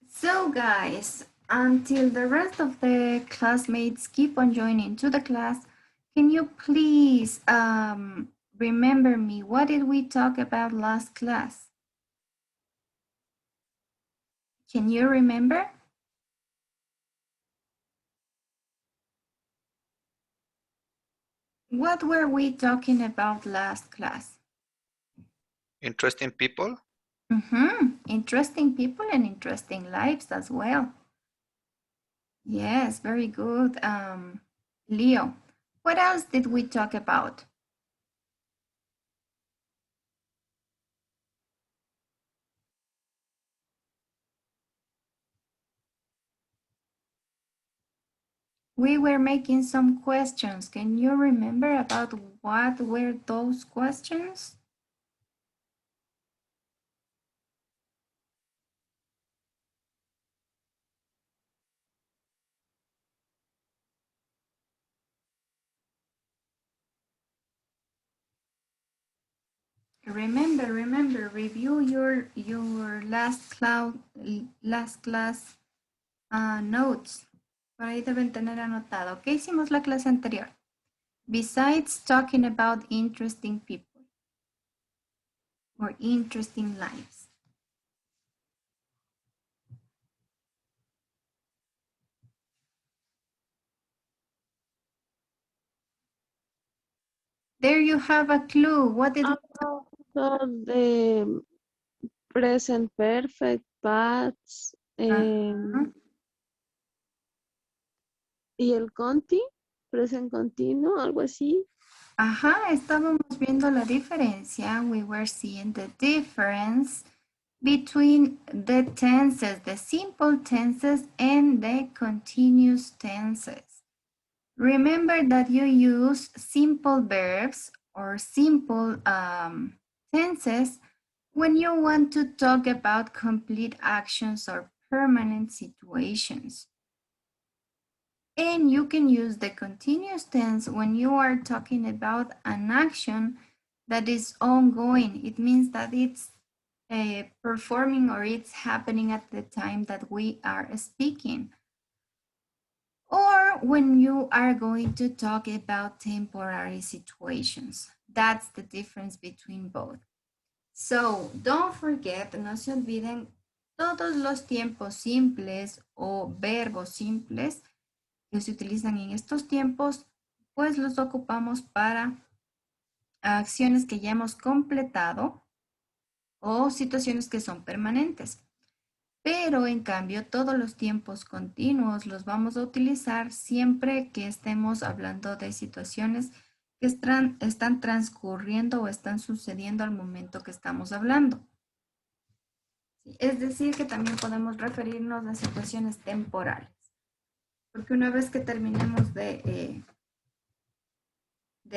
So guys, until the rest of the classmates keep on joining to the class, can you please remember me, what did we talk about last class? Can you remember? What were we talking about last class? Interesting people. Interesting people and interesting lives as well. Yes, very good. Leo, what else did we talk about? We were making some questions. Can you remember about what were those questions? Remember, review your last class notes. Por ahí deben tener anotado. ¿Qué hicimos la clase anterior? Besides talking about interesting people or interesting lives. There you have a clue. What did we talk? So the present perfect, past, y el conti, present continuo, algo así. Ajá, estábamos viendo la diferencia. We were seeing the difference between the tenses, the simple tenses and the continuous tenses. Remember that you use simple verbs or simple tenses when you want to talk about complete actions or permanent situations. And you can use the continuous tense when you are talking about an action that is ongoing. It means that it's performing or it's happening at the time that we are speaking. Or when you are going to talk about temporary situations. That's the difference between both. So, don't forget, no se olviden, todos los tiempos simples o verbos simples que se utilizan en estos tiempos, pues los ocupamos para acciones que ya hemos completado o situaciones que son permanentes. Pero en cambio, todos los tiempos continuos los vamos a utilizar siempre que estemos hablando de situaciones que están transcurriendo o están sucediendo al momento que estamos hablando. Es decir, que también podemos referirnos a situaciones temporales. Porque una vez que terminemos de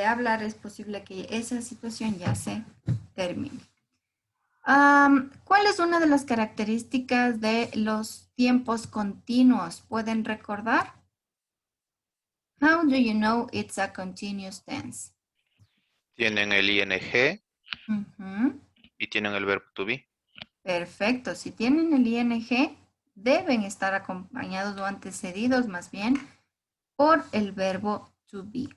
hablar, es posible que esa situación ya se termine. ¿Cuál es una de las características de los tiempos continuos? ¿Pueden recordar? How do you know it's a continuous tense? Tienen el ing y tienen el verbo to be. Perfecto. Si tienen el ing, deben estar acompañados o antecedidos más bien por el verbo to be.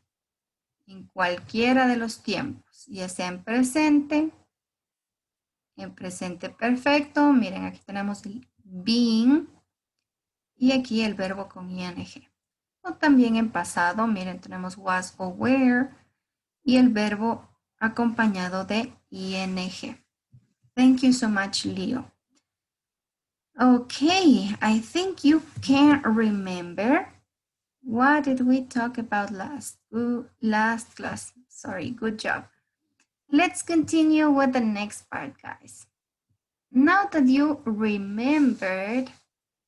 En cualquiera de los tiempos, ya sea en presente perfecto, miren, aquí tenemos el being y aquí el verbo con ing. O también en pasado, miren, tenemos was o were y el verbo acompañado de ing. Thank you so much, Leo. Okay, I think you can remember. What did we talk about last class? Sorry, good job. Let's continue with the next part, guys. Now that you remembered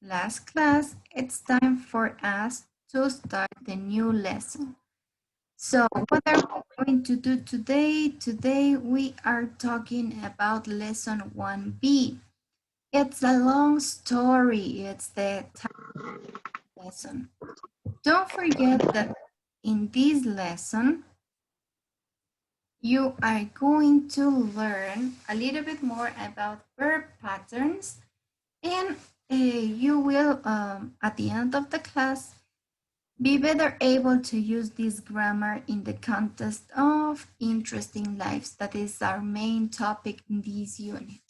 last class, it's time for us to start the new lesson. So what are we going to do today? Today we are talking about lesson 1B. It's a long story. It's the lesson. Don't forget that in this lesson, you are going to learn a little bit more about verb patterns and you will, at the end of the class, be better able to use this grammar in the context of interesting lives. That is our main topic in this unit.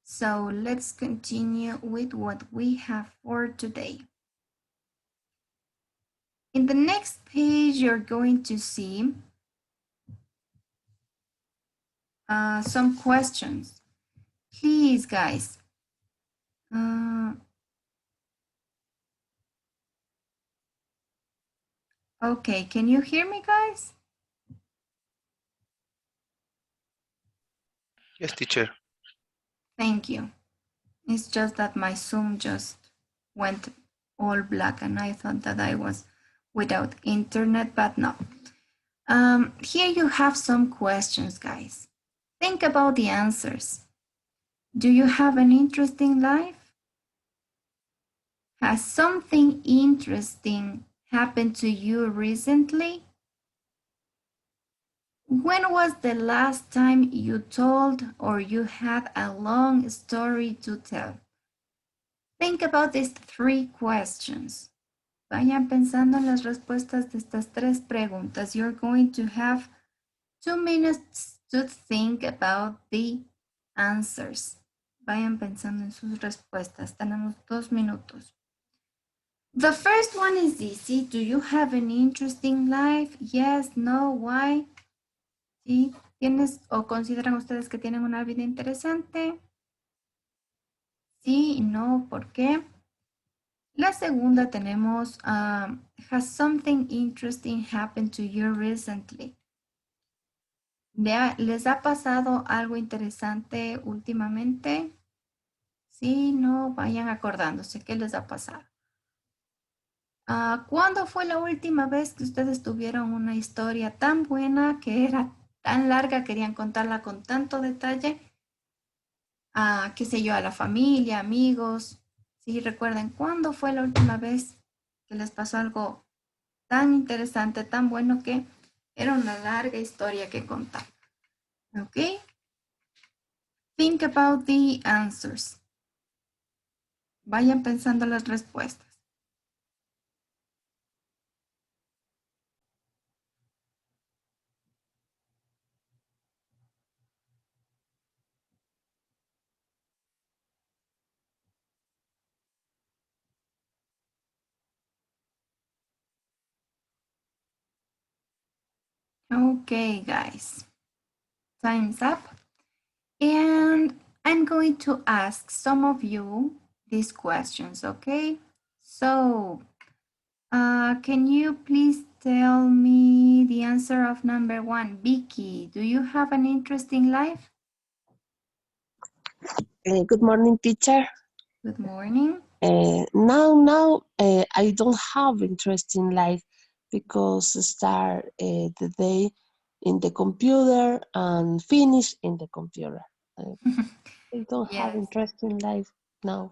So let's continue with what we have for today. In the next page, you're going to see some questions. Please, guys. Okay, can you hear me, guys? Yes, teacher. Thank you. It's just that my Zoom just went all black and I thought that I was without internet, but no. Here you have some questions, guys. Think about the answers. Do you have an interesting life? Has something interesting happened to you recently? When was the last time you told or you had a long story to tell? Think about these three questions. Vayan pensando en las respuestas de estas tres preguntas. You're going to have 2 minutes to think about the answers. Vayan pensando en sus respuestas. Tenemos 2 minutos. The first one is easy. Do you have an interesting life? Yes, no, why? ¿Sí? ¿Tienes o consideran ustedes que tienen una vida interesante? Sí y no, ¿por qué? La segunda tenemos, has something interesting happened to you recently? ¿Les ha pasado algo interesante últimamente? Sí, no, vayan acordándose qué les ha pasado. ¿Cuándo fue la última vez que ustedes tuvieron una historia tan buena que era tan larga, querían contarla con tanto detalle? Qué sé yo, a la familia, amigos. Sí, recuerden, ¿cuándo fue la última vez que les pasó algo tan interesante, tan bueno que era una larga historia que contar? ¿Ok? Think about the answers. Vayan pensando las respuestas. Okay, guys. Time's up. And I'm going to ask some of you these questions, okay? So, can you please tell me the answer of number 1? Vicky, do you have an interesting life? Good morning, teacher. Good morning. Now, I don't have interesting life because I start the day in the computer and finish in the computer. I don't have Yes. interesting life now.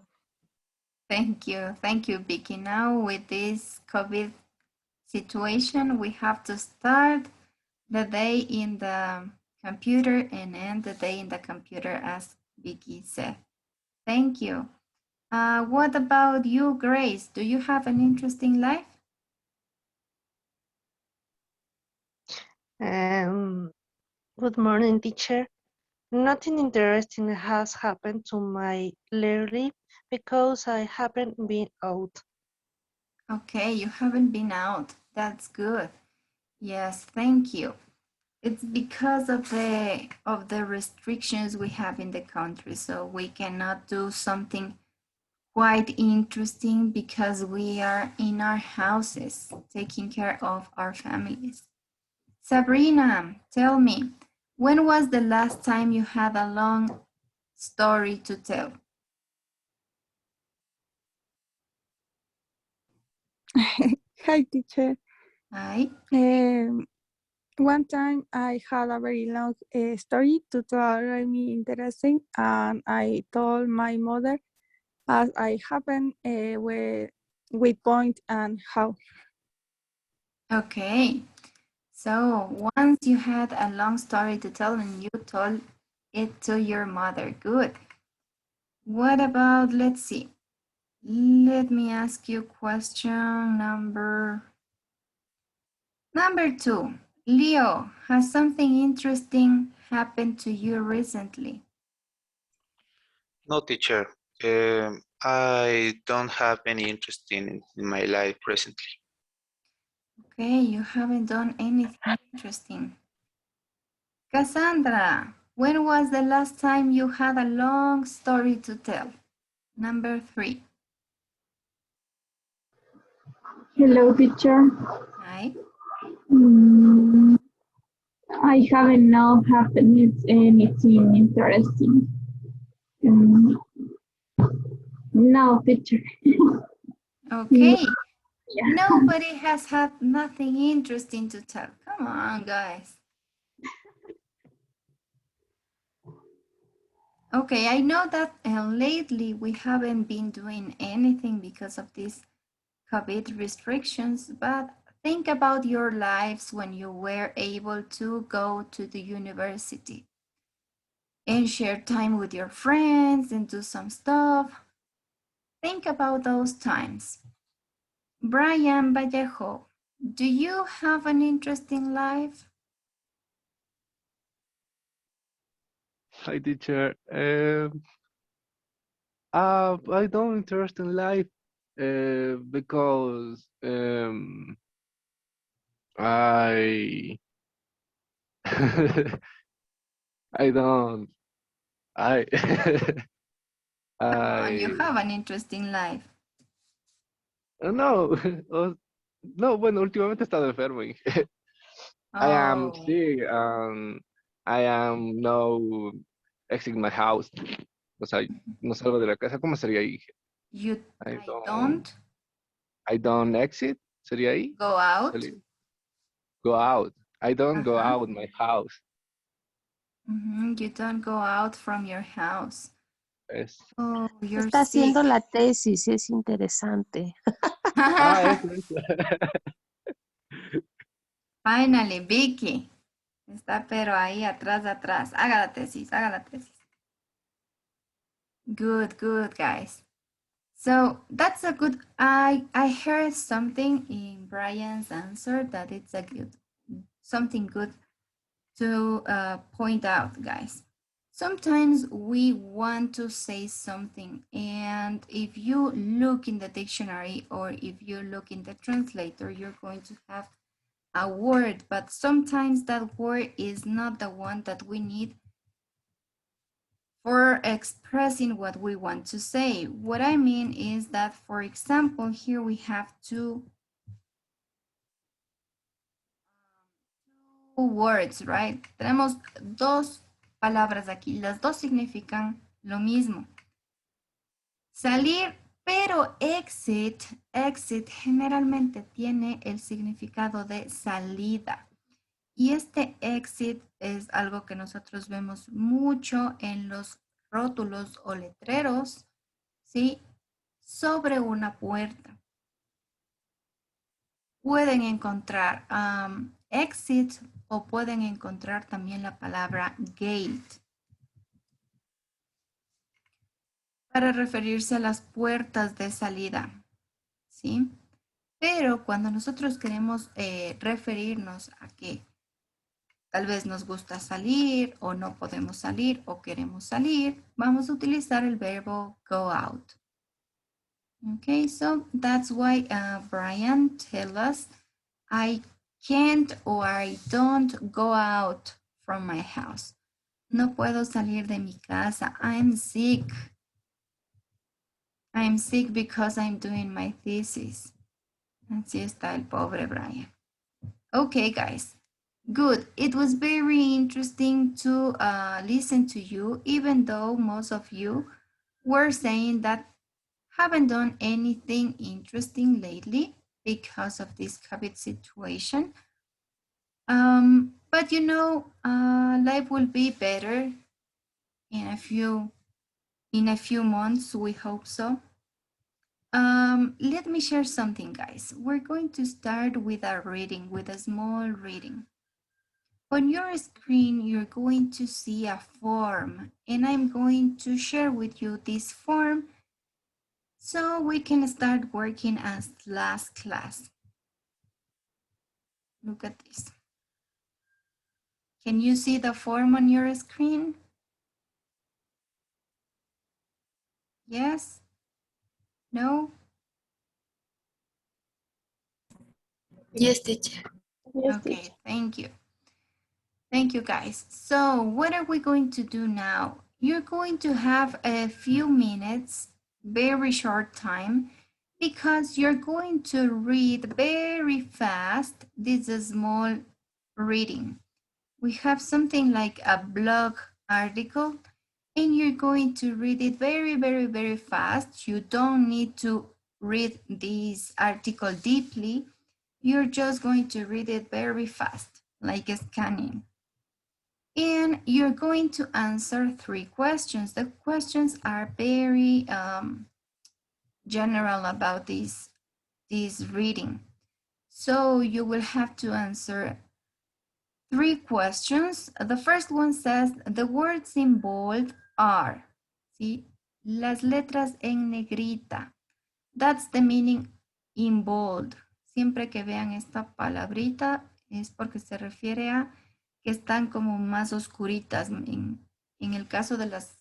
Thank you, Vicky. Now with this COVID situation, we have to start the day in the computer and end the day in the computer, as Vicky said. Thank you. What about you, Grace? Do you have an interesting life? Good morning, teacher. Nothing interesting has happened to my lately because I haven't been out. Okay, you haven't been out. That's good. Yes, thank you. It's because of the restrictions we have in the country, so we cannot do something quite interesting because we are in our houses taking care of our families. Sabrina, tell me, when was the last time you had a long story to tell? Hi, teacher. Hi. One time I had a very long story to tell me interesting, and I told my mother as I happened with point and how. Okay. So once you had a long story to tell and you told it to your mother. Good. What about, let's see, Let me ask you question number 2. Leo, has something interesting happened to you recently? No, teacher. I don't have any interest in my life presently. Okay, you haven't done anything interesting. Cassandra, when was the last time you had a long story to tell? Number 3. Hello, teacher. Hi. Mm, I haven't now happened anything interesting. Mm, no, teacher. No, Okay. yeah. Nobody has had nothing interesting to tell. Come on, guys. Okay, I know that lately we haven't been doing anything because of these COVID restrictions, but think about your lives when you were able to go to the university and share time with your friends and do some stuff. Think about those times. Brian Vallejo, do you have an interesting life? Hi, teacher. I don't interest in life because I I don't I Come on, you I have an interesting life. no no, bueno, últimamente he estado enfermo y I am Oh, sick I am no exit my house. O sea, no salgo de la casa. ¿Cómo sería ahí? you, I I don't don't I don't exit. ¿Sería ahí? go out. Salir. Go out. I don't go Uh-huh. out my house. You don't go out from your house. Es, Oh, you're Está sick. haciendo la tesis, es interesante. eso. Finally, Vicky. Está pero ahí atrás, atrás. Haga la tesis, haga la tesis. Good, good, guys. So that's a good, I heard something in Brian's answer that it's a good, something good to point out, guys. Sometimes we want to say something, and if you look in the dictionary or if you look in the translator, you're going to have a word, but sometimes that word is not the one that we need for expressing what we want to say. What I mean is that, for example, here we have two words, right? Tenemos dos palabras aquí. Las dos significan lo mismo. Salir, pero exit generalmente tiene el significado de salida. Y este exit es algo que nosotros vemos mucho en los rótulos o letreros, ¿sí? Sobre una puerta. Pueden encontrar exit o pueden encontrar también la palabra gate para referirse a las puertas de salida, ¿sí? Pero cuando nosotros queremos referirnos a que tal vez nos gusta salir o no podemos salir o queremos salir, vamos a utilizar el verbo go out. Okay, so that's why Brian tell us I can't or I don't go out from my house. No puedo salir de mi casa. I'm sick. I'm sick because I'm doing my thesis. Así está el pobre Brian. Okay, guys. Good. It was very interesting to listen to you, even though most of you were saying that haven't done anything interesting lately because of this COVID situation. But you know, life will be better in a few months. We hope so. Let me share something, guys. We're going to start with a reading, with a small reading. On your screen, you're going to see a form, and I'm going to share with you this form So we can start working as last class. Look at this. Can you see the form on your screen? Yes? No? Yes, teacher. Yes, Okay, teacher. thank you. Thank you, guys. So what are we going to do now? You're going to have a few minutes, very short time, because you're going to read very fast this small reading. We have something like a blog article, and you're going to read it very, very, very fast. You don't need to read this article deeply. You're just going to read it very fast, like scanning. And you're going to answer 3 questions. The questions are very general about this reading. So you will have to answer 3 questions. The first one says, the words in bold are, ¿sí? Las letras en negrita. That's the meaning in bold. Siempre que vean esta palabrita es porque se refiere a que están como más oscuritas. En el caso de las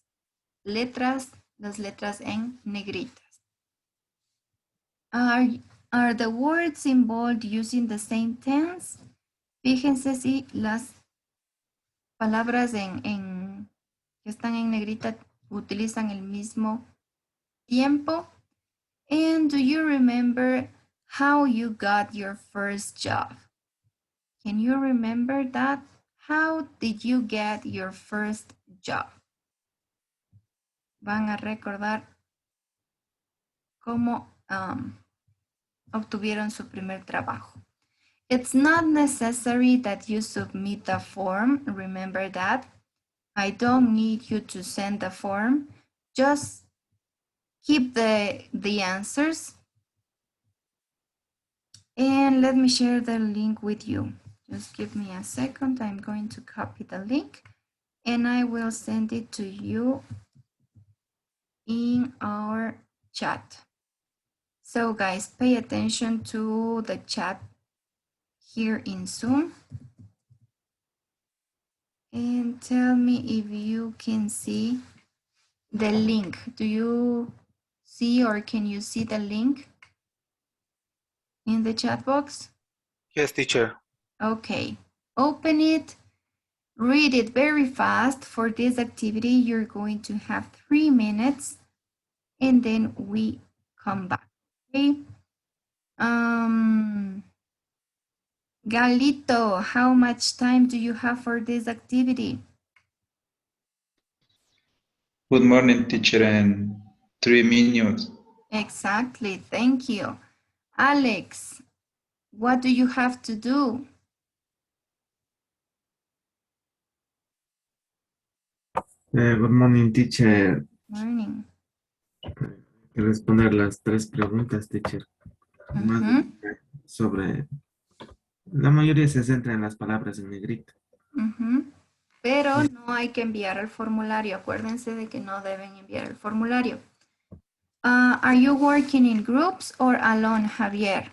letras en negritas. Are the words in bold using the same tense? Fíjense si las palabras que están en negrita utilizan el mismo tiempo. And do you remember how you got your first job? Can you remember that? How did you get your first job? Van a recordar cómo obtuvieron su primer trabajo. It's not necessary that you submit the form. Remember that. I don't need you to send the form. Just keep the answers. And let me share the link with you. Just give me a second. I'm going to copy the link and I will send it to you in our chat. So guys, pay attention to the chat here in Zoom. And tell me if you can see the link. Do you see or can you see the link in the chat box? Yes, teacher. Okay, open it, read it very fast. For this activity, you're going to have 3 minutes and then we come back, okay? Galito, how much time do you have for this activity? Good morning, teacher, and 3 minutes. Exactly, thank you. Alex, what do you have to do? Good morning, teacher. Morning. Que responder las 3 preguntas, teacher. Más sobre... La mayoría se centra en las palabras en negrito. Pero no hay que enviar el formulario. Acuérdense de que no deben enviar el formulario. Are you working in groups or alone, Javier?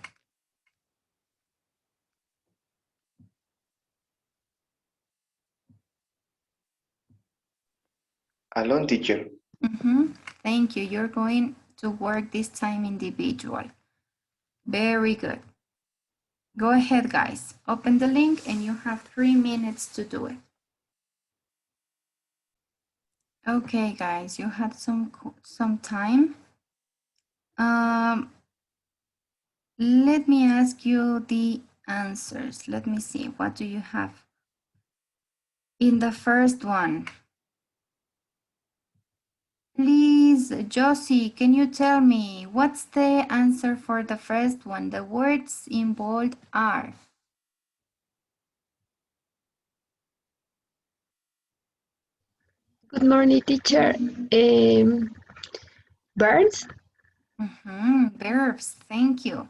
Alone, teacher. Thank you. You're going to work this time individual. Very good. Go ahead, guys. Open the link and you have 3 minutes to do it. Okay, guys, you have some time. Let me ask you the answers. Let me see. What do you have? In the first one, please, Josie, can you tell me what's the answer for the first one? The words in bold are. Good morning, teacher. Birds? Verbs, thank you.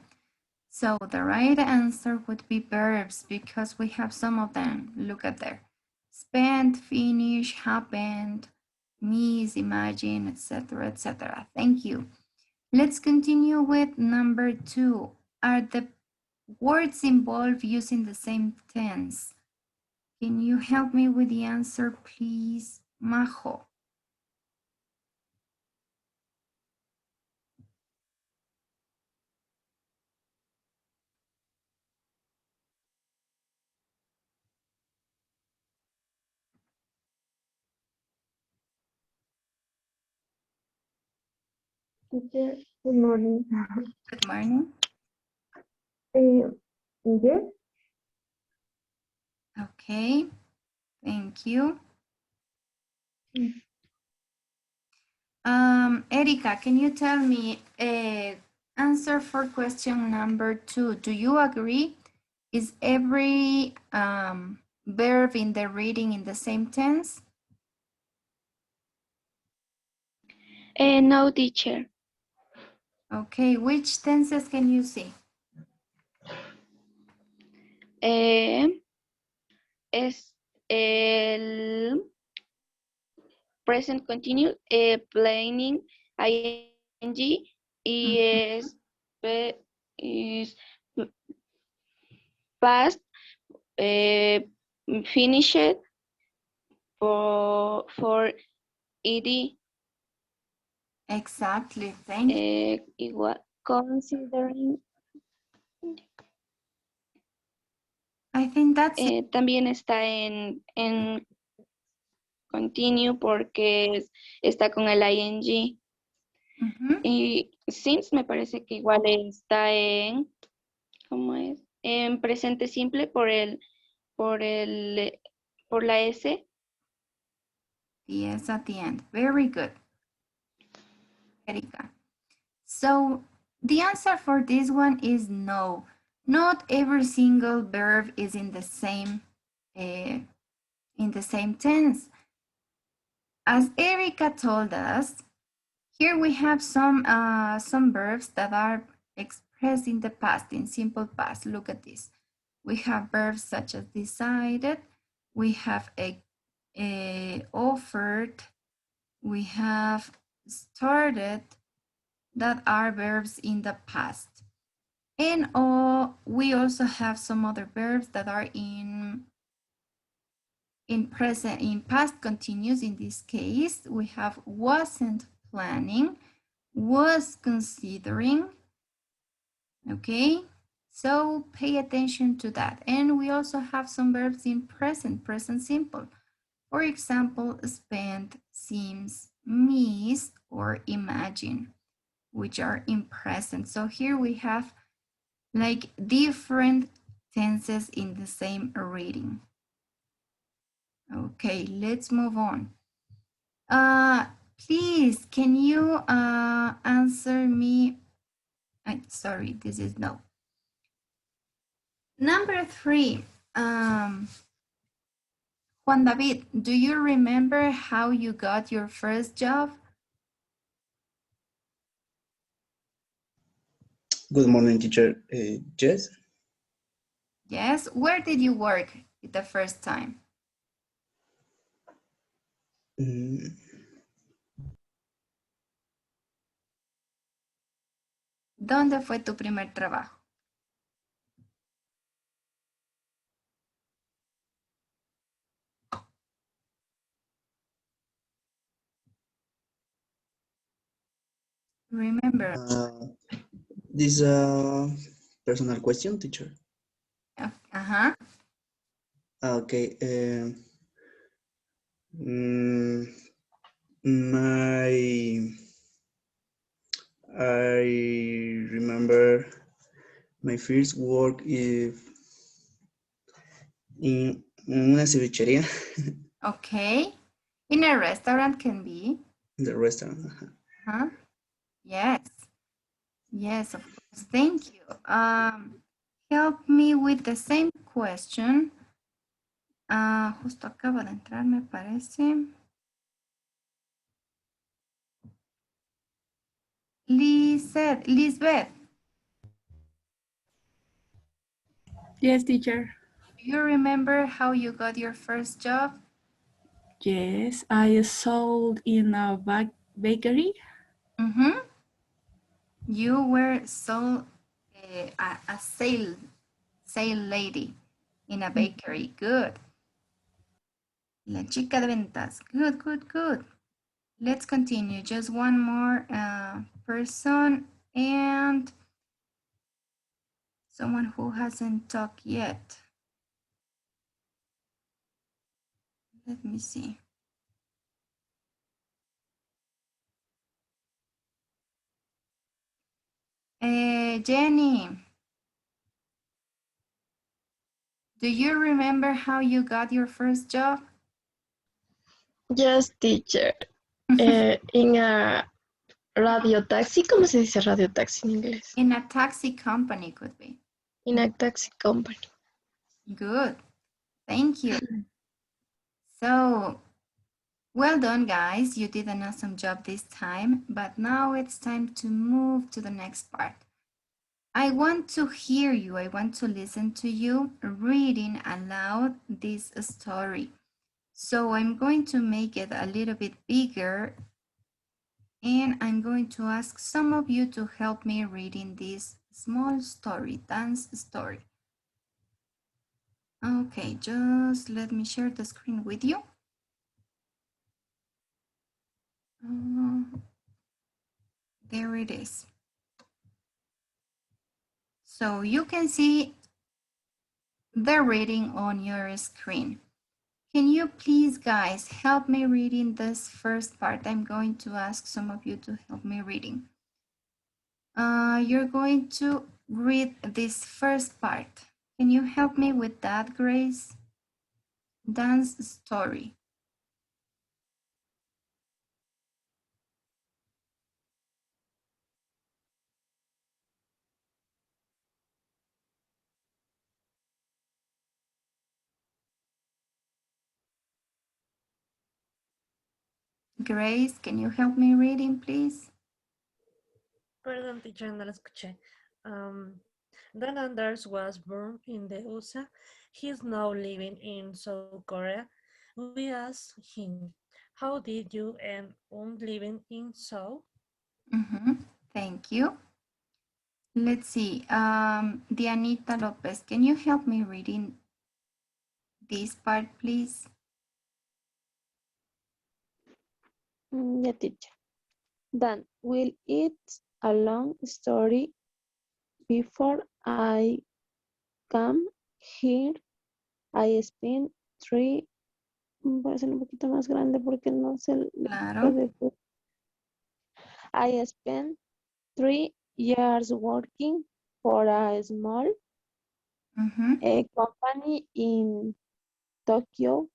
So the right answer would be verbs because we have some of them. Look at there. Spent, finish, happened, miss, imagine, etc., etc. Thank you. Let's continue with number 2. Are the words involved using the same tense? Can you help me with the answer, please, Majo? Teacher, good morning. Good morning. Yes, Okay, thank you. Erika, can you tell me answer for question number 2? Do you agree? Is every verb in the reading in the same tense? no, teacher. Okay, which tenses can you see? Es el present continuous, planning, ing, y es past, finished, for ed, Exactly, thank you. igual, considering, I think that's it. también está en continue porque está con el ing. Mhm. Y since me parece que igual está en, ¿cómo es? En presente simple por la S. Yes, at the end. Very good, Erika. So the answer for this one is no. Not every single verb is in the same tense. As Erika told us, here we have some verbs that are expressed in the past, in simple past. Look at this. We have verbs such as decided. We have offered. We have started. That are verbs in the past. And we also have some other verbs that are in present, in past continuous. In this case, we have wasn't planning, was considering. Okay, so pay attention to that. And we also have some verbs in present simple. For example, spent, seems, missed, or imagine, which are in present. So here we have like different tenses in the same reading. Okay, let's move on. Please, can you answer me? Sorry, this is no. Number 3, Juan David, do you remember how you got your first job? Good morning, teacher. Yes, Yes, where did you work the first time? mm, ¿Dónde fue tu primer trabajo? Remember. this is a personal question, teacher. Uh-huh. Okay. My I remember my first work is in una cevichería, Okay. In a restaurant can be. the restaurant. Huh? Yes. Yes, of course. Thank you. Help me with the same question. Justo acaba de entrar, me parece. Lisbeth, Yes, teacher. do you remember how you got your first job? Yes, I sold in a bakery. Mm-hmm. You were so a sale lady in a bakery. Good. La chica de ventas. Good, good, good. Let's continue. Just one more person and someone who hasn't talked yet. Let me see. Jenny, do you remember how you got your first job? Yes, teacher. In a radio taxi, ¿cómo se dice radio taxi en inglés? In a taxi company, could be. In a taxi company. Good. Thank you. So, well done, guys. You did an awesome job this time, but now it's time to move to the next part. I want to hear you. I want to listen to you reading aloud this story. So I'm going to make it a little bit bigger and I'm going to ask some of you to help me reading this small story, dance story. Okay, just let me share the screen with you. There it is. So you can see the reading on your screen. Can you please, guys, help me reading this first part? I'm going to ask some of you to help me reading. You're going to read this first part. Can you help me with that, Grace? Dance story. Grace, can you help me reading, please? Perdón, teacher, no la escuché. Don Anders was born in the USA. He's now living in South Korea. We asked him, how did you end up living in Seoul? Thank you. Let's see. Dianita Lopez, can you help me reading this part, please? Yeah, teacher. Dan, will it's a long story. Before I come here, I spent three, voy a hacerlo un poquito más grande porque no se le Claro. puede ver. I spent 3 years working for a small company in Tokyo.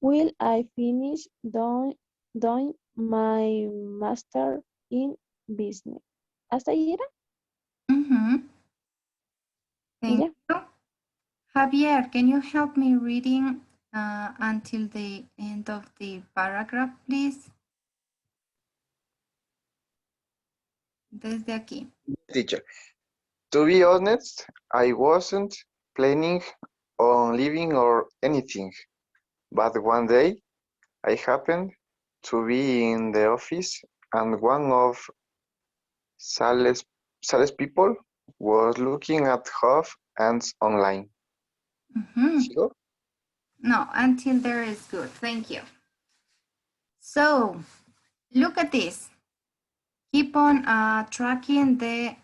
Will I finish doing my master in business? ¿Hasta ahí era? Thank Yeah. you. Javier, can you help me reading until the end of the paragraph, please? Desde aquí. Teacher, to be honest, I wasn't planning on leaving or anything, but one day I happened to be in the office and one of Sal's people was looking at Huff ants online. ¿Sigo? No, until there is good. Thank you. So, look at this. Keep on tracking the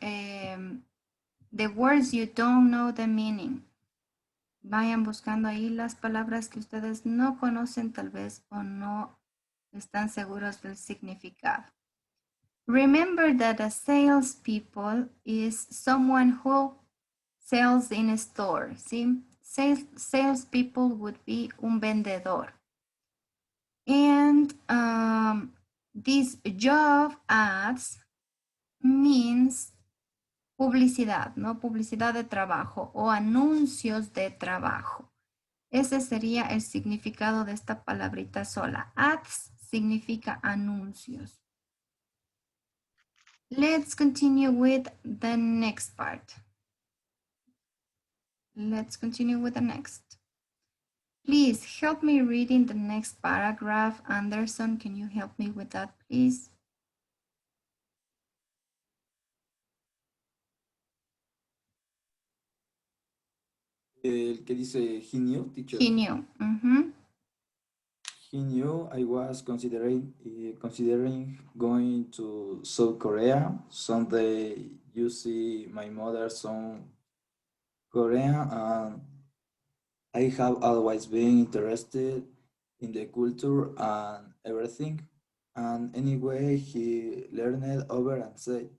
words you don't know the meaning. Vayan buscando ahí las palabras que ustedes no conocen tal vez o no están seguros del significado. Remember that a salespeople is someone who sells in a store. ¿Sí? Salespeople would be un vendedor. And these job ads means publicidad, ¿no? Publicidad de trabajo o anuncios de trabajo. Ese sería el significado de esta palabrita sola. Ads significa anuncios. Let's continue with the next part. Let's continue with the next. Please help me reading the next paragraph. Anderson, can you help me with that, please? El que dice he knew, teacher. He knew. He knew I was considering going to South Korea. Someday you see my mother some Korean, and I have always been interested in the culture and everything. And anyway, he learned over and said,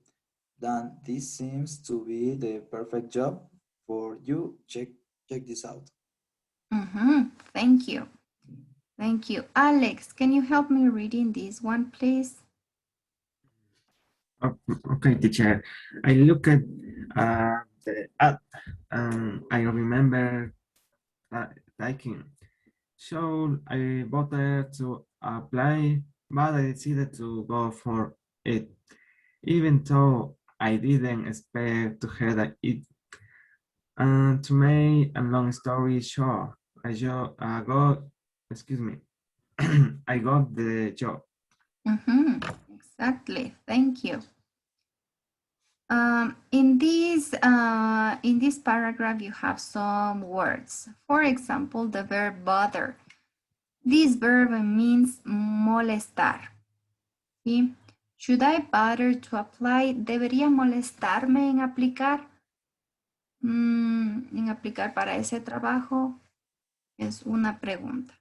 Dan, this seems to be the perfect job for you. Check this out. Thank you. Thank you. Alex, can you help me reading this one, please? Okay, teacher. I look at the ad and I remember liking. So I voted to apply, but I decided to go for it, even though I didn't expect to have it. And to make a long story short, excuse me, I got the job. Exactly. Thank you. In this paragraph, you have some words. For example, the verb bother. This verb means molestar. ¿Sí? Should I bother to apply? ¿Debería molestarme en aplicar? En aplicar para ese trabajo es una pregunta.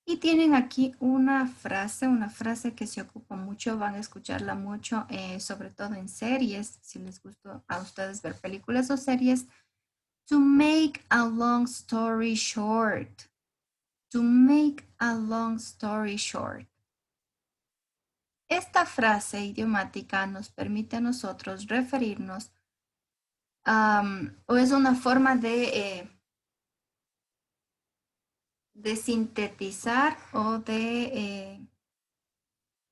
Y tienen aquí una frase que se ocupa mucho, van a escucharla mucho, sobre todo en series, si les gusta a ustedes ver películas o series. To make a long story short. To make a long story short. Esta frase idiomática nos permite a nosotros referirnos, o es una forma de sintetizar o de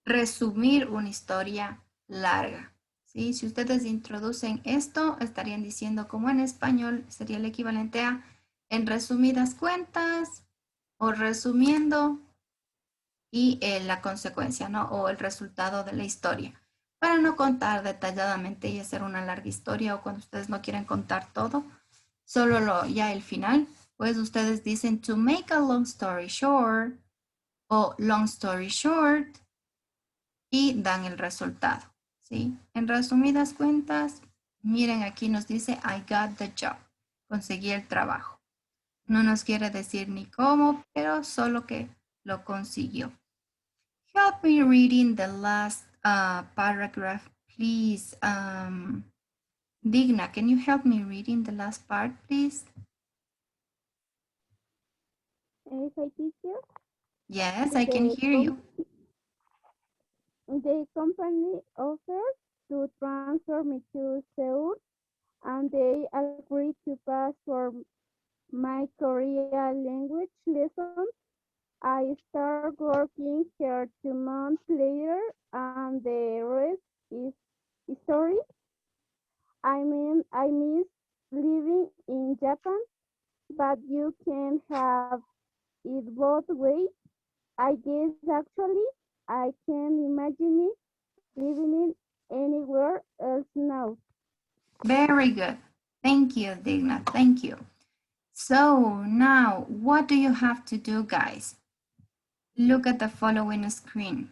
resumir una historia larga. ¿Sí? Si ustedes introducen esto, estarían diciendo como en español sería el equivalente a en resumidas cuentas o resumiendo y la consecuencia, ¿no? O el resultado de la historia. Para no contar detalladamente y hacer una larga historia o cuando ustedes no quieren contar todo, solo ya el final, pues ustedes dicen to make a long story short o long story short y dan el resultado, ¿sí? En resumidas cuentas, miren aquí nos dice I got the job, conseguí el trabajo. No nos quiere decir ni cómo, pero solo que lo consiguió. Help me reading the last paragraph, please. Digna, can you help me reading the last part, please? Hi, teacher. Yes, I can hear you. The company offered to transfer me to Seoul, and they agreed to pass for my Korean language lessons. I start working here 2 months later, and the rest is history. I mean, I miss living in Japan, but you can have it both ways. I guess actually, I can imagine it living in anywhere else now. Very good. Thank you, Digna. Thank you. So now, what do you have to do, guys? Look at the following screen.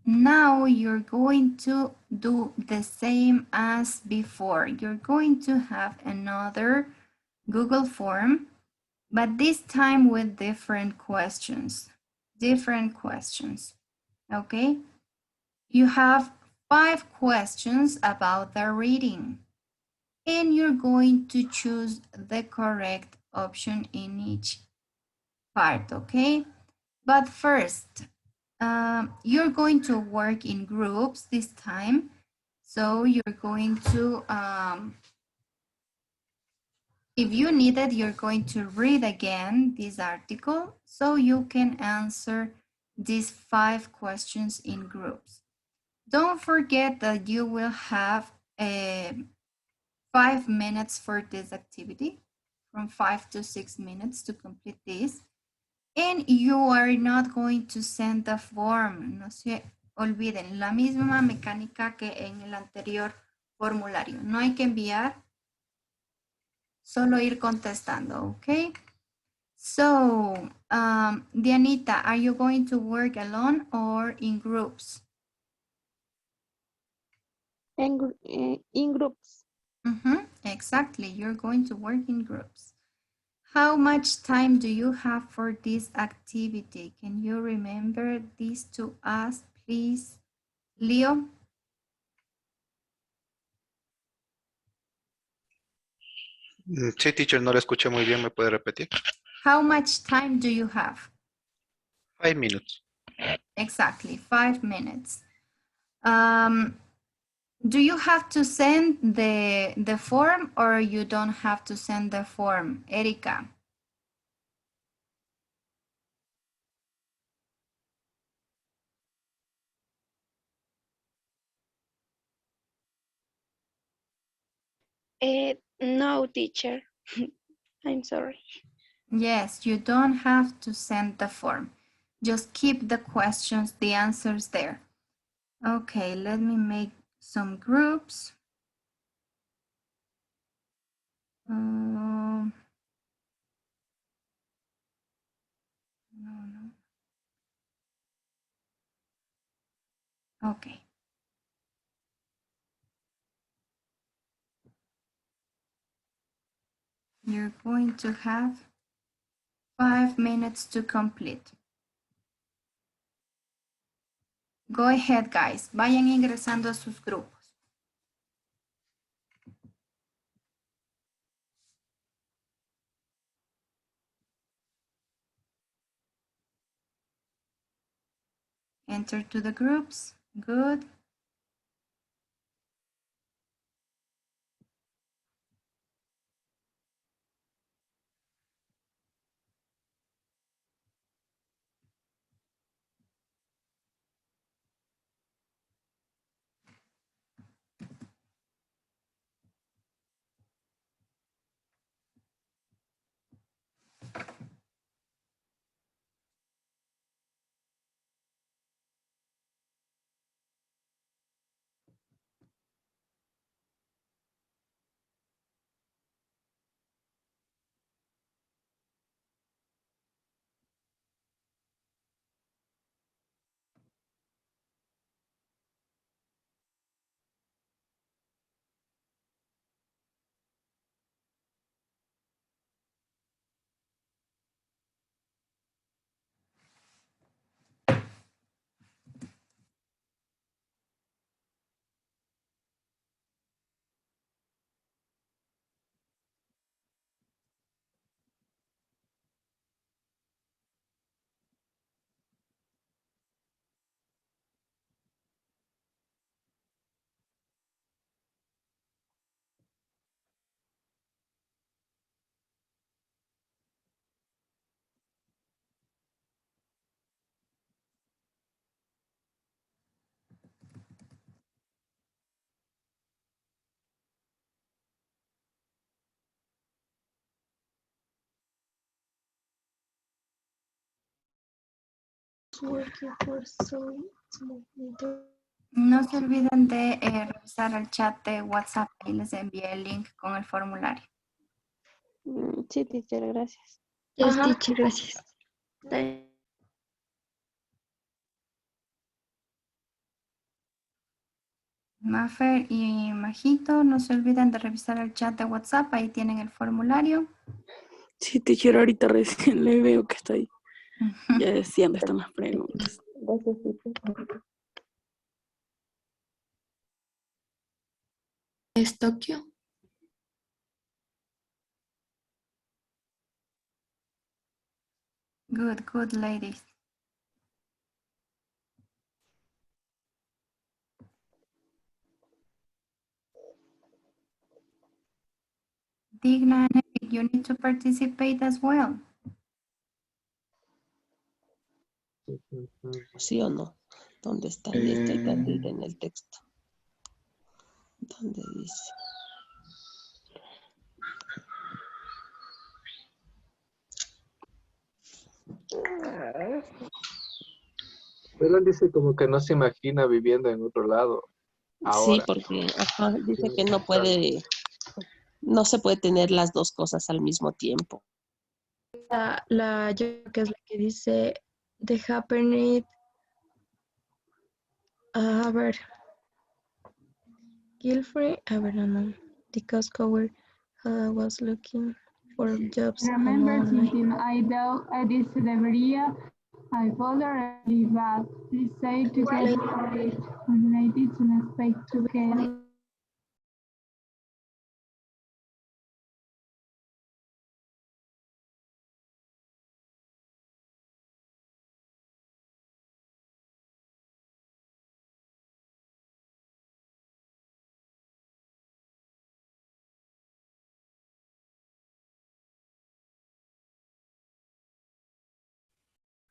Now you're going to do the same as before. You're going to have another Google form, but this time with different questions. Different questions, okay? You have 5 questions about the reading, and you're going to choose the correct option in each part, okay? But first, you're going to work in groups this time. So you're going to, if you need it, you're going to read again this article so you can answer these 5 questions in groups. Don't forget that you will have 5 minutes for this activity, from 5 to 6 minutes to complete this. And you are not going to send the form. No se olviden, la misma mecánica que en el anterior formulario. No hay que enviar Solo ir contestando, ¿ok? So, Dianita, are you going to work alone or in groups? In groups. Exactly, you're going to work in groups. How much time do you have for this activity? Can you remember this to us, please? Leo? Sí, teacher, no la escuché muy bien. ¿Me puede repetir? How much time do you have? 5 minutes. Exactly, 5 minutes. Do you have to send the form or you don't have to send the form? Erika? No, teacher. I'm sorry. Yes, you don't have to send the form. Just keep the questions, the answers there. Okay, let me make some groups. No. Okay. You're going to have 5 minutes to complete. Go ahead, guys. Vayan ingresando a sus grupos. Enter to the groups. Good. No se olviden de revisar el chat de WhatsApp. Ahí les envié el link con el formulario. Sí, teacher, gracias. Yes, teacher, gracias. Mafer y Majito, no se olviden de revisar el chat de WhatsApp. Ahí tienen el formulario. Sí, teacher, ahorita recién le veo que está ahí. Ya decía dónde están las preguntas. Gracias, teacher. ¿Es Tokio? Good, good, ladies. Digna and Eric, you need to participate as well. ¿Sí o no? ¿Dónde está? Estoy perdida en el texto. ¿Dónde dice? Pero él dice como que no se imagina viviendo en otro lado Sí, ahora. porque dice que no puede no se puede tener las dos cosas al mismo tiempo. La yo creo que es la que dice The happened. A ver, Gilfrey. A ver, no. The Costco was looking for jobs Remember online. something I did debería. I already back. Please say to get it related to an aspect to get.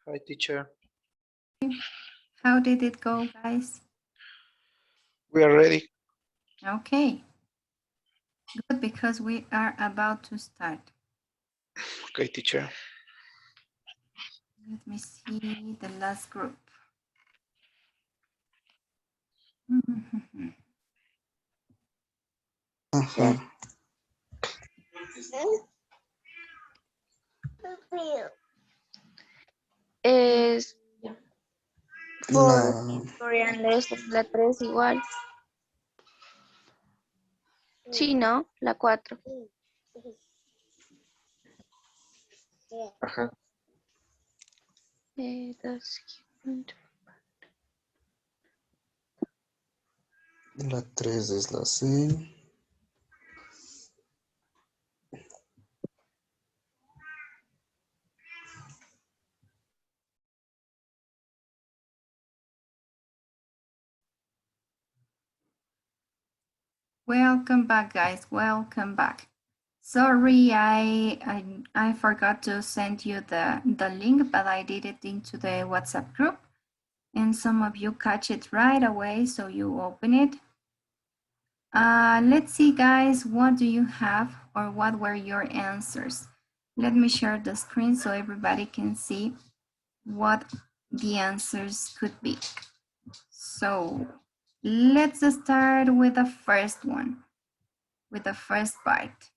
Hi, teacher. How did it go, guys? We are ready. Okay. Good, because we are about to start. Okay, teacher. Let me see the last group. Ajá. Es for La, his Korean lessons, la 3 igual. Sí, ¿no? La 4. Ajá. la 3 es la C. Welcome back, guys. Welcome back. Sorry, I forgot to send you the link, but I did it into the WhatsApp group. And some of you catch it right away, so you open it. Let's see, guys, what do you have or what were your answers? Let me share the screen so everybody can see what the answers could be. So let's start with the first one, with the first part.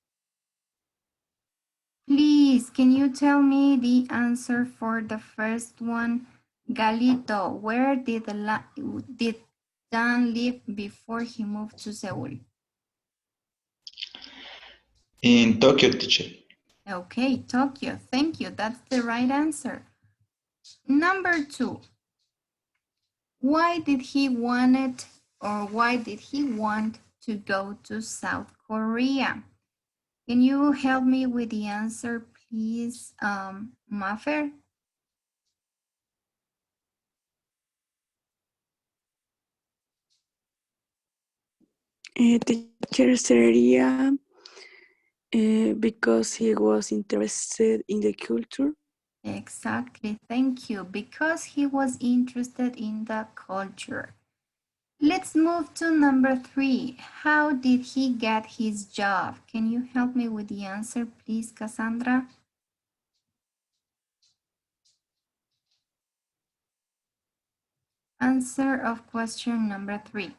Please, can you tell me the answer for the first one? Galito, where did Dan live before he moved to Seoul? In Tokyo, teacher. Okay, Tokyo. Thank you. That's the right answer. Number 2. Why did he want to go to South Korea? Can you help me with the answer, please, Mafer? Teacher sería because he was interested in the culture. Exactly, thank you. Because he was interested in the culture. Let's move to number 3. How did he get his job? Can you help me with the answer, please, Cassandra? Answer of question number 3.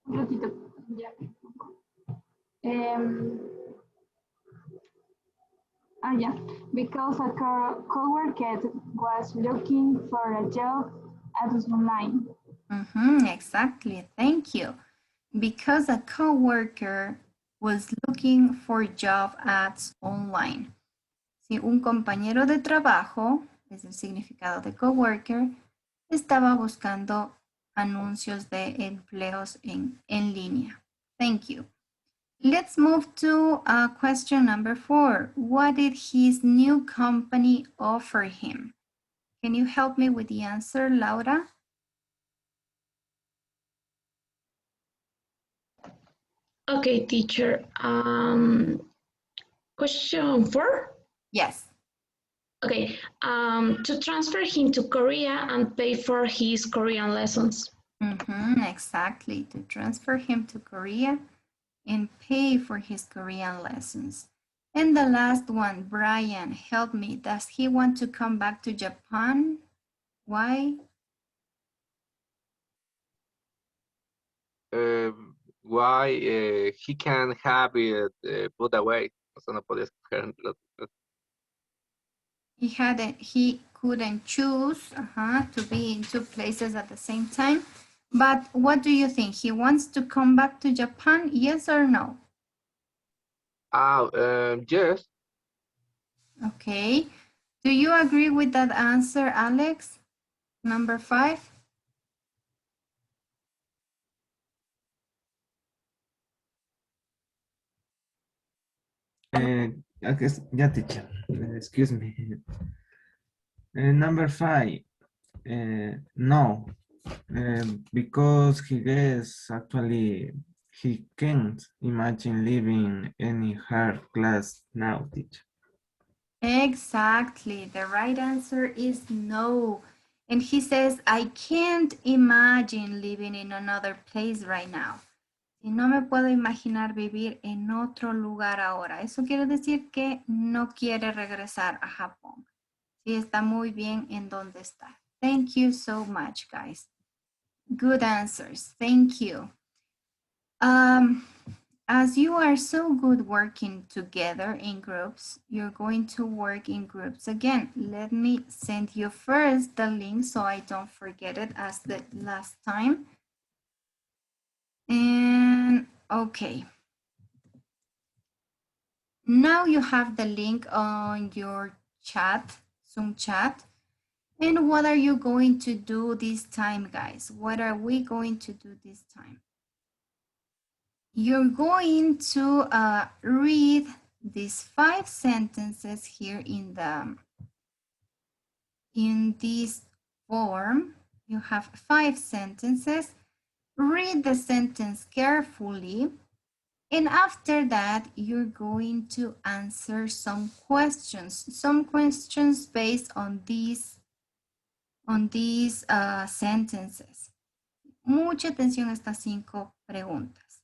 Un ratito, ya. Yeah, because a coworker was looking for a job at online. Exactly, thank you. Because a coworker was looking for job ads online. Si un compañero de trabajo, es el significado de coworker, estaba buscando anuncios de empleos en línea. Thank you. Let's move to question number 4. What did his new company offer him? Can you help me with the answer, Laura? Okay, teacher. Question 4? Yes. Okay. To transfer him to Korea and pay for his Korean lessons. Exactly. To transfer him to Korea and pay for his Korean lessons. And the last one, Brian, help me. Does he want to come back to Japan? Why? why he can have it put away. O sea, no podía escoger He couldn't choose to be in two places at the same time. But what do you think? He wants to come back to Japan, yes or no? Yes. Okay. Do you agree with that answer, Alex? Number 5? Yeah, teacher. Excuse me. Number 5. No, because he guess actually he can't imagine living any hard class now, teacher. Exactly. The right answer is no. And he says, I can't imagine living in another place right now. Si no me puedo imaginar vivir en otro lugar ahora. Eso quiere decir que no quiere regresar a Japón. Sí, está muy bien en donde está. Thank you so much, guys. Good answers. Thank you. As you are so good working together in groups, you're going to work in groups again. Let me send you first the link so I don't forget it as the last time. And okay. Now you have the link on your chat, Zoom chat. And what are you going to do this time, guys? What are we going to do this time? You're going to read these 5 sentences here in this form. You have 5 sentences. Read the sentence carefully, and after that you're going to answer some questions based on these sentences. Mucha atención a estas 5 preguntas.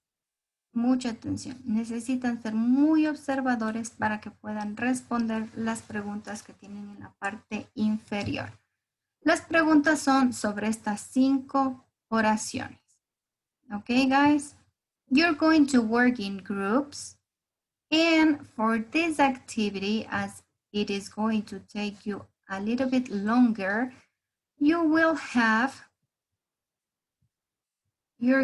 Mucha atención. Necesitan ser muy observadores para que puedan responder las preguntas que tienen en la parte inferior. Las preguntas son sobre estas 5 oraciones. Okay, guys? You're going to work in groups. And for this activity, as it is going to take you a little bit longer, you're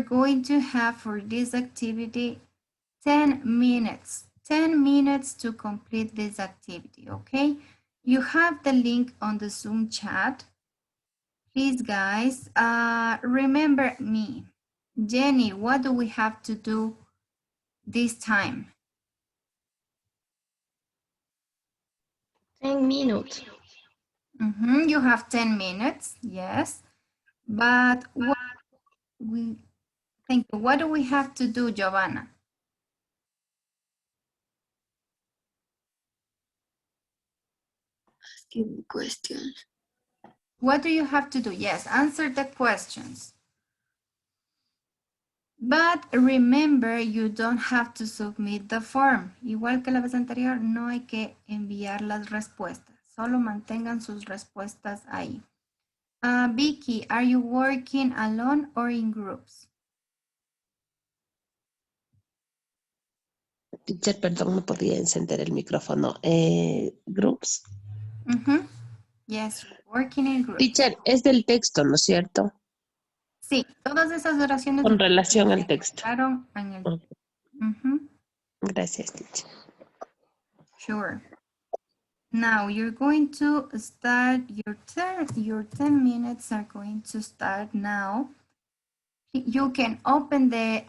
going to have for this activity 10 minutes. 10 minutes to complete this activity, okay? You have the link on the Zoom chat. Please, guys, remember me. Jenny, what do we have to do this time? 10 minutes. You have 10 minutes, yes. But what do we have to do, Giovanna? Asking questions. What do you have to do? Yes, answer the questions. But remember, you don't have to submit the form. Igual que la vez anterior, no hay que enviar las respuestas. Solo mantengan sus respuestas ahí. Vicky, are you working alone or in groups? Teacher, perdón, no podía encender el micrófono. Groups. Yes, you're working in groups. Teacher, es del texto, ¿no es cierto? Sí, todas esas oraciones Con relación al texto. en el... Gracias, teacher. Sure. Now you're going to start your 10 minutes are going to start now. You can open the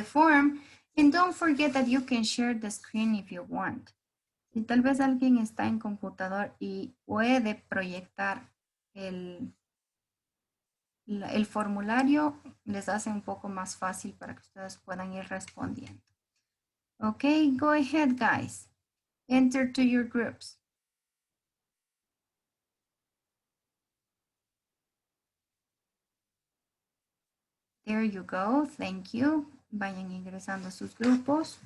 form, and don't forget that you can share the screen if you want. Si tal vez alguien está en computador y puede proyectar el formulario, les hace un poco más fácil para que ustedes puedan ir respondiendo. Okay, go ahead, guys. Enter to your groups. There you go. Thank you. Vayan ingresando a sus grupos.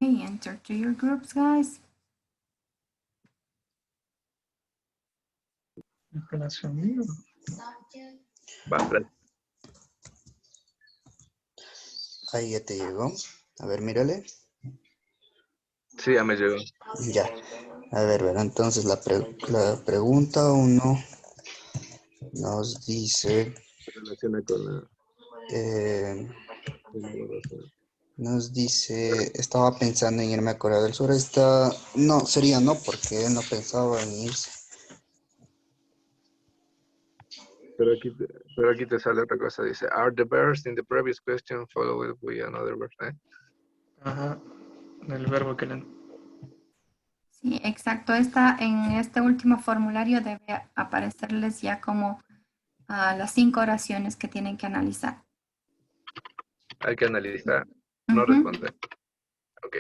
Okay, enter to your groups, guys. Ahí ya te llegó. A ver, mírale. Sí, ya me llegó. Ya. A ver, entonces la pregunta uno nos dice, Se relaciona con la eh, con nos dice, estaba pensando en irme a Corea del Sur. Esta, no, sería no, porque él no pensaba en irse. Pero aquí te sale otra cosa. Dice, are the verbs in the previous question followed with another verb? Ajá, el verbo que le... Sí, exacto. En este último formulario debe aparecerles ya como las 5 oraciones que tienen que analizar. Hay que analizar, no responder. Ok.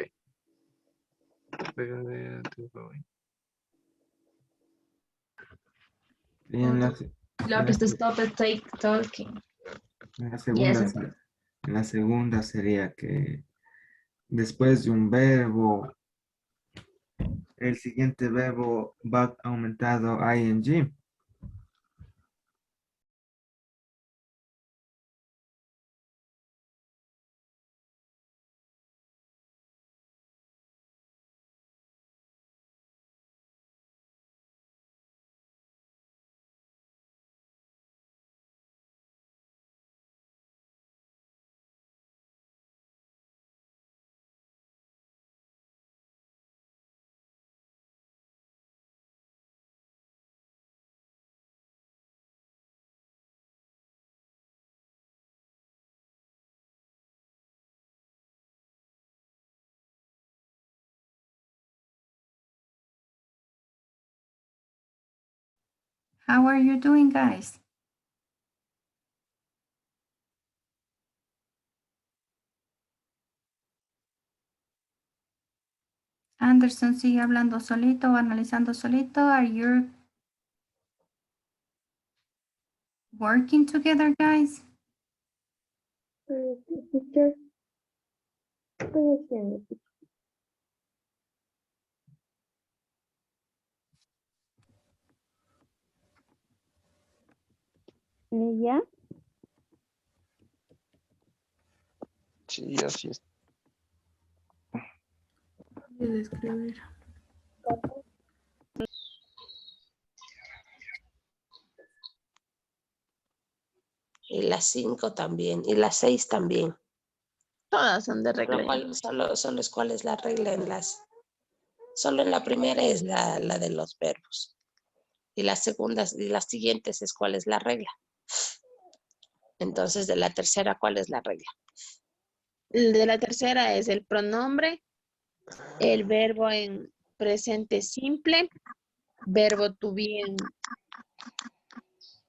En la, Lotus to stop and take talking. en la Yes. segunda, en la segunda sería que después de un verbo, el siguiente verbo va aumentado ing. How are you doing, guys? Anderson sigue hablando solito o analizando solito. Are you working together, guys? Teacher, estoy haciendo. ¿Y ya? Sí, así es. De escribir. Y las 5 también, y las 6 también. Todas son de Lo regla. cual, solo es cuál es la regla solo en la primera es la de los verbos. Y las segundas y las siguientes es cuál es la regla. Entonces, de la tercera, ¿cuál es la regla? El de la tercera es el pronombre, el verbo en presente simple, verbo to be en...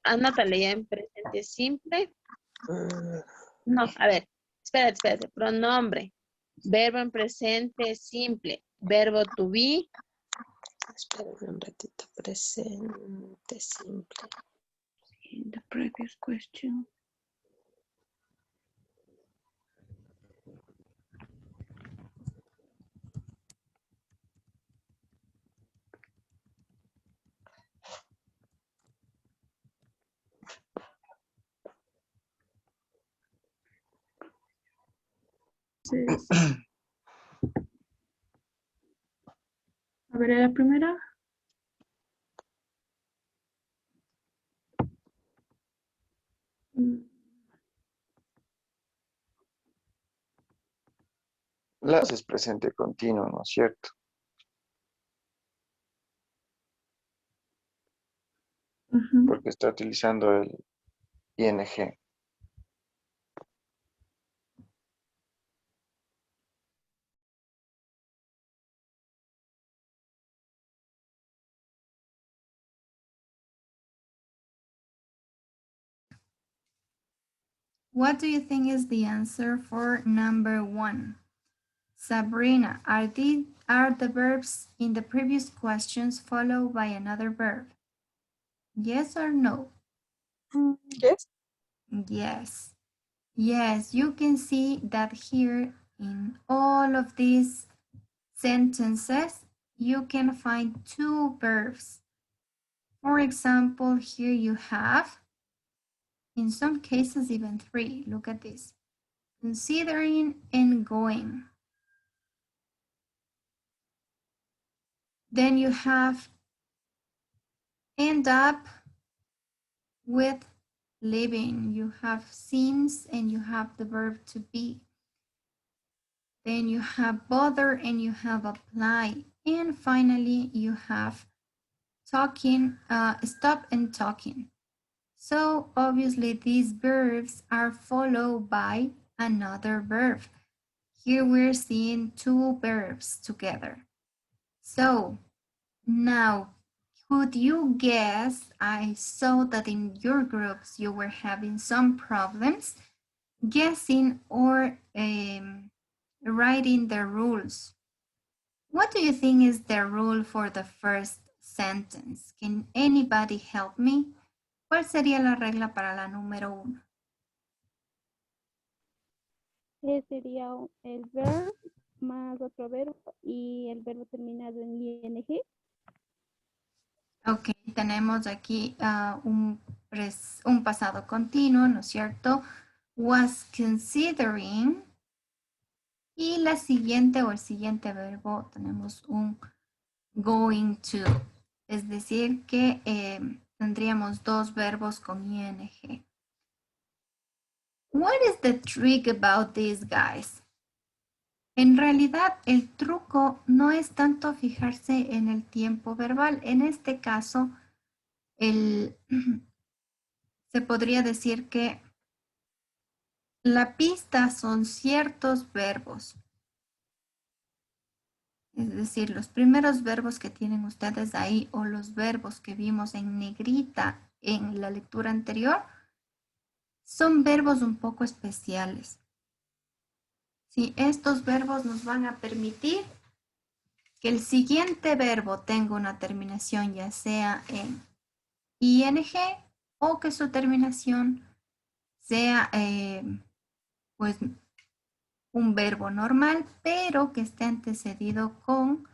Anótale ya en presente simple. No, a ver, espérate. Pronombre, verbo en presente simple, verbo to be. Espérenme un ratito. Presente simple. In the previous question. Entonces, a ver, la primera. Las es presente continuo, ¿no es cierto? Porque está utilizando el ing. What do you think is the answer for number 1? Sabrina, are the verbs in the previous questions followed by another verb? Yes or no? Yes. Yes. Yes, you can see that here in all of these sentences, you can find two verbs. For example, here you have, in some cases, even three. Look at this. Considering and going. Then you have end up with living. You have since and you have the verb to be. Then you have bother and you have apply. And finally, you have talking, stop and talking. So obviously these verbs are followed by another verb. Here we're seeing two verbs together. So now, could you guess? I saw that in your groups you were having some problems guessing or writing the rules. What do you think is the rule for the first sentence? Can anybody help me? ¿Cuál sería la regla para la número uno? Sería el verb más otro verbo y el verbo terminado en ing. Ok, tenemos aquí un pasado continuo, ¿no es cierto? Was considering. Y la siguiente o el siguiente verbo tenemos un going to. Es decir, que tendríamos dos verbos con ing. What is the trick about these guys? En realidad, el truco no es tanto fijarse en el tiempo verbal. En este caso, se podría decir que la pista son ciertos verbos. Es decir, los primeros verbos que tienen ustedes ahí o los verbos que vimos en negrita en la lectura anterior son verbos un poco especiales. Sí, estos verbos nos van a permitir que el siguiente verbo tenga una terminación ya sea en ing o que su terminación sea pues un verbo normal, pero que esté antecedido con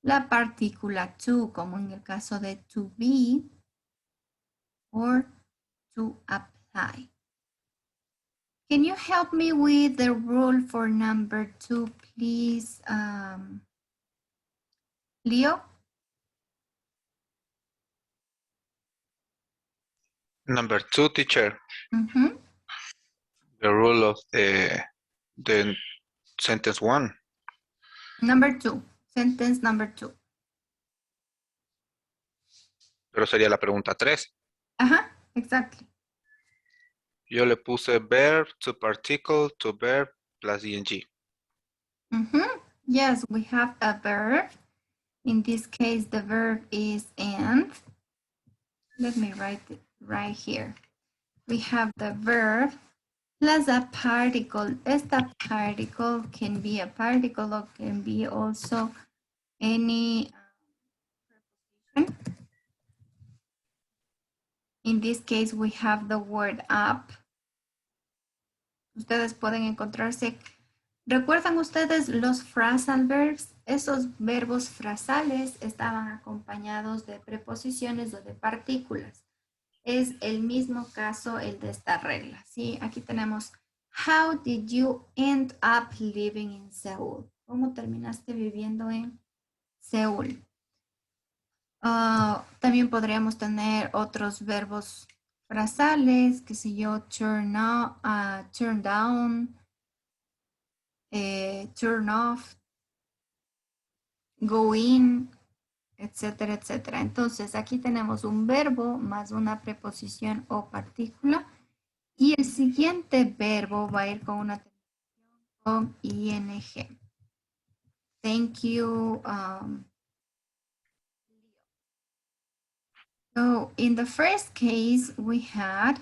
la partícula to, como en el caso de to be or to apply. Can you help me with the rule for number 2, please, Leo? Number 2, teacher. Mm-hmm. The rule of the sentence 1. Number 2, sentence number 2. Pero sería la pregunta 3. Ajá, exactly. Yo le puse verb to particle to verb plus ing. Mm-hmm. Yes, we have a verb. In this case, the verb is and. Let me write it right here. We have the verb plus a particle. Esta particle can be a particle or can be also any preposition. In this case, we have the word up. Ustedes pueden encontrarse. ¿Recuerdan ustedes los phrasal verbs? Esos verbos frasales estaban acompañados de preposiciones o de partículas. Es el mismo caso el de esta regla, ¿sí? Aquí tenemos, how did you end up living in Seoul? ¿Cómo terminaste viviendo en Seúl? También podríamos tener otros verbos frasales, qué sé yo, turn down, turn off, go in, etcétera, etcétera. Entonces, aquí tenemos un verbo más una preposición o partícula. Y el siguiente verbo va a ir con una terminación con ing. Thank you. So in the first case, we had,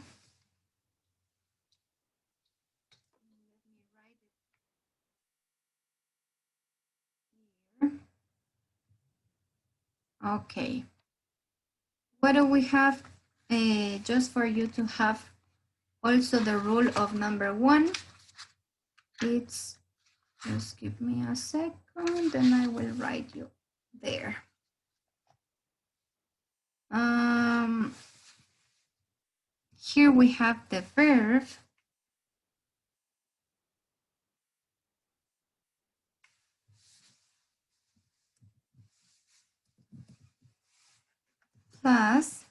okay. What do we have? Just for you to have also the rule of number 1, it's Just give me a second and I will write you there. Here we have the verb plus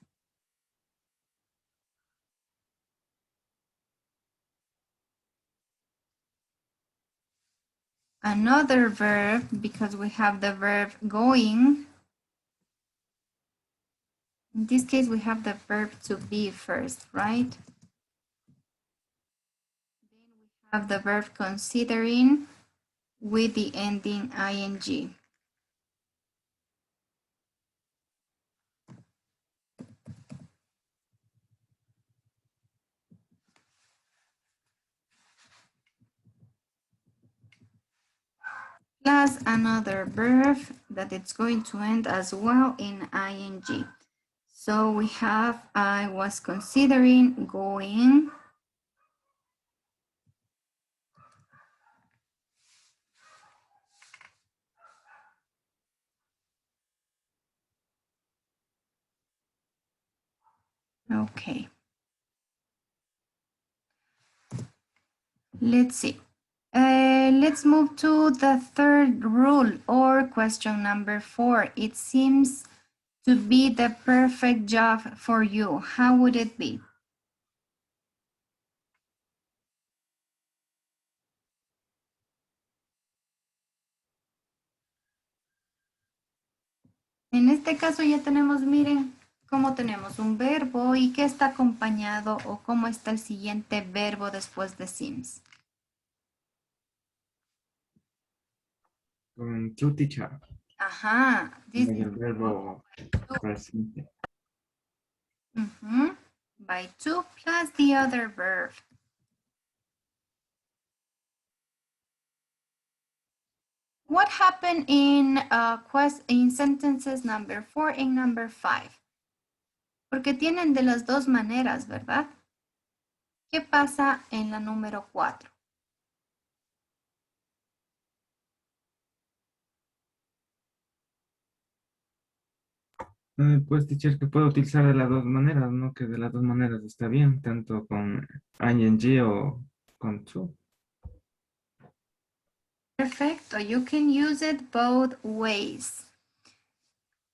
another verb because we have the verb going. In this case, we have the verb to be first, right? Then we have the verb considering with the ending ing. Plus another verb that it's going to end as well in ing. So we have, I was considering going. Okay. Let's see. Let's move to the third rule or question number 4. It seems to be the perfect job for you. How would it be? En este caso ya tenemos, miren, cómo tenemos un verbo y qué está acompañado o cómo está el siguiente verbo después de seems. Con to, teacher. Ajá. This Y el verbo presente. By to plus the other verb. What happened in sentences number 4 and number 5? Porque tienen de las dos maneras, ¿verdad? ¿Qué pasa en la número 4? Pues, teacher, que puedo utilizar de las dos maneras, ¿no? Que de las dos maneras está bien, tanto con ing o con to. Perfecto. You can use it both ways.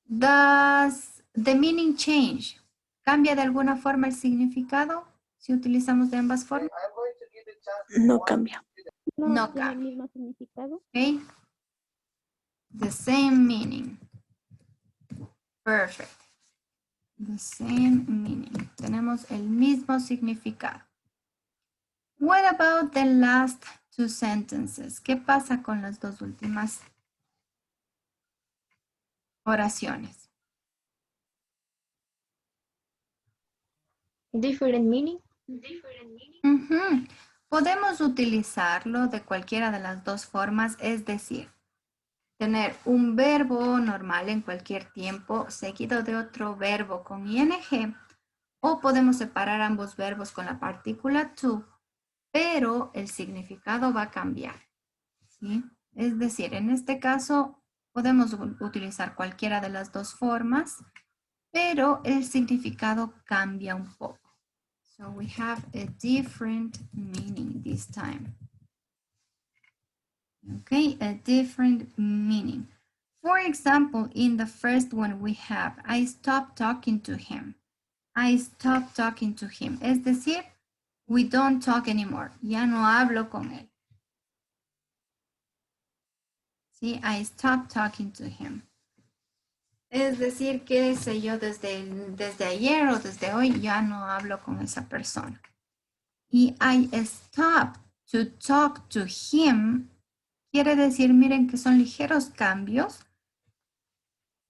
Does the meaning change? ¿Cambia de alguna forma el significado si utilizamos de ambas formas? No cambia. No tiene el cambia. mismo significado. Okay. The same meaning. Perfect. The same meaning. Tenemos el mismo significado. What about the last two sentences? ¿Qué pasa con las dos últimas oraciones? Different meaning. Podemos utilizarlo de cualquiera de las dos formas, es decir, tener un verbo normal en cualquier tiempo seguido de otro verbo con ing, o podemos separar ambos verbos con la partícula to, pero el significado va a cambiar, ¿sí? Es decir, en este caso podemos utilizar cualquiera de las dos formas, pero el significado cambia un poco. So we have a different meaning this time. Okay, a different meaning. For example, in the first one we have, I stopped talking to him. I stopped talking to him. Es decir, we don't talk anymore. Ya no hablo con él. Sí, I stopped talking to him. Es decir, qué sé yo, desde ayer o desde hoy ya no hablo con esa persona. Y I stopped to talk to him quiere decir, miren que son ligeros cambios,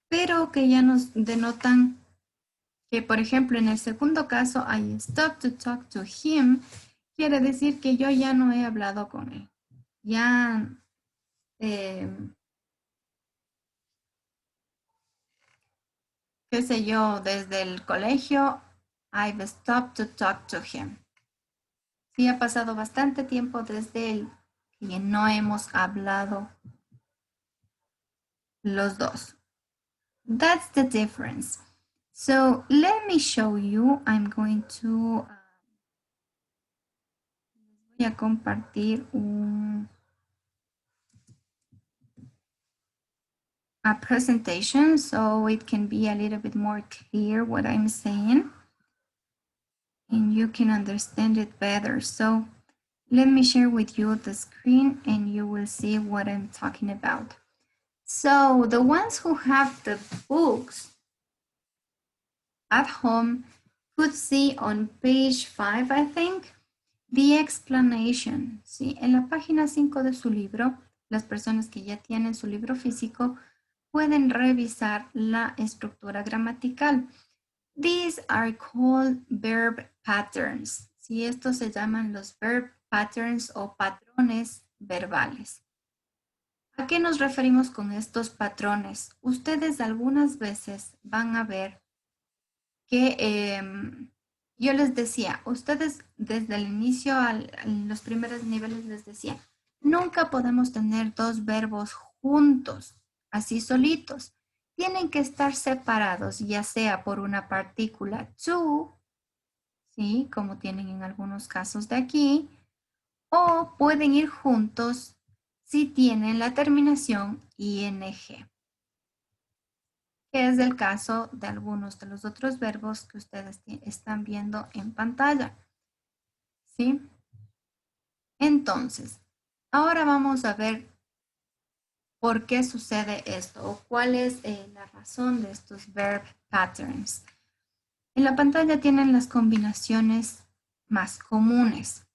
pero que ya nos denotan que, por ejemplo, en el segundo caso, I stopped to talk to him, quiere decir que yo ya no he hablado con él. Ya, qué sé yo, desde el colegio, I've stopped to talk to him. Sí, ha pasado bastante tiempo desde que no hemos hablado los dos. That's the difference. So let me show you. I'm going to voy a compartir a presentation so it can be a little bit more clear what I'm saying and you can understand it better. So let me share with you the screen and you will see what I'm talking about. So the ones who have the books at home could see on page 5, I think, the explanation. ¿Sí? En la página 5 de su libro, las personas que ya tienen su libro físico pueden revisar la estructura gramatical. These are called verb patterns. ¿Sí? Estos se llaman los verb patterns o patrones verbales. ¿A qué nos referimos con estos patrones? Ustedes algunas veces van a ver que yo les decía, ustedes desde el inicio, en los primeros niveles les decía, nunca podemos tener dos verbos juntos, así solitos. Tienen que estar separados, ya sea por una partícula to, ¿sí? Como tienen en algunos casos de aquí, o pueden ir juntos si tienen la terminación ing, que es el caso de algunos de los otros verbos que ustedes están viendo en pantalla. ¿Sí? Entonces, ahora vamos a ver por qué sucede esto o cuál es la razón de estos verb patterns. En la pantalla tienen las combinaciones más comunes.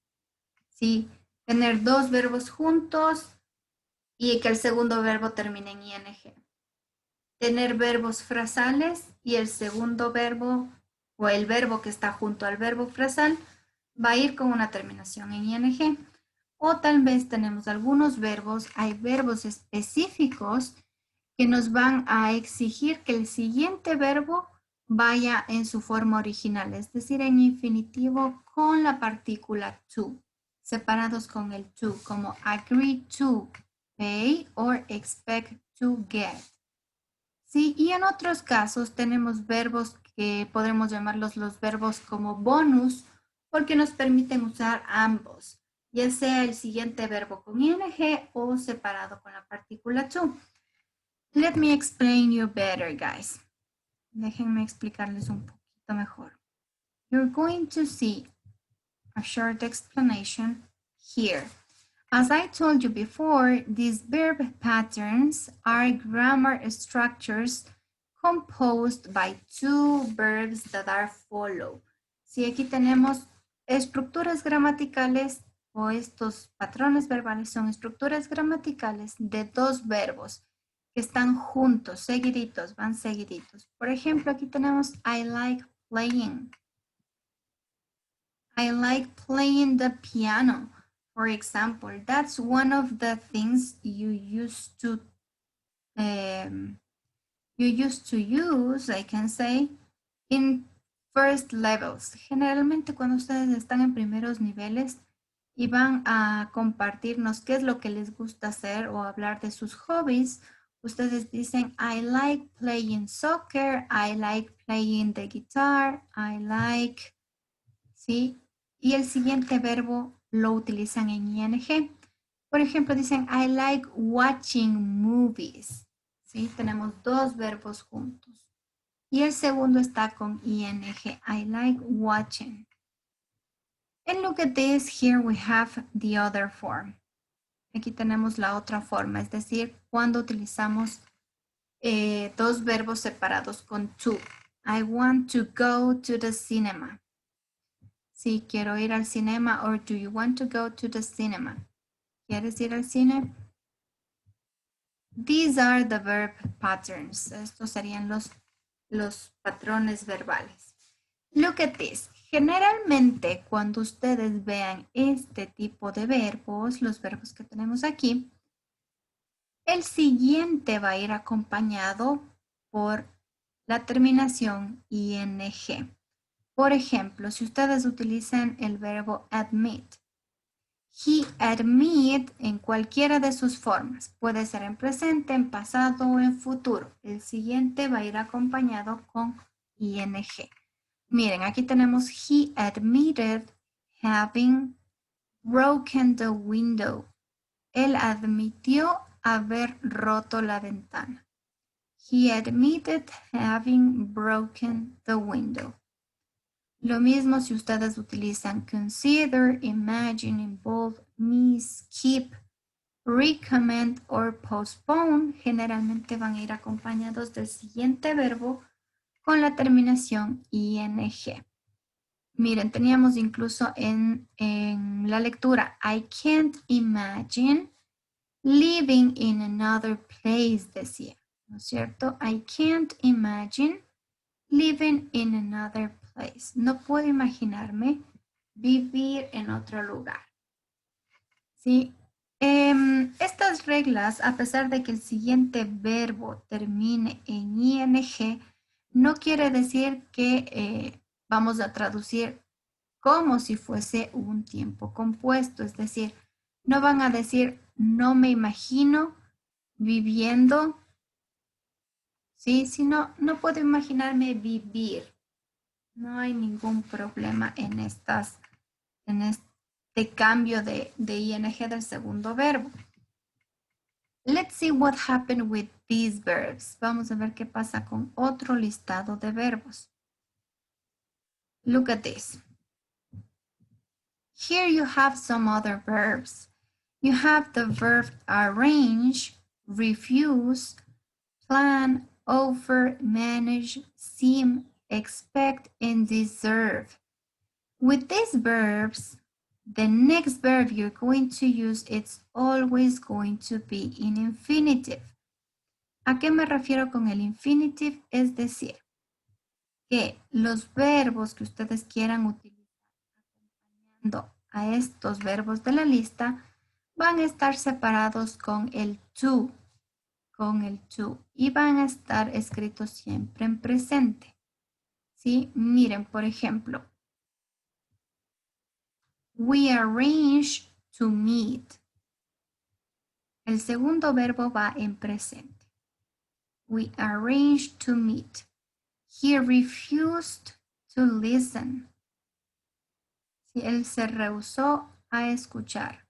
¿Sí? Tener dos verbos juntos y que el segundo verbo termine en ing. Tener verbos frasales y el segundo verbo o el verbo que está junto al verbo frasal va a ir con una terminación en ing. O tal vez tenemos algunos verbos, hay verbos específicos que nos van a exigir que el siguiente verbo vaya en su forma original, es decir, en infinitivo con la partícula to, separados con el to, como agree to pay or expect to get. Sí, y en otros casos tenemos verbos que podemos llamarlos los verbos como bonus porque nos permiten usar ambos, ya sea el siguiente verbo con ing o separado con la partícula to. Let me explain you better, guys. Déjenme explicarles un poquito mejor. You're going to see a short explanation here. As I told you before, these verb patterns are grammar structures composed by two verbs that are followed. Si aquí tenemos estructuras gramaticales o estos patrones verbales son estructuras gramaticales de dos verbos que están juntos, seguiditos, van seguiditos. Por ejemplo, aquí tenemos I like playing. I like playing the piano. For example, that's one of the things you used to use, I can say, in first levels. Generalmente cuando ustedes están en primeros niveles y van a compartirnos qué es lo que les gusta hacer o hablar de sus hobbies, ustedes dicen, I like playing soccer, I like playing the guitar, I like, ¿sí? Y el siguiente verbo lo utilizan en ing. Por ejemplo, dicen, I like watching movies. ¿Sí? Tenemos dos verbos juntos. Y el segundo está con ing. I like watching. And look at this. Here we have the other form. Aquí tenemos la otra forma, es decir, cuando utilizamos dos verbos separados con to. I want to go to the cinema. Sí, quiero ir al cinema. Or do you want to go to the cinema? ¿Quieres ir al cine? These are the verb patterns. Estos serían los patrones verbales. Look at this. Generalmente, cuando ustedes vean este tipo de verbos, los verbos que tenemos aquí, el siguiente va a ir acompañado por la terminación ing. Por ejemplo, si ustedes utilizan el verbo admit, He admit en cualquiera de sus formas. Puede ser en presente, en pasado o en futuro. El siguiente va a ir acompañado con ing. Miren, aquí tenemos he admitted having broken the window. Él admitió haber roto la ventana. He admitted having broken the window. Lo mismo si ustedes utilizan consider, imagine, involve, miss, keep, recommend or postpone. Generalmente van a ir acompañados del siguiente verbo con la terminación ing. Miren, teníamos incluso en la lectura, I can't imagine living in another place, decía, ¿no es cierto? I can't imagine living in another place. No puedo imaginarme vivir en otro lugar. ¿Sí? Estas reglas, a pesar de que el siguiente verbo termine en ing, no quiere decir que vamos a traducir como si fuese un tiempo compuesto. Es decir, no van a decir no me imagino viviendo, ¿sí? Sino no puedo imaginarme vivir. No hay ningún problema en este cambio de ing del segundo verbo. Let's see what happened with these verbs. Vamos a ver qué pasa con otro listado de verbos. Look at this. Here you have some other verbs. You have the verb arrange, refuse, plan, offer, manage, seem, expect, and deserve. With these verbs, the next verb you're going to use, it's always going to be in infinitive. ¿A qué me refiero con el infinitive? Es decir, que los verbos que ustedes quieran utilizar acompañando a estos verbos de la lista van a estar separados con el to, y van a estar escritos siempre en presente. ¿Sí? Miren, por ejemplo, we arrange to meet. El segundo verbo va en presente. We arranged to meet. He refused to listen. Si él se rehusó a escucharme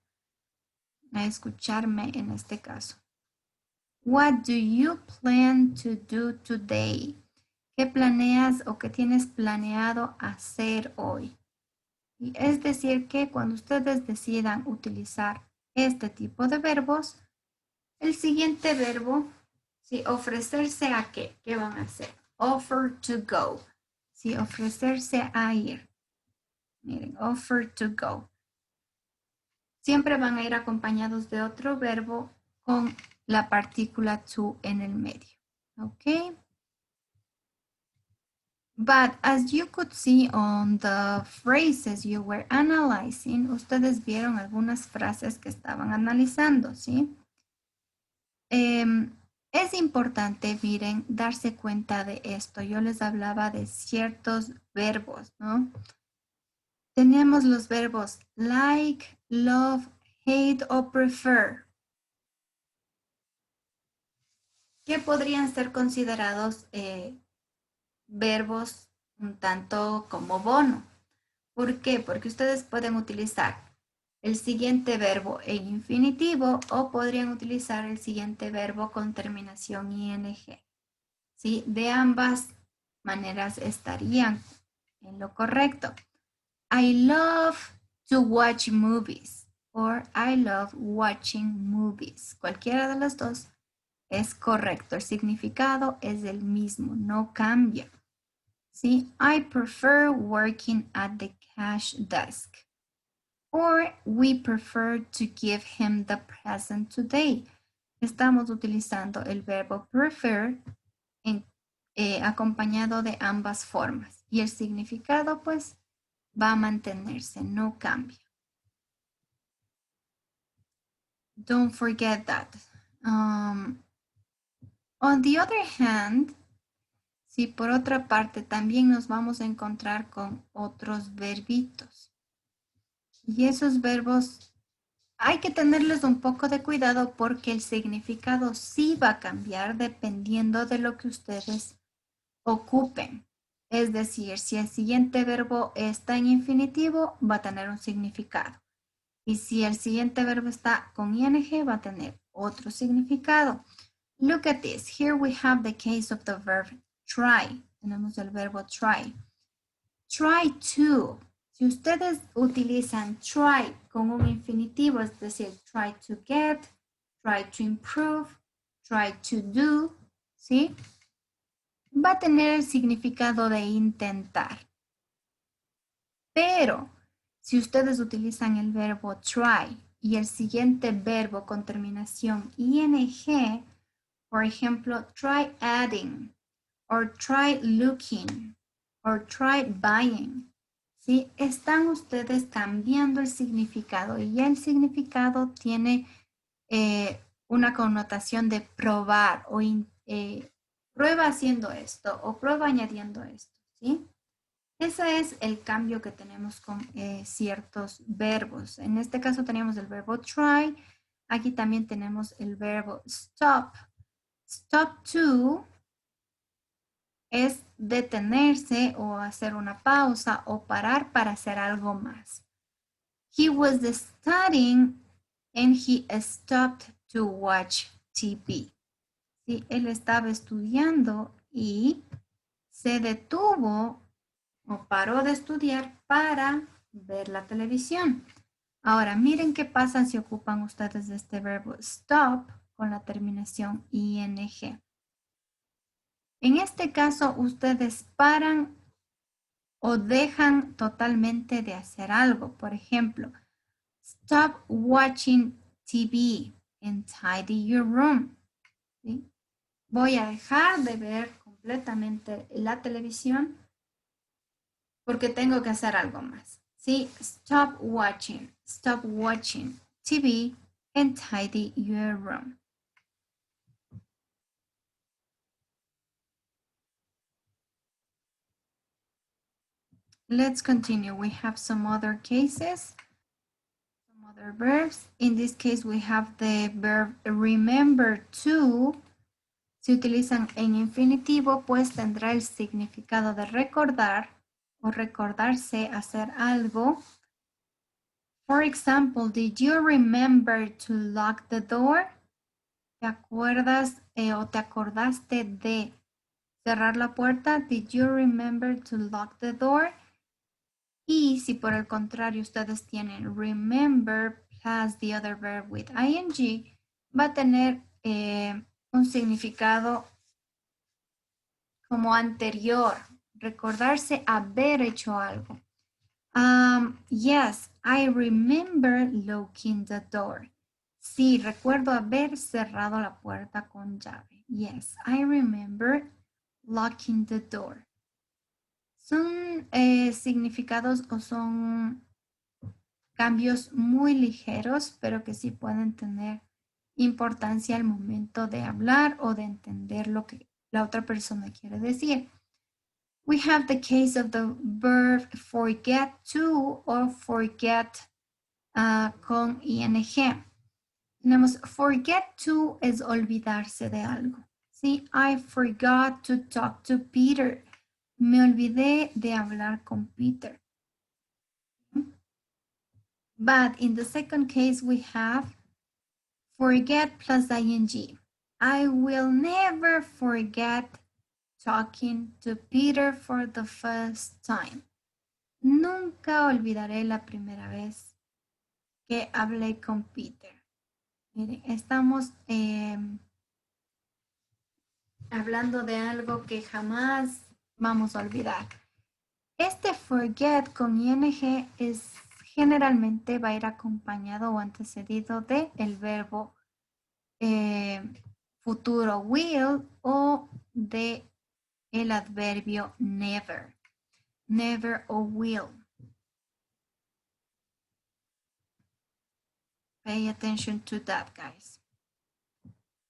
en este caso. What do you plan to do today? ¿Qué planeas o qué tienes planeado hacer hoy? Y es decir que cuando ustedes decidan utilizar este tipo de verbos, el siguiente verbo, si ofrecerse a qué van a hacer? Offer to go. Si ofrecerse a ir. Miren, offer to go. Siempre van a ir acompañados de otro verbo con la partícula to en el medio. ¿Ok? But as you could see on the phrases you were analyzing, ustedes vieron algunas frases que estaban analizando, ¿sí? Es importante, miren, darse cuenta de esto. Yo les hablaba de ciertos verbos, ¿no? Tenemos los verbos like, love, hate o prefer, que podrían ser considerados verbos un tanto como bono. ¿Por qué? Porque ustedes pueden utilizar el siguiente verbo en infinitivo o podrían utilizar el siguiente verbo con terminación ing. ¿Sí? De ambas maneras estarían en lo correcto. I love to watch movies or I love watching movies. Cualquiera de los dos es correcto. El significado es el mismo, no cambia. ¿Sí? I prefer working at the cash desk. Or we prefer to give him the present today. Estamos utilizando el verbo prefer acompañado de ambas formas. Y el significado, pues, va a mantenerse, no cambia. Don't forget that. On the other hand, si por otra parte también nos vamos a encontrar con otros verbitos. Y esos verbos hay que tenerles un poco de cuidado porque el significado sí va a cambiar dependiendo de lo que ustedes ocupen. Es decir, si el siguiente verbo está en infinitivo, va a tener un significado. Y si el siguiente verbo está con ing, va a tener otro significado. Look at this. Here we have the case of the verb try. Tenemos el verbo try. Try to. Si ustedes utilizan try con un infinitivo, es decir, try to get, try to improve, try to do, ¿sí? Va a tener el significado de intentar. Pero si ustedes utilizan el verbo try y el siguiente verbo con terminación ing, por ejemplo, try adding, or try looking, or try buying, ¿sí? Están ustedes cambiando el significado y el significado tiene una connotación de probar o prueba haciendo esto o prueba añadiendo esto, ¿sí? Ese es el cambio que tenemos con ciertos verbos. En este caso teníamos el verbo try. Aquí también tenemos el verbo stop. Stop to es detenerse o hacer una pausa o parar para hacer algo más. He was studying and he stopped to watch TV. ¿Sí? Él estaba estudiando y se detuvo o paró de estudiar para ver la televisión. Ahora, miren qué pasa si ocupan ustedes este verbo stop con la terminación ing. En este caso, ustedes paran o dejan totalmente de hacer algo. Por ejemplo, stop watching TV and tidy your room. ¿Sí? Voy a dejar de ver completamente la televisión porque tengo que hacer algo más. ¿Sí? Stop watching TV and tidy your room. Let's continue. We have some other cases, some other verbs. In this case, we have the verb remember to. Si utilizan en infinitivo, pues tendrá el significado de recordar o recordarse hacer algo. For example, did you remember to lock the door? ¿Te acuerdas o te acordaste de cerrar la puerta? Did you remember to lock the door? Y si por el contrario ustedes tienen remember plus the other verb with ing, va a tener un significado como anterior, recordarse haber hecho algo. Yes, I remember locking the door. Sí, recuerdo haber cerrado la puerta con llave. Yes, I remember locking the door. Son significados o son cambios muy ligeros, pero que sí pueden tener importancia al momento de hablar o de entender lo que la otra persona quiere decir. We have the case of the verb forget to or forget con ing. Tenemos forget to es olvidarse de algo. ¿Sí? I forgot to talk to Peter. Me olvidé de hablar con Peter. But in the second case, we have forget plus ing. I will never forget talking to Peter for the first time. Nunca olvidaré la primera vez que hablé con Peter. Miren, estamos hablando de algo que jamás vamos a olvidar. Este forget con ing es generalmente va a ir acompañado o antecedido de el verbo futuro will o de el adverbio never. Never or will. Pay attention to that, guys.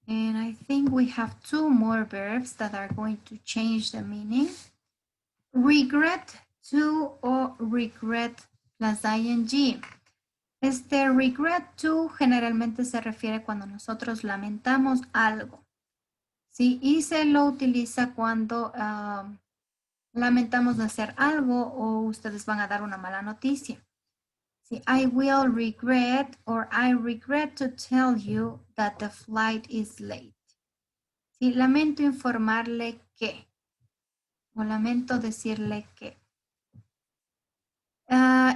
And I think we have two more verbs that are going to change the meaning. Regret to or regret plus ing. Este regret to generalmente se refiere cuando nosotros lamentamos algo, ¿sí? Y se lo utiliza cuando lamentamos de hacer algo o ustedes van a dar una mala noticia. ¿Sí? I will regret or I regret to tell you that the flight is late. ¿Sí? Lamento informarle que o lamento decirle que.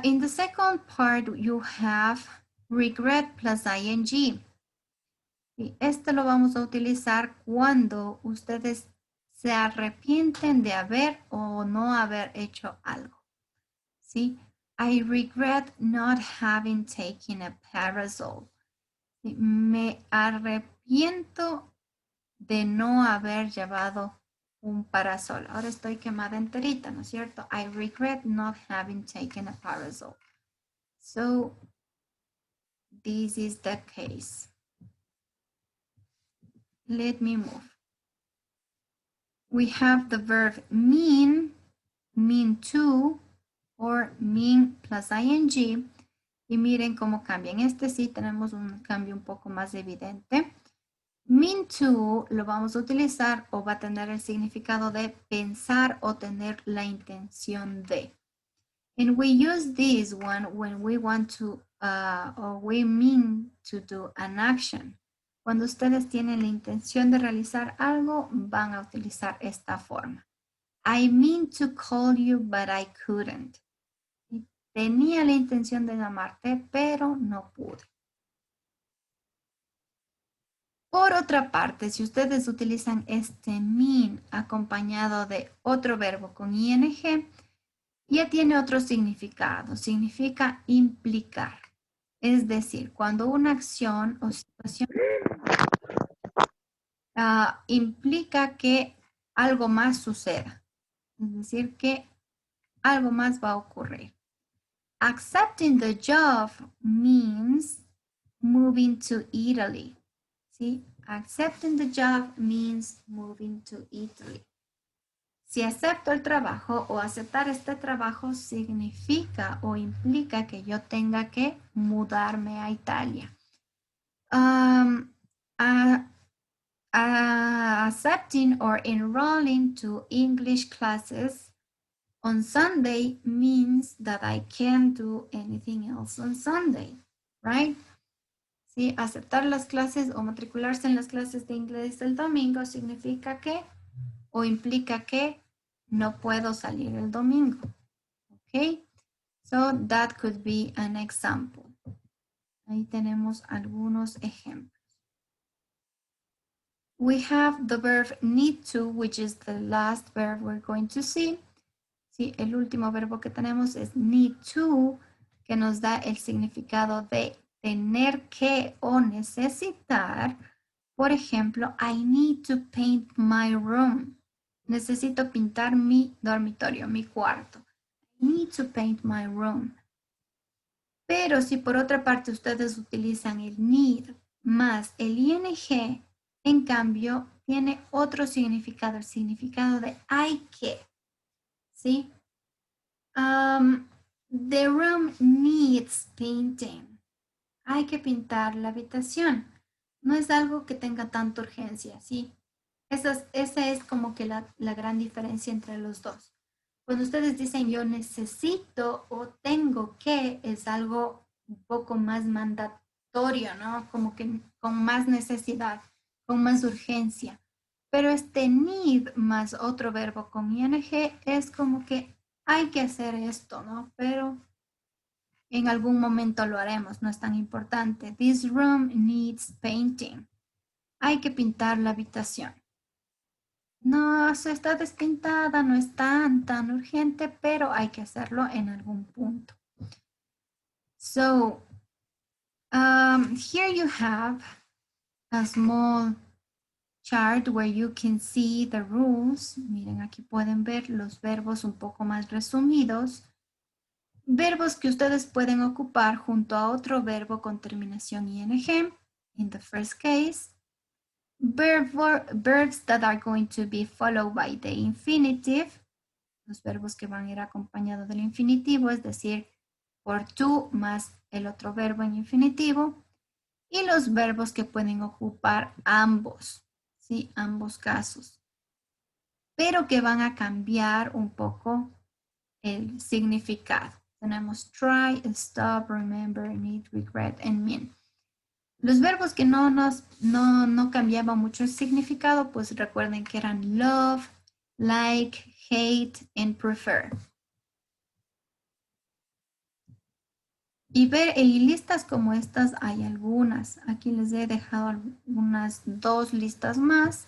In the second part, you have regret plus ing. Y este lo vamos a utilizar cuando ustedes se arrepienten de haber o no haber hecho algo. ¿Sí? I regret not having taken a parasol. ¿Sí? Me arrepiento de no haber llevado un parasol. Ahora estoy quemada enterita, ¿no es cierto? I regret not having taken a parasol. So, this is the case. Let me move. We have the verb mean to, or mean plus ing. Y miren cómo cambia. En este sí tenemos un cambio un poco más evidente. Mean to lo vamos a utilizar o va a tener el significado de pensar o tener la intención de. And we use this one when we want to or we mean to do an action. Cuando ustedes tienen la intención de realizar algo, van a utilizar esta forma. I mean to call you, but I couldn't. Tenía la intención de llamarte, pero no pude. Por otra parte, si ustedes utilizan este mean acompañado de otro verbo con ing, ya tiene otro significado. Significa implicar. Es decir, cuando una acción o situación implica que algo más suceda. Es decir, que algo más va a ocurrir. Accepting the job means moving to Italy. ¿Sí? Accepting the job means moving to Italy. Si acepto el trabajo o aceptar este trabajo significa o implica que yo tenga que mudarme a Italia. Accepting or enrolling to English classes on Sunday means that I can't do anything else on Sunday, right? ¿Sí? Aceptar las clases o matricularse en las clases de inglés el domingo significa que o implica que no puedo salir el domingo. Okay, so that could be an example. Ahí tenemos algunos ejemplos. We have the verb need to, which is the last verb we're going to see. Sí, el último verbo que tenemos es need to, que nos da el significado de tener que o necesitar. Por ejemplo, I need to paint my room. Necesito pintar mi dormitorio, mi cuarto. I need to paint my room. Pero si por otra parte ustedes utilizan el need más el ing, en cambio tiene otro significado, el significado de hay que. ¿Sí? The room needs painting. Hay que pintar la habitación. No es algo que tenga tanta urgencia, ¿sí? Esa es como que la gran diferencia entre los dos. Cuando ustedes dicen yo necesito o tengo que, es algo un poco más mandatorio, ¿no? Como que con más necesidad, con más urgencia. Pero este need más otro verbo con ing es como que hay que hacer esto, ¿no? Pero en algún momento lo haremos, no es tan importante. This room needs painting. Hay que pintar la habitación. No, se está despintada, no es tan urgente, pero hay que hacerlo en algún punto. So, here you have a small chart where you can see the rules. Miren, aquí pueden ver los verbos un poco más resumidos. Verbos que ustedes pueden ocupar junto a otro verbo con terminación ing. In the first case, verbs that are going to be followed by the infinitive. Los verbos que van a ir acompañados del infinitivo, es decir, por to más el otro verbo en infinitivo y los verbos que pueden ocupar ambos, ¿sí? Ambos casos, pero que van a cambiar un poco el significado. Tenemos try, stop, remember, need, regret, and mean. Los verbos que no cambiaban mucho el significado, pues recuerden que eran love, like, hate, and prefer. Y listas como estas hay algunas. Aquí les he dejado unas 2 listas más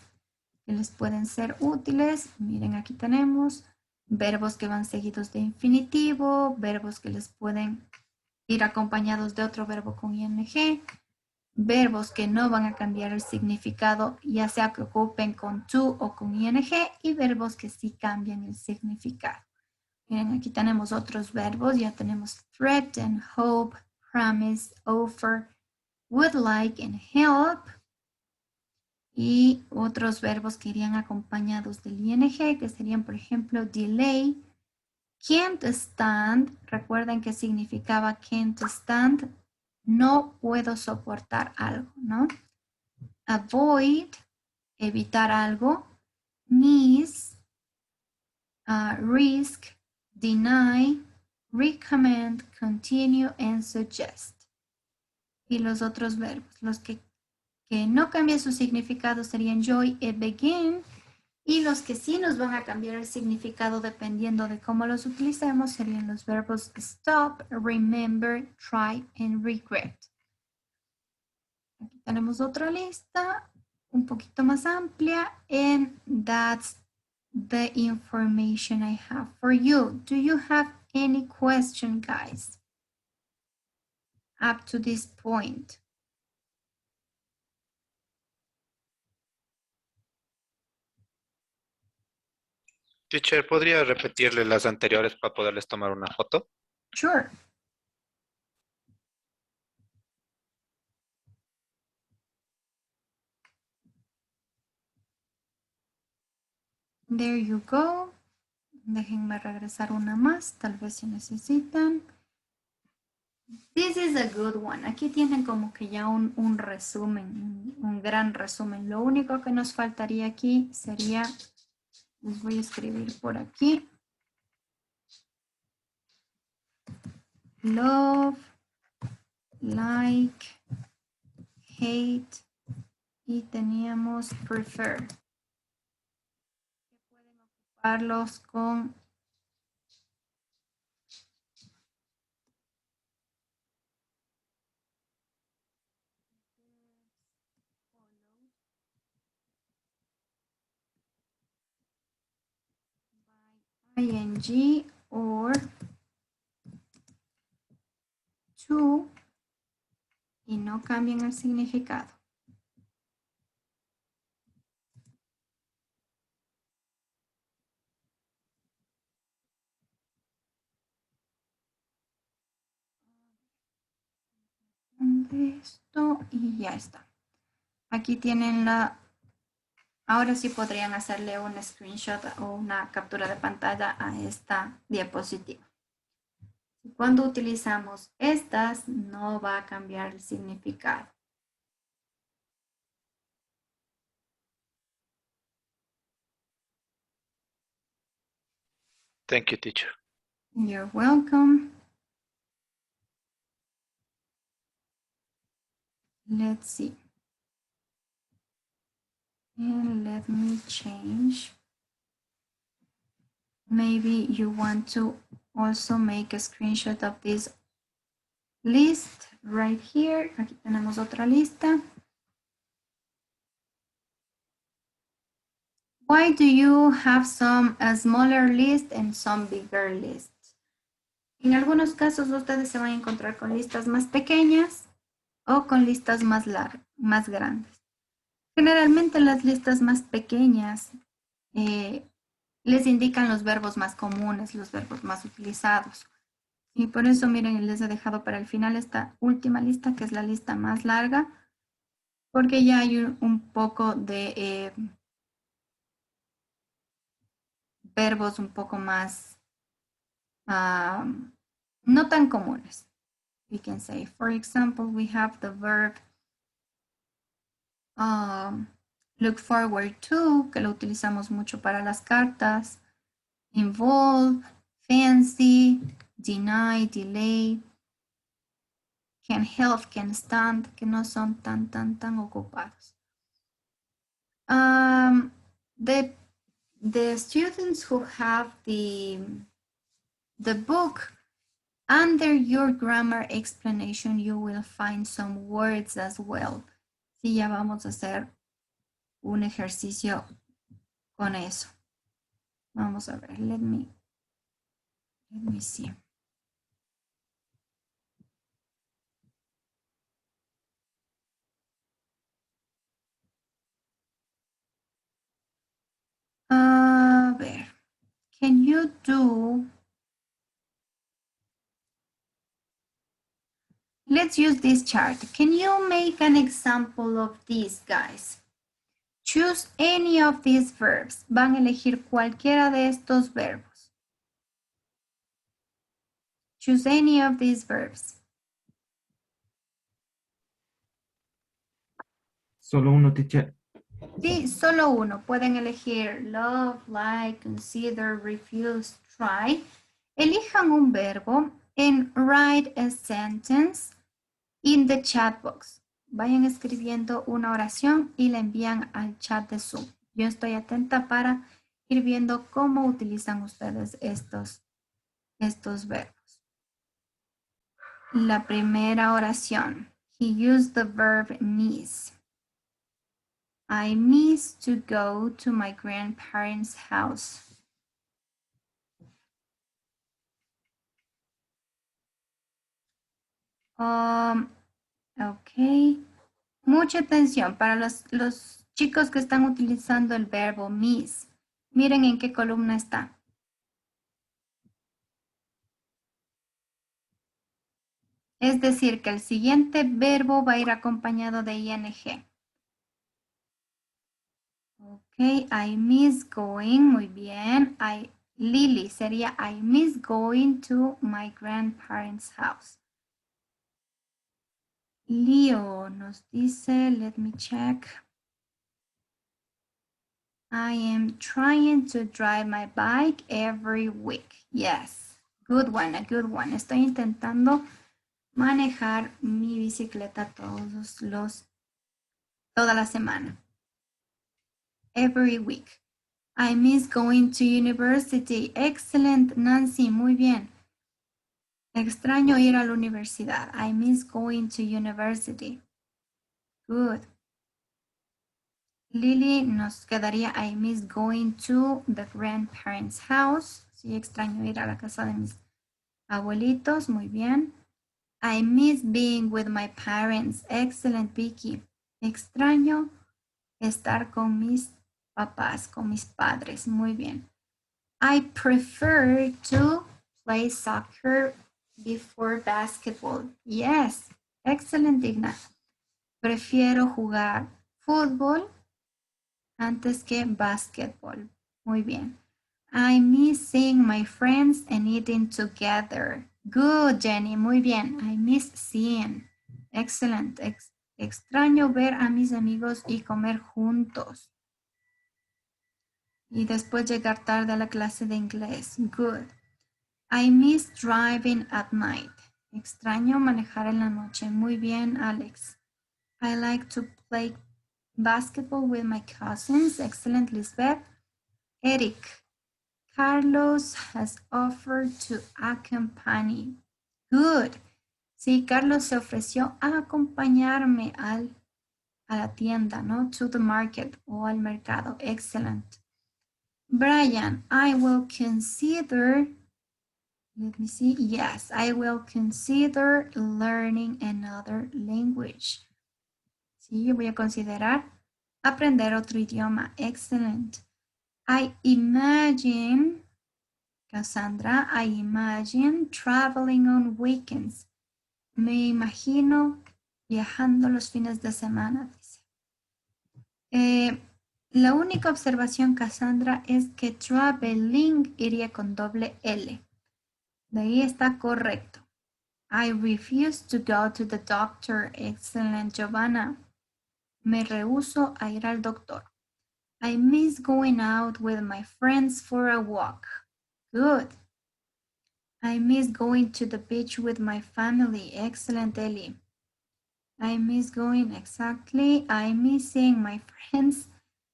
que les pueden ser útiles. Miren, aquí tenemos verbos que van seguidos de infinitivo, verbos que les pueden ir acompañados de otro verbo con ing, verbos que no van a cambiar el significado, ya sea que ocupen con to o con ing, y verbos que sí cambian el significado. Miren, aquí tenemos otros verbos, ya tenemos threaten, hope, promise, offer, would like, and help. Y otros verbos que irían acompañados del ing, que serían, por ejemplo, delay, can't stand. Recuerden que significaba can't stand, no puedo soportar algo, ¿no? Avoid, evitar algo. Miss, risk, deny, recommend, continue, and suggest. Y los otros verbos, los que no cambian su significado serían joy y begin, y los que sí nos van a cambiar el significado dependiendo de cómo los utilicemos serían los verbos stop, remember, try, and regret. Aquí tenemos otra lista un poquito más amplia, and that's the information I have for you. Do you have any question, guys, up to this point? Teacher, ¿podría repetirle las anteriores para poderles tomar una foto? Sure. There you go. Déjenme regresar una más, tal vez si necesitan. This is a good one. Aquí tienen como que ya un resumen, un gran resumen. Lo único que nos faltaría aquí sería, les voy a escribir por aquí. Love, like, hate y teníamos prefer. Pueden ocuparlos con ing or to y no cambian el significado. De esto y ya está. Aquí tienen ahora sí podrían hacerle un screenshot o una captura de pantalla a esta diapositiva. Cuando utilizamos estas, no va a cambiar el significado. Thank you, teacher. You're welcome. Let's see. And let me change. Maybe you want to also make a screenshot of this list right here. Aquí tenemos otra lista. Why do you have some a smaller list and some bigger lists? En algunos casos ustedes se van a encontrar con listas más pequeñas o con listas más grandes. Generalmente las listas más pequeñas les indican los verbos más comunes, los verbos más utilizados. Y por eso, miren, les he dejado para el final esta última lista, que es la lista más larga, porque ya hay un poco de verbos un poco más no tan comunes. We can say, for example, we have the verb look forward to, que lo utilizamos mucho para las cartas, involve, fancy, deny, delay, can help, can stand, que no son tan ocupados. The students who have the book, under your grammar explanation, you will find some words as well. Sí, ya vamos a hacer un ejercicio con eso. Vamos a ver, let me see. A ver, can you do, let's use this chart. Can you make an example of these, guys? Choose any of these verbs. Van a elegir cualquiera de estos verbos. Choose any of these verbs. Solo uno, teacher. Sí, solo uno. Pueden elegir love, like, consider, refuse, try. Elijan un verbo and write a sentence in the chat box. Vayan escribiendo una oración y la envían al chat de Zoom. Yo estoy atenta para ir viendo cómo utilizan ustedes estos verbos. La primera oración. He used the verb miss. I miss to go to my grandparents' house. Ok. Mucha atención para los chicos que están utilizando el verbo miss. Miren en qué columna está. Es decir, que el siguiente verbo va a ir acompañado de ing. Ok, I miss going, muy bien. Lily sería I miss going to my grandparents' house. Leo nos dice, let me check. I am trying to drive my bike every week. Yes, good one, a good one. Estoy intentando manejar mi bicicleta toda la semana. Every week. I miss going to university. Excellent, Nancy, muy bien. Extraño ir a la universidad. I miss going to university. Good. Lily nos quedaría I miss going to the grandparents' house. Sí, extraño ir a la casa de mis abuelitos. Muy bien. I miss being with my parents. Excellent, Vicky. Extraño estar con mis papás, con mis padres. Muy bien. I prefer to play soccer before basketball. Yes. Excellent, Digna. Prefiero jugar fútbol antes que basketball. Muy bien. I miss seeing my friends and eating together. Good, Jenny. Muy bien. I miss seeing. Excellent. Extraño ver a mis amigos y comer juntos. Y después llegar tarde a la clase de inglés. Good. I miss driving at night. Extraño manejar en la noche. Muy bien, Alex. I like to play basketball with my cousins. Excellent, Lisbeth. Eric. Carlos has offered to accompany. Good. Sí, Carlos se ofreció a acompañarme a la tienda, ¿no? To the market o al mercado. Excellent. Brian, I will consider, let me see. Yes, I will consider learning another language. Sí, voy a considerar aprender otro idioma. Excellent. I imagine, Cassandra, I imagine traveling on weekends. Me imagino viajando los fines de semana, dice. La única observación, Cassandra, es que traveling iría con doble L. De ahí está correcto. I refuse to go to the doctor. Excellent, Giovanna. Me rehúso a ir al doctor. I miss going out with my friends for a walk. Good. I miss going to the beach with my family. Excellent, Ellie. I miss going exactly. I miss seeing my friends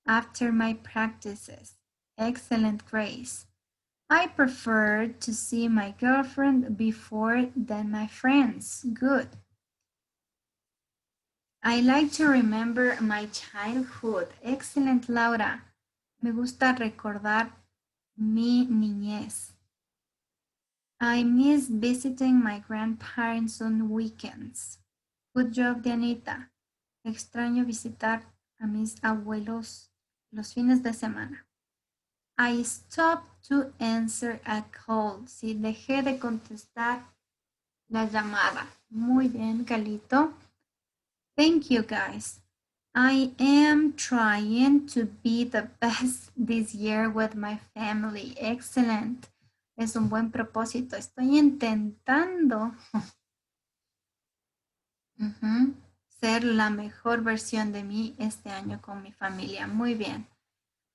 after my practices. Excellent, Grace. I prefer to see my girlfriend before than my friends. Good. I like to remember my childhood. Excellent, Laura. Me gusta recordar mi niñez. I miss visiting my grandparents on weekends. Good job, Dianita. Extraño visitar a mis abuelos los fines de semana. I stopped to answer a call. Sí, dejé de contestar la llamada. Muy bien, Calito. Thank you, guys. I am trying to be the best this year with my family. Excellent. Es un buen propósito. Estoy intentando ser la mejor versión de mí este año con mi familia. Muy bien.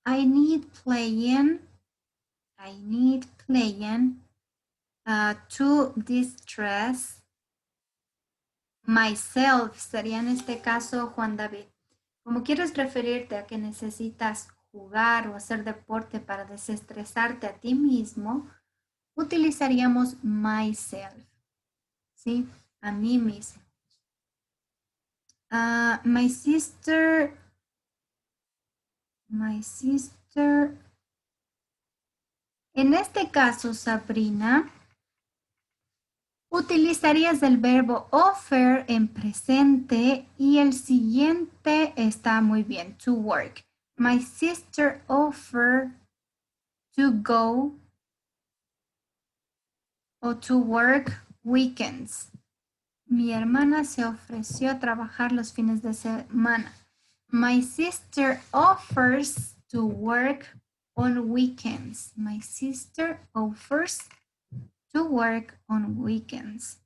I need playing to distress myself. Sería en este caso Juan David. Como quieres referirte a que necesitas jugar o hacer deporte para desestresarte a ti mismo, utilizaríamos myself. ¿Sí? A mí mismo. My sister. En este caso, Sabrina, utilizarías el verbo offer en presente y el siguiente está muy bien, to work. My sister offered to go o to work weekends. Mi hermana se ofreció a trabajar los fines de semana. My sister offers to work on weekends. My sister offers to work on weekends.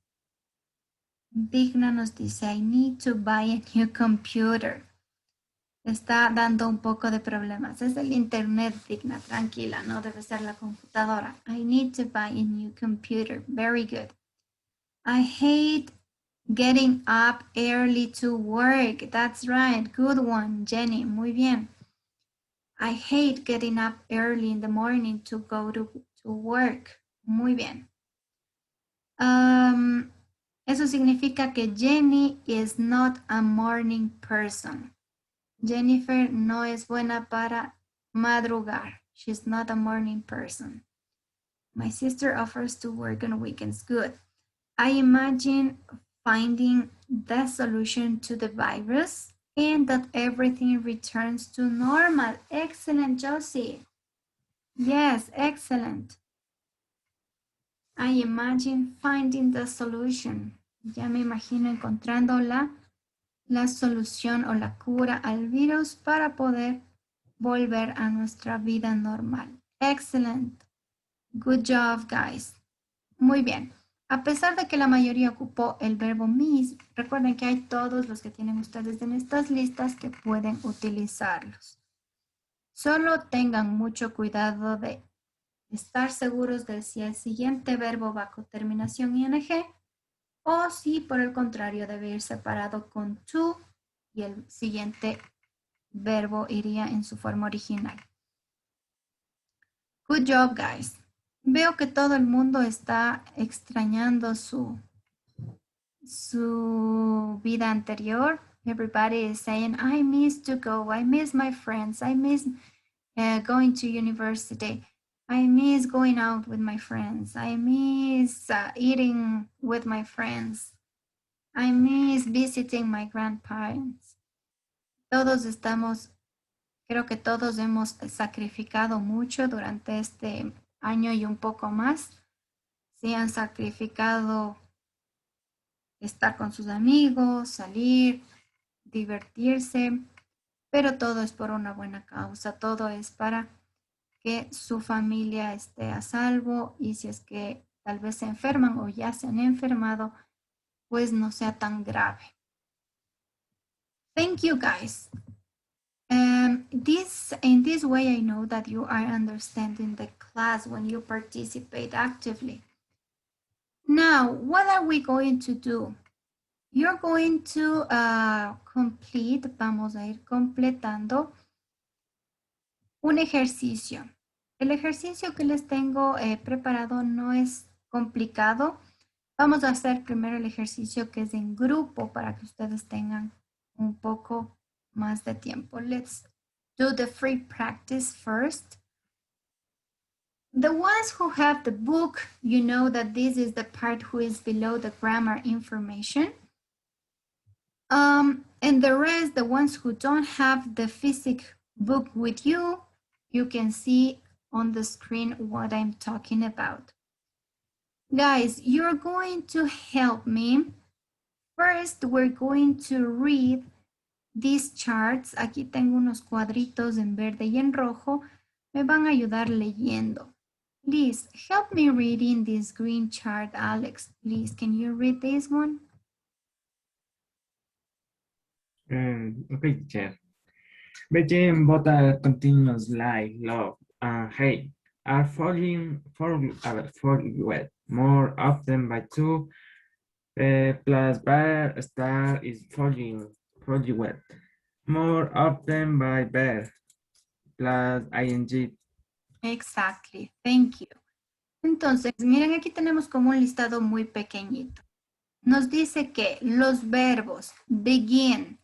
Digna nos dice, I need to buy a new computer. Está dando un poco de problemas. Es el internet, Digna, tranquila, no debe ser la computadora. I need to buy a new computer. Very good. I hate getting up early to work. That's right. Good one, Jenny. Muy bien. I hate getting up early in the morning to go to work. Muy bien. Eso significa que Jenny is not a morning person. Jennifer no es buena para madrugar. She's not a morning person. My sister offers to work on weekends. Good. I imagine finding the solution to the virus and that everything returns to normal. Excellent, Josie. Yes, excellent. I imagine finding the solution. Ya me imagino encontrando la solución o la cura al virus para poder volver a nuestra vida normal. Excellent. Good job, guys. Muy bien. A pesar de que la mayoría ocupó el verbo miss, recuerden que hay todos los que tienen ustedes en estas listas que pueden utilizarlos. Solo tengan mucho cuidado de estar seguros de si el siguiente verbo va con terminación ing o si por el contrario debe ir separado con to y el siguiente verbo iría en su forma original. Good job, guys. Veo que todo el mundo está extrañando su vida anterior. Everybody is saying, I miss to go. I miss my friends. I miss going to university. I miss going out with my friends. I miss eating with my friends. I miss visiting my grandparents. Todos estamos, creo que todos hemos sacrificado mucho durante este año y un poco más. Sí, han sacrificado estar con sus amigos, salir, divertirse, pero todo es por una buena causa, todo es para que su familia esté a salvo y si es que tal vez se enferman o ya se han enfermado, pues no sea tan grave. Thank you, guys. In this way, I know that you are understanding the class when you participate actively. Now, what are we going to do? You're going to complete, vamos a ir completando un ejercicio. El ejercicio que les tengo preparado no es complicado. Vamos a hacer primero el ejercicio que es en grupo para que ustedes tengan un poco más de tiempo. Let's do the free practice first. The ones who have the book, you know that this is the part who is below the grammar information. And the rest, the ones who don't have the physical book with you, you can see on the screen what I'm talking about. Guys, you're going to help me. First, we're going to read these charts. Aquí tengo unos cuadritos en verde y en rojo. Me van a ayudar leyendo. Please, help me reading this green chart, Alex. Please, can you read this one? Okay, teacher. Between water continues like love and hate are falling wet more often by two plus bear star is falling wet more often by bear plus ing. Exactly, thank you. Entonces, miren, aquí tenemos como un listado muy pequeñito. Nos dice que los verbos begin,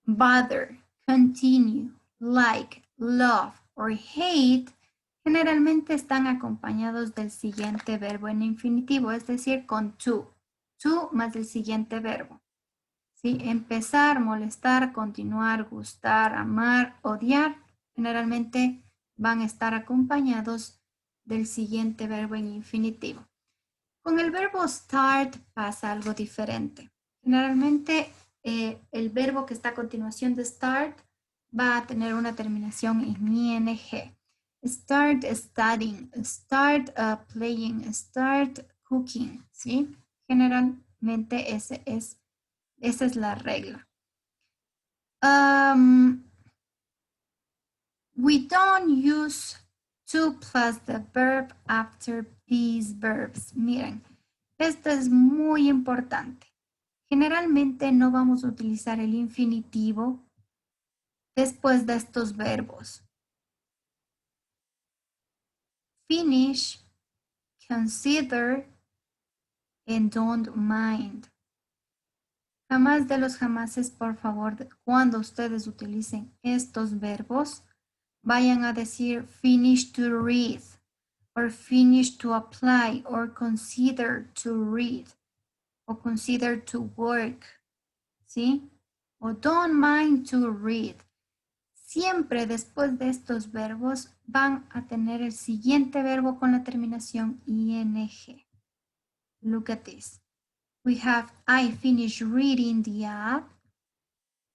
bother, continue, like, love or hate generalmente están acompañados del siguiente verbo en infinitivo, es decir, con to más el siguiente verbo. ¿Sí? Empezar, molestar, continuar, gustar, amar, odiar, generalmente van a estar acompañados del siguiente verbo en infinitivo. Con el verbo start pasa algo diferente. Generalmente el verbo que está a continuación de start va a tener una terminación en ing. Start studying, start playing, start cooking, ¿sí? Generalmente esa es la regla. We don't use to plus the verb after these verbs. Miren, esto es muy importante. Generalmente no vamos a utilizar el infinitivo después de estos verbos. Finish, consider, and don't mind. Jamás de los jamases, por favor, cuando ustedes utilicen estos verbos, vayan a decir finish to read, or finish to apply, or consider to read, o consider to work, ¿sí? O don't mind to read. Siempre después de estos verbos van a tener el siguiente verbo con la terminación ing. Look at this. We have I finished reading the ad.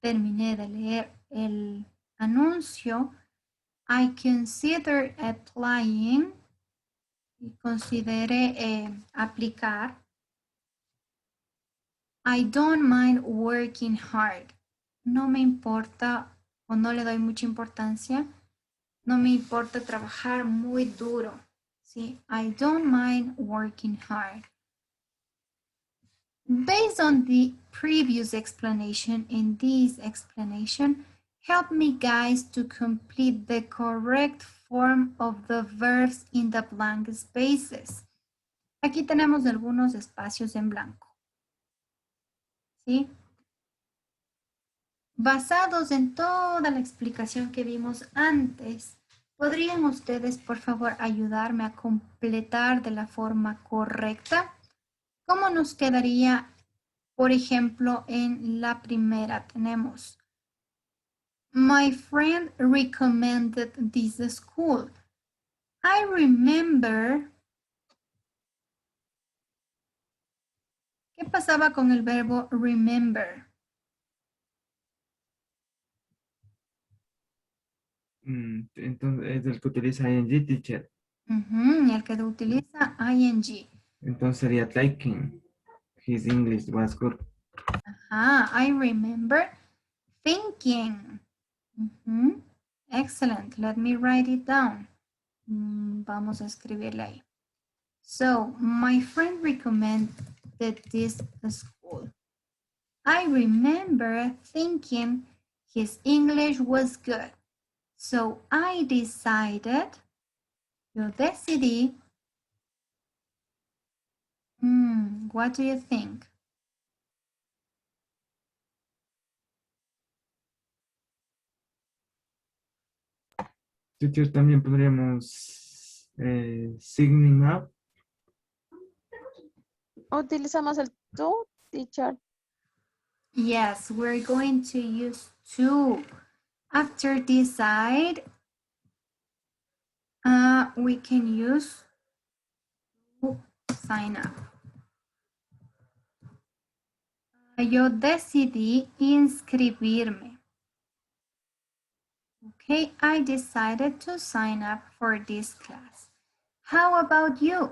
Terminé de leer el anuncio. I consider applying. Y considere aplicar. I don't mind working hard. No me importa o no le doy mucha importancia. No me importa trabajar muy duro. ¿Sí? I don't mind working hard. Based on the previous explanation and this explanation, help me guys to complete the correct form of the verbs in the blank spaces. Aquí tenemos algunos espacios en blanco. ¿Sí? Basados en toda la explicación que vimos antes, ¿podrían ustedes, por favor, ayudarme a completar de la forma correcta? ¿Cómo nos quedaría, por ejemplo, en la primera? Tenemos, my friend recommended this school. I remember. ¿Qué pasaba con el verbo remember? Entonces es el que utiliza ing, teacher. El que utiliza ing. Entonces sería taking. His English was good. I remember thinking. Excellent. Let me write it down. Vamos a escribirle ahí. So, my friend recommended this school. I remember thinking his English was good. So, I decided, yo decidí, what do you think? Teacher, también podríamos signing up. Utilizamos el to, teacher. Yes, we're going to use to. After decide, we can use sign up. Yo decidí inscribirme. Okay, I decided to sign up for this class. How about you?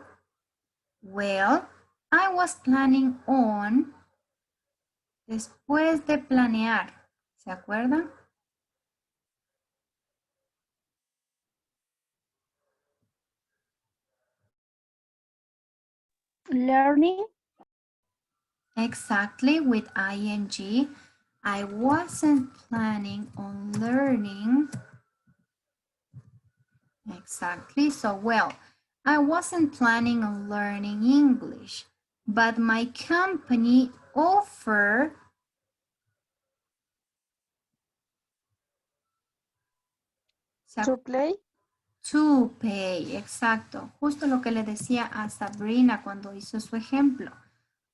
Well, I was planning on, después de planear, ¿se acuerdan? Learning. Exactly, with ing. I wasn't planning on learning. Exactly, so well, I wasn't planning on learning English, but my company offered To play. to pay, exacto. Justo lo que le decía a Sabrina cuando hizo su ejemplo.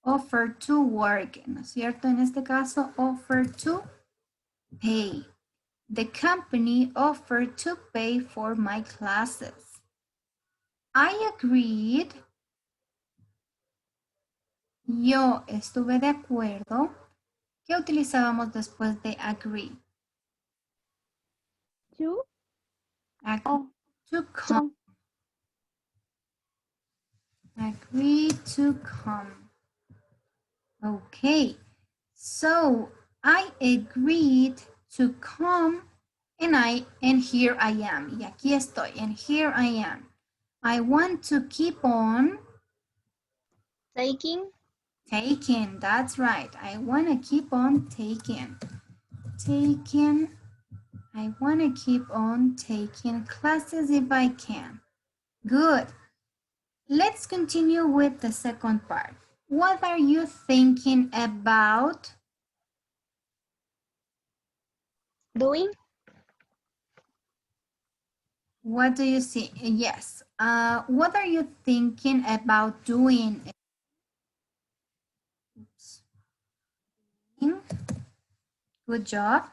Offer to work, ¿no es cierto? En este caso, offer to pay. The company offered to pay for my classes. I agreed. Yo estuve de acuerdo. ¿Qué utilizábamos después de agree? You. To come. Agree to come. Okay. So I agreed to come and here I am. Y aquí estoy and here I am. I want to keep on Taking. taking. That's right. I want to keep on taking. I want to keep on taking classes if I can. Good. Let's continue with the second part. What are you thinking about? Doing. What do you see? Yes. What are you thinking about doing? Oops. Good job.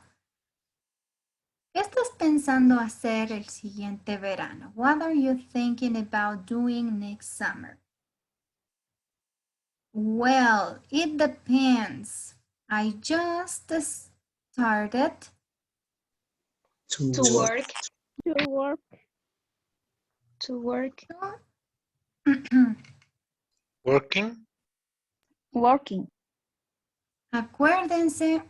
¿Qué estás pensando hacer el siguiente verano? What are you thinking about doing next summer? Well, it depends. I just started To work. To work. To work. Working. Working. Acuérdense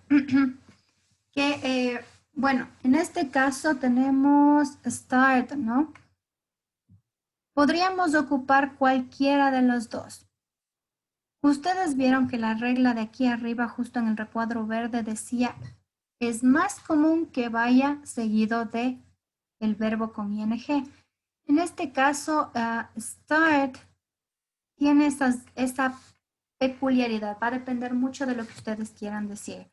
que, bueno, en este caso tenemos start, ¿no? Podríamos ocupar cualquiera de los dos. Ustedes vieron que la regla de aquí arriba, justo en el recuadro verde, decía, es más común que vaya seguido de el verbo con ing. En este caso, start tiene esa peculiaridad. Va a depender mucho de lo que ustedes quieran decir.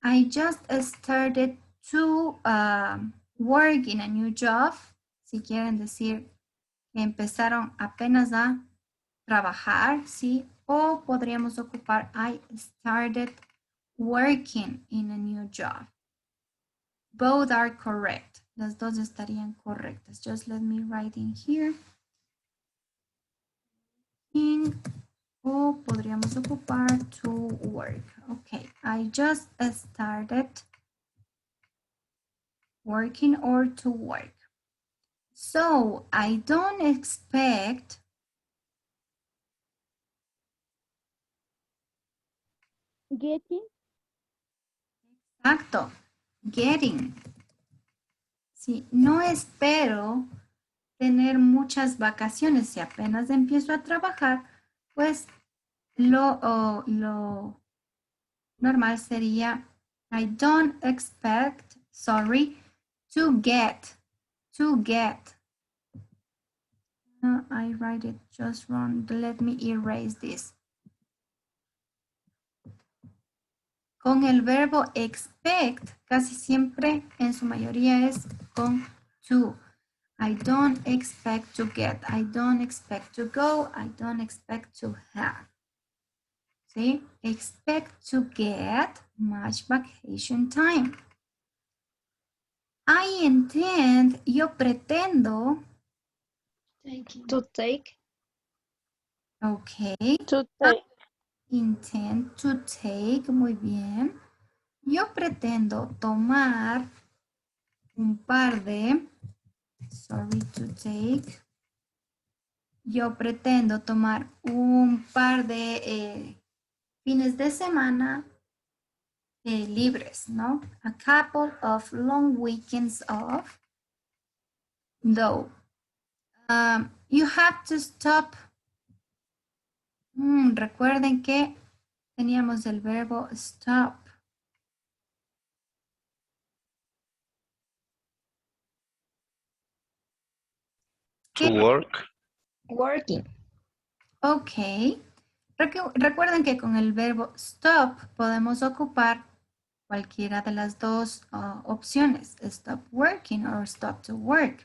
I just started to work in a new job. Si quieren decir que empezaron apenas a trabajar, ¿sí? O podríamos ocupar I started working in a new job. Both are correct. Las dos estarían correctas. Just let me write in here. O podríamos ocupar to work. Okay, I just started working or to work. So I don't expect Getting. Exacto. Getting. Sí, no espero tener muchas vacaciones. Si apenas empiezo a trabajar, pues lo normal sería I don't expect, sorry, to get. No, I write it just wrong. Let me erase this. Con el verbo expect, casi siempre en su mayoría es con to. I don't expect to get, I don't expect to go, I don't expect to have. ¿Sí? Expect to get much vacation time. I intend, yo pretendo. To take. Ok. To take. Intend to take, muy bien. Yo pretendo tomar un par de, sorry, to take. Yo pretendo tomar un par de fines de semana libres, ¿no? A couple of long weekends off. Though, you have to stop. Recuerden que teníamos el verbo stop. To work. Working. Ok. Recuerden que con el verbo stop podemos ocupar cualquiera de las dos opciones. Stop working or stop to work.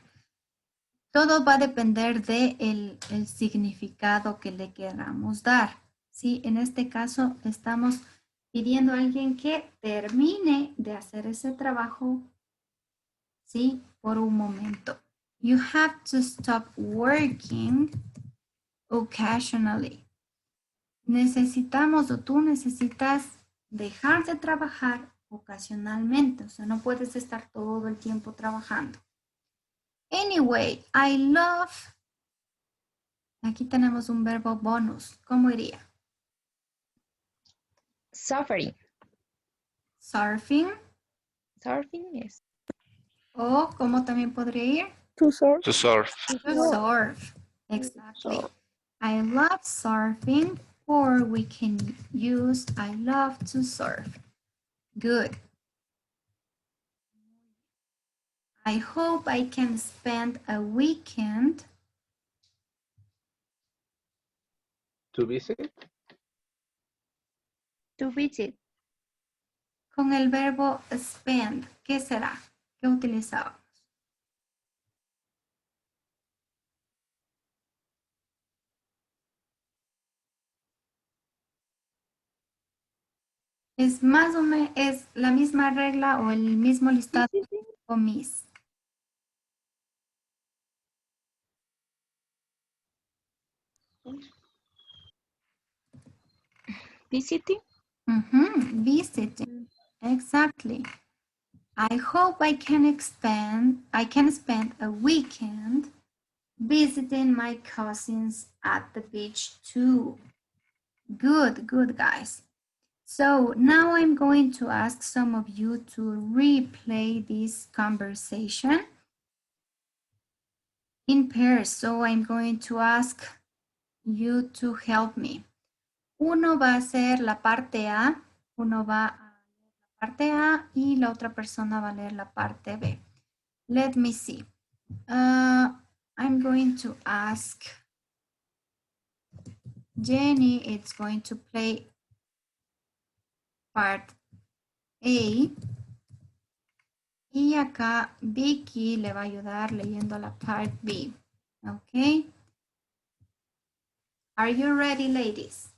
Todo va a depender de el significado que le queramos dar. ¿Sí? En este caso estamos pidiendo a alguien que termine de hacer ese trabajo, ¿sí? Por un momento. You have to stop working occasionally. Necesitamos o tú necesitas dejar de trabajar ocasionalmente. O sea, no puedes estar todo el tiempo trabajando. Anyway, I love. Aquí tenemos un verbo bonus. ¿Cómo iría? Suffering. Surfing. Surfing, yes. O ¿cómo también podría ir? To surf. To surf. To surf. Exactly. I love surfing, or we can use I love to surf. Good. I hope I can spend a weekend. To visit. To visit. Con el verbo spend, ¿qué será? ¿Qué utilizamos? Es más o menos, es la misma regla o el mismo listado con mis. Visiting. Visiting. Exactly. I hope I can spend a weekend visiting my cousins at the beach too. Good, good guys. So now I'm going to ask some of you to replay this conversation in pairs. So I'm going to ask you to help me. Uno va a hacer la parte A, uno va a leer la parte A y la otra persona va a leer la parte B. Let me see. I'm going to ask Jenny, it's going to play part A. Y acá Vicky le va a ayudar leyendo la part B. Okay. Are you ready, ladies?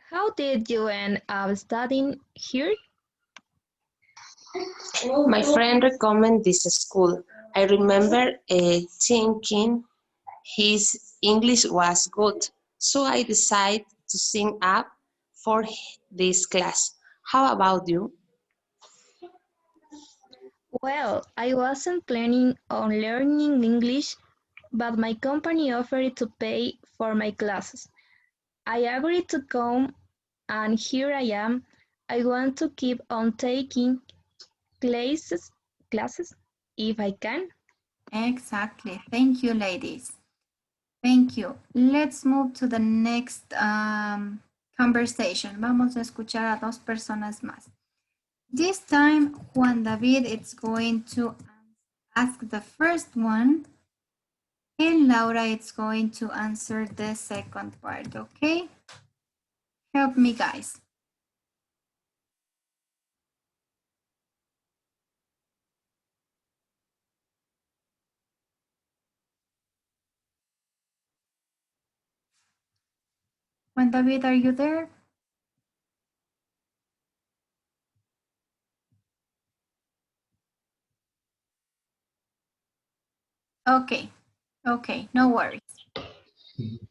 How did you end up studying here? My friend recommended this school. I remember thinking his English was good, so I decided to sign up for this class. How about you? Well, I wasn't planning on learning English, but my company offered to pay for my classes. I agreed to come, and here I am. I want to keep on taking classes if I can. Exactly. Thank you, ladies. Thank you. Let's move to the next conversation. Vamos a escuchar a dos personas más. This time, Juan David is going to ask the first one, and Laura is going to answer the second part, okay? Help me, guys. Juan David, are you there? Okay, okay, no worries.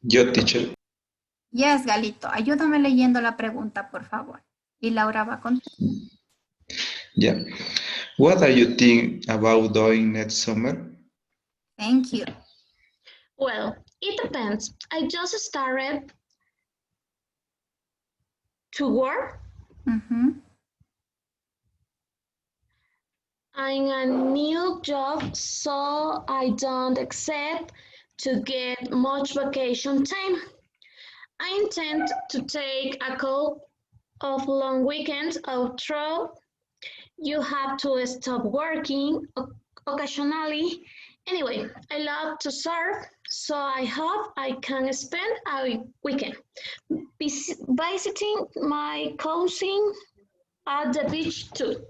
Yo, teacher. Yes, Galito, ayúdame leyendo la pregunta, por favor. Y Laura va a contestar. Yeah. What are you think about doing next summer? Thank you. Well, it depends. I just started to work. I'm a new job, so I don't expect to get much vacation time. I intend to take a couple of long weekends although you have to stop working occasionally. Anyway, I love to surf, so I hope I can spend a weekend visiting my cousin at the beach too.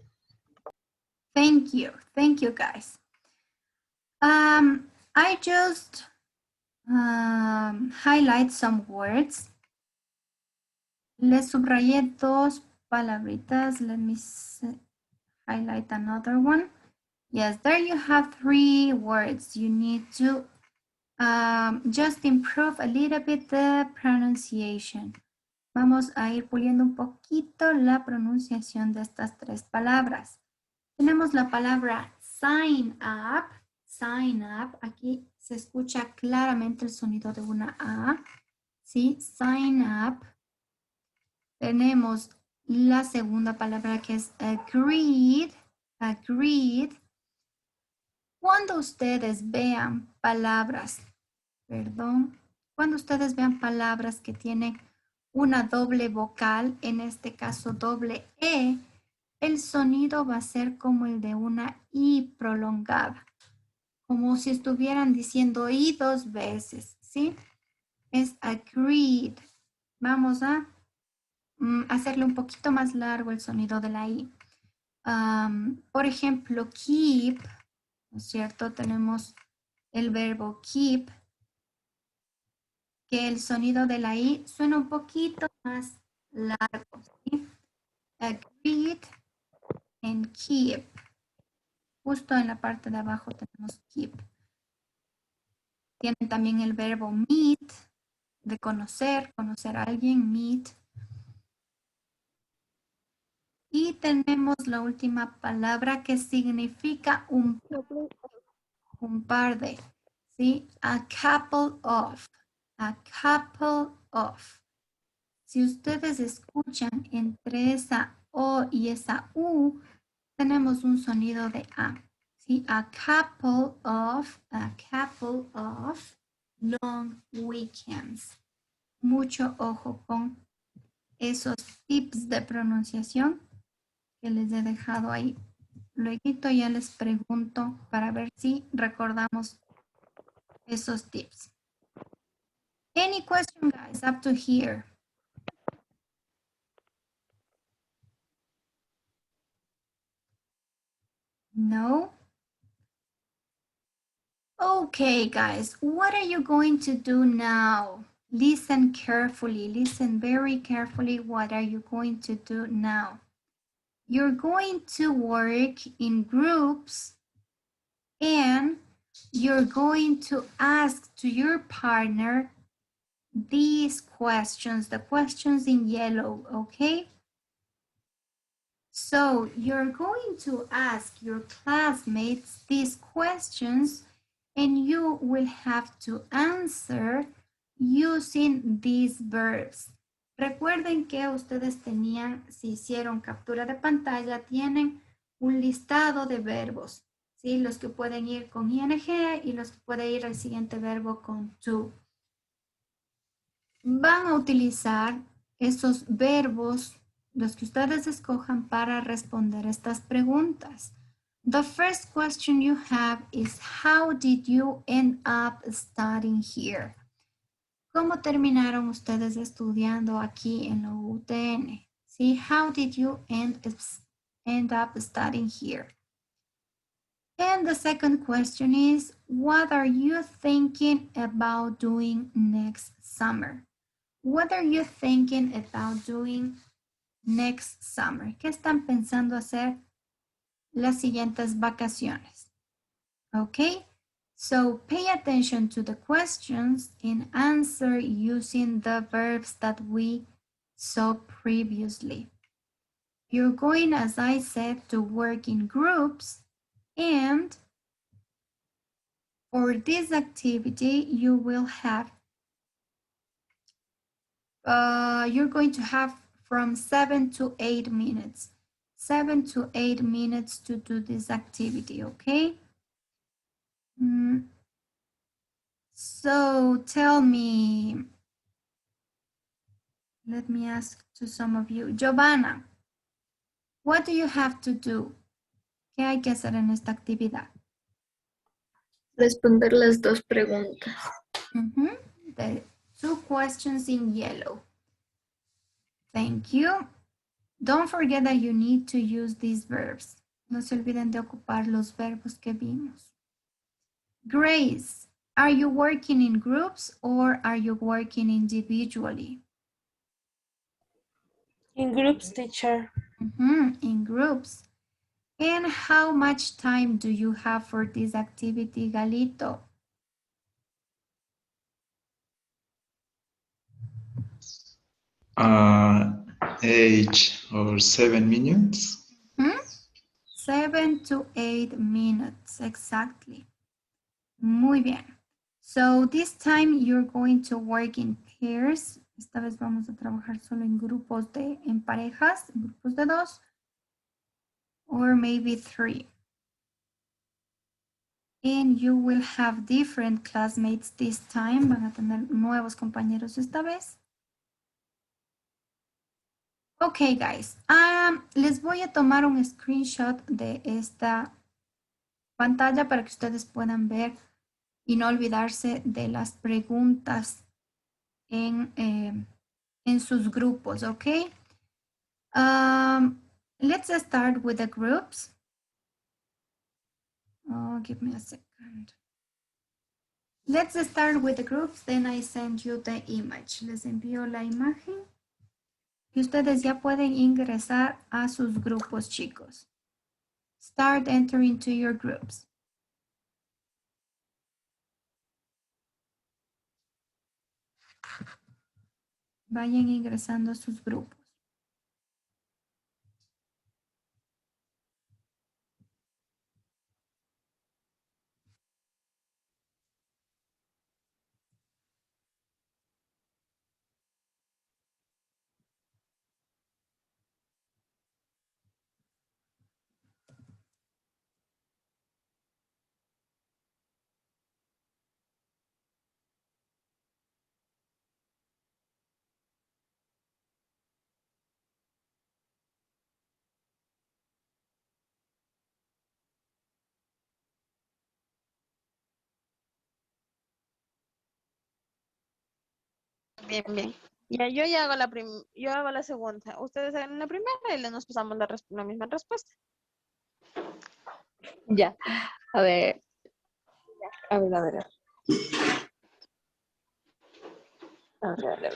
Thank you, guys. I just highlight some words. Les subrayé dos palabritas. Let me highlight another one. Yes, there you have 3 words. You need to just improve a little bit the pronunciation. Vamos a ir puliendo un poquito la pronunciación de estas 3 palabras. Tenemos la palabra sign up. Sign up. Aquí se escucha claramente el sonido de una A. ¿Sí? Sign up. Tenemos la segunda palabra que es agreed. Agreed. Cuando ustedes vean palabras, cuando ustedes vean palabras que tienen una doble vocal, en este caso doble E, el sonido va a ser como el de una I prolongada, como si estuvieran diciendo I 2 veces, ¿sí? Es agreed. Vamos a hacerle un poquito más largo el sonido de la I. Por ejemplo, keep, ¿no es cierto? Tenemos el verbo keep, que el sonido de la I suena un poquito más largo, ¿sí? Agreed and keep. Justo en la parte de abajo tenemos keep. Tienen también el verbo meet, de conocer a alguien, meet. Y tenemos la última palabra que significa un par de, ¿sí? A couple of, a couple of. Si ustedes escuchan entre esa O y esa U, tenemos un sonido de A, ¿sí? A couple of long weekends. Mucho ojo con esos tips de pronunciación que les he dejado ahí. Luego ya les pregunto para ver si recordamos esos tips. Any question, guys, up to here? No? Okay, guys, what are you going to do now? Listen carefully, listen very carefully. What are you going to do now? You're going to work in groups and you're going to ask to your partner these questions, the questions in yellow, okay? So you're going to ask your classmates these questions and you will have to answer using these verbs. Recuerden que ustedes tenían, si hicieron captura de pantalla, tienen un listado de verbos, ¿sí? Los que pueden ir con ing y los que pueden ir al siguiente verbo con to. Van a utilizar esos verbos, los que ustedes escojan, para responder estas preguntas. The first question you have is, how did you end up studying here? ¿Cómo terminaron ustedes estudiando aquí en la UTN? ¿Sí? How did you end up studying here? And the second question is, what are you thinking about doing next summer? What are you thinking about doing next summer? ¿Qué están pensando hacer las siguientes vacaciones? Okay, so pay attention to the questions and answer using the verbs that we saw previously. You're going, as I said, to work in groups, and for this activity, you will have, you're going to have from 7 to 8 minutes. 7 to 8 minutes to do this activity, okay? So tell me, let me ask to some of you. Giovanna, what do you have to do? ¿Qué hay que hacer en esta actividad? Responder las dos preguntas. The two questions in yellow. Thank you. Don't forget that you need to use these verbs. No se olviden de ocupar los verbos que vimos. Grace, are you working in groups or are you working individually? In groups, teacher. In groups. And how much time do you have for this activity, Galito? Age or 7 minutes. 7 to 8 minutes, exactly. Muy bien. So this time you're going to work in pairs. Esta vez vamos a trabajar solo en grupos en parejas, en grupos de 2, or maybe 3. And you will have different classmates this time. Van a tener nuevos compañeros esta vez. Okay, guys. Les voy a tomar un screenshot de esta pantalla para que ustedes puedan ver y no olvidarse de las preguntas en sus grupos, okay? Let's start with the groups. Oh, give me a second. Let's start with the groups, then I send you the image. Les envío la imagen y ustedes ya pueden ingresar a sus grupos, chicos. Start entering to your groups. Vayan ingresando a sus grupos. Bien, bien. Ya, yo hago la segunda. Ustedes hagan la primera y nos pasamos la misma respuesta. Ya. A ver. A ver, a ver. A ver, a ver.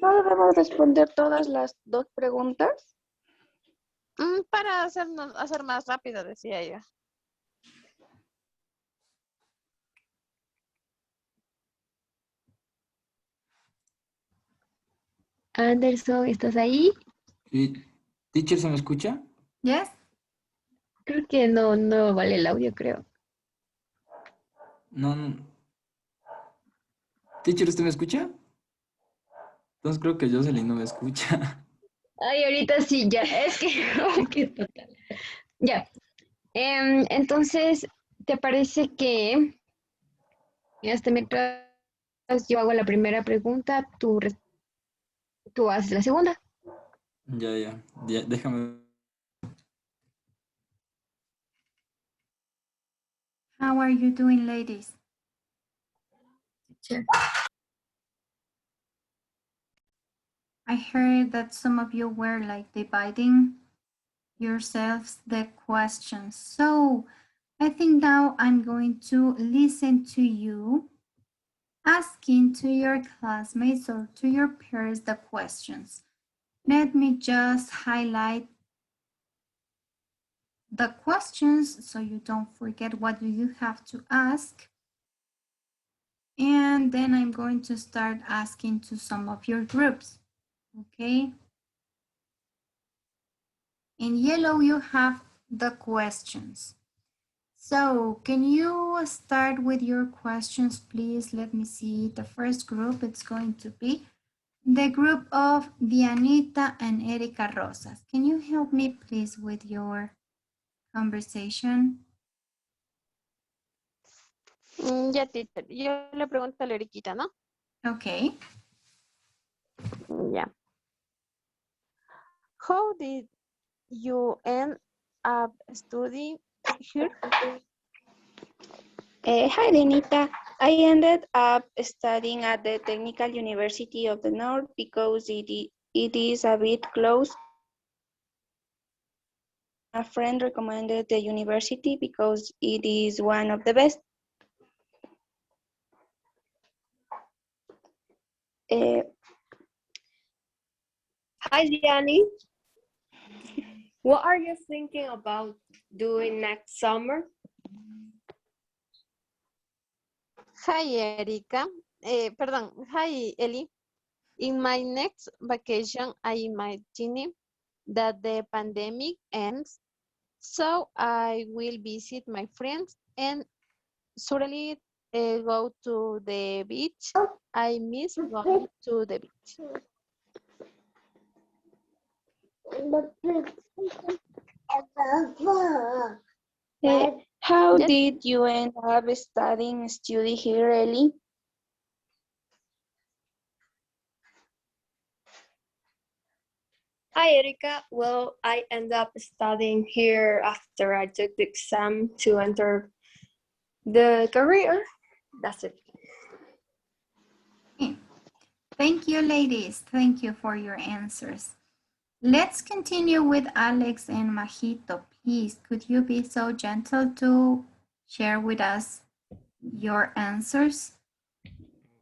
¿No debemos responder todas las dos preguntas? Para hacer más rápido, decía yo. Anderson, ¿estás ahí? Teacher, ¿se me escucha? Yes. Creo que no vale el audio, creo. No, Teacher, ¿usted me escucha? Entonces creo que Jocelyn no me escucha. Ay, ahorita sí, ya. Es que, qué total. Ya. Entonces, ¿te parece que mientras yo hago la primera pregunta, tú haces la segunda? Ya, déjame. How are you doing, ladies? I heard that some of you were like dividing yourselves the questions. So I think now I'm going to listen to you asking to your classmates or to your peers the questions. Let me just highlight the questions so you don't forget what do you have to ask. And then I'm going to start asking to some of your groups, okay? In yellow, you have the questions. So can you start with your questions, please? Let me see. The first group, it's going to be the group of Dianita and Erika Rosas. Can you help me, please, with your conversation? Ya, teacher. Yo le pregunto a la Eriquita, ¿no? Okay. Ya. How did you end up studying here? Hi, Denita. I ended up studying at the Technical University of the North because it is a bit close. A friend recommended the university because it is one of the best. Hi, Diani. What are you thinking about doing next summer? Hi, Erika. Perdón. Hi, Eli. In my next vacation, I imagine that the pandemic ends, so I will visit my friends and certainly go to the beach. I miss going to the beach. How Yes. did you end up study here, Ellie? Hi, Erika. Well, I ended up studying here after I took the exam to enter the career. That's it. Thank you, ladies. Thank you for your answers. Let's continue with Alex and Majito. Please, could you be so gentle to share with us your answers?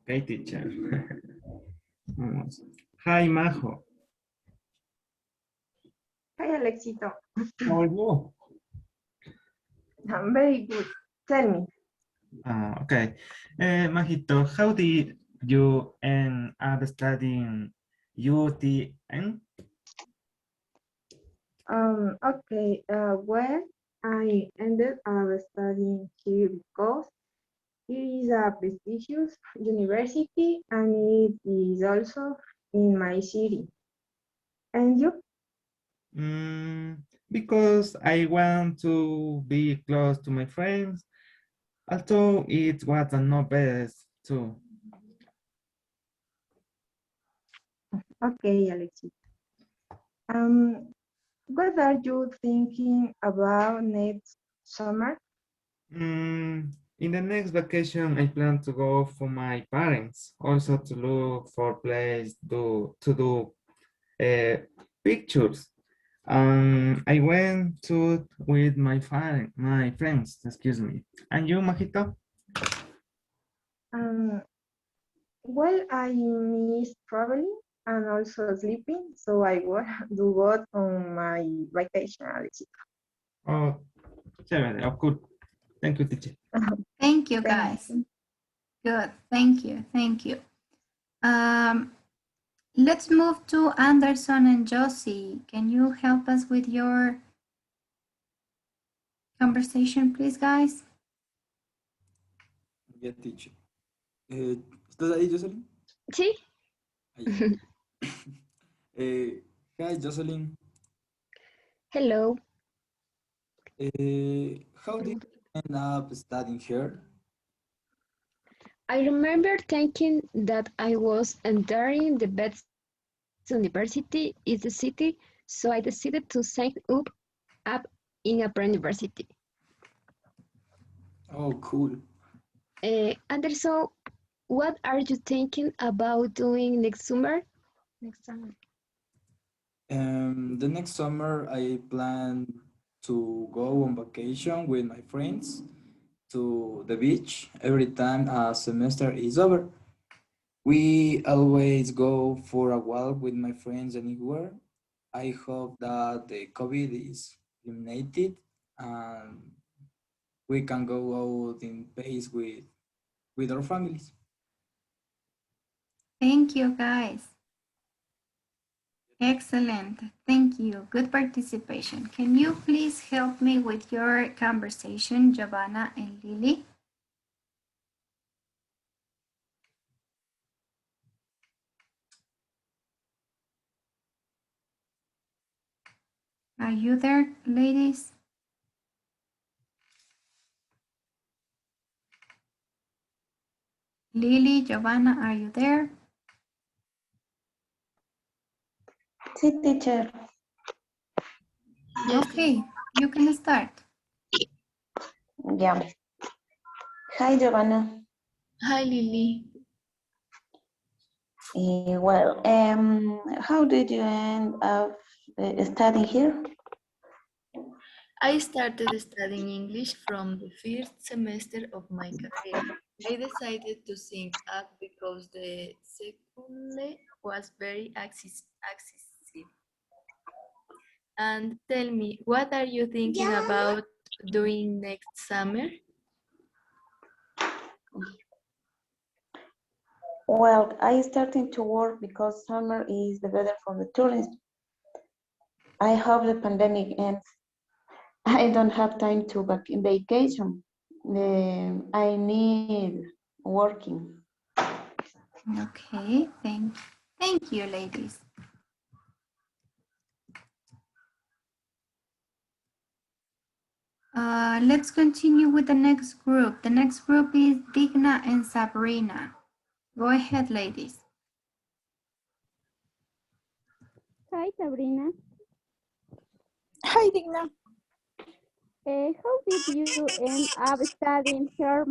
Okay, teacher. Vamos. Hi, Majo. Hi, Alexito. How are you? I'm very good. Tell me. Okay. Majito, how did you end up studying UTN? Okay. Well, I ended up studying here because it is a prestigious university and it is also in my city. And you? Because I want to be close to my friends, although it was a no best too. Okay, Alexito. What are you thinking about next summer? In the next vacation, I plan to go for my parents, also to look for place to do pictures. I went to with my friends, excuse me. And you, Majito? Um, well, I miss traveling and also sleeping, so I want to go on my vacation, Alexito. Oh, chévere, oh, cool. Thank you, teacher. Thank you, Thanks. guys. Good. Thank you. Thank you. Let's move to Anderson and Josie. Can you help us with your conversation, please, guys? Yeah, teacher. ¿Estás ahí, Jocelyn? Sí. Ahí. Hi, Jocelyn. Hello. How did you end up studying here? I remember thinking that I was entering the best university in the city, so I decided to sign up in a pre-university. Oh, cool. And so, what are you thinking about doing next summer? Next summer. The next summer, I plan to go on vacation with my friends to the beach every time a semester is over. We always go for a walk with my friends anywhere. I hope that the COVID is eliminated and we can go out in peace with our families. Thank you, guys. Excellent. Thank you. Good participation. Can you please help me with your conversation, Giovanna and Lily? Are you there, ladies? Lily, Giovanna, are you there? Sí, teacher. Okay, you can start. Yeah. Hi, Giovanna. Hi, Lily. Well, how did you end up studying here? I started studying English from the first semester of my career. I decided to sync up because the second was very accessible. And tell me, what are you thinking about doing next summer? Well, I starting to work because summer is the better for the tourism. I hope the pandemic ends. I don't have time to vacation. I need working. Okay, thank you, ladies. Let's continue with the next group. The next group is Digna and Sabrina. Go ahead, ladies. Hi, Sabrina. Hi, Digna. How did you end up studying here?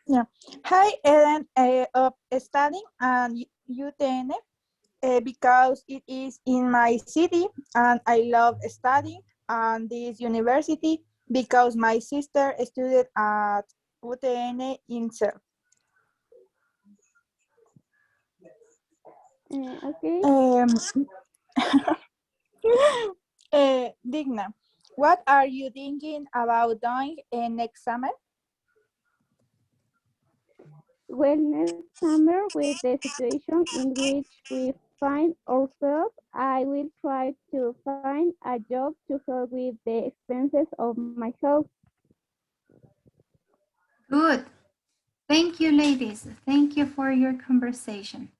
Yeah. Hi, Ellen. Of studying at UTN because it is in my city and I love studying at this university because my sister studied at UTN itself. Okay. Digna, what are you thinking about doing next summer? Well, next summer, with the situation in which we find ourselves, I will try to find a job to help with the expenses of my house. Good. Thank you, ladies. Thank you for your conversation.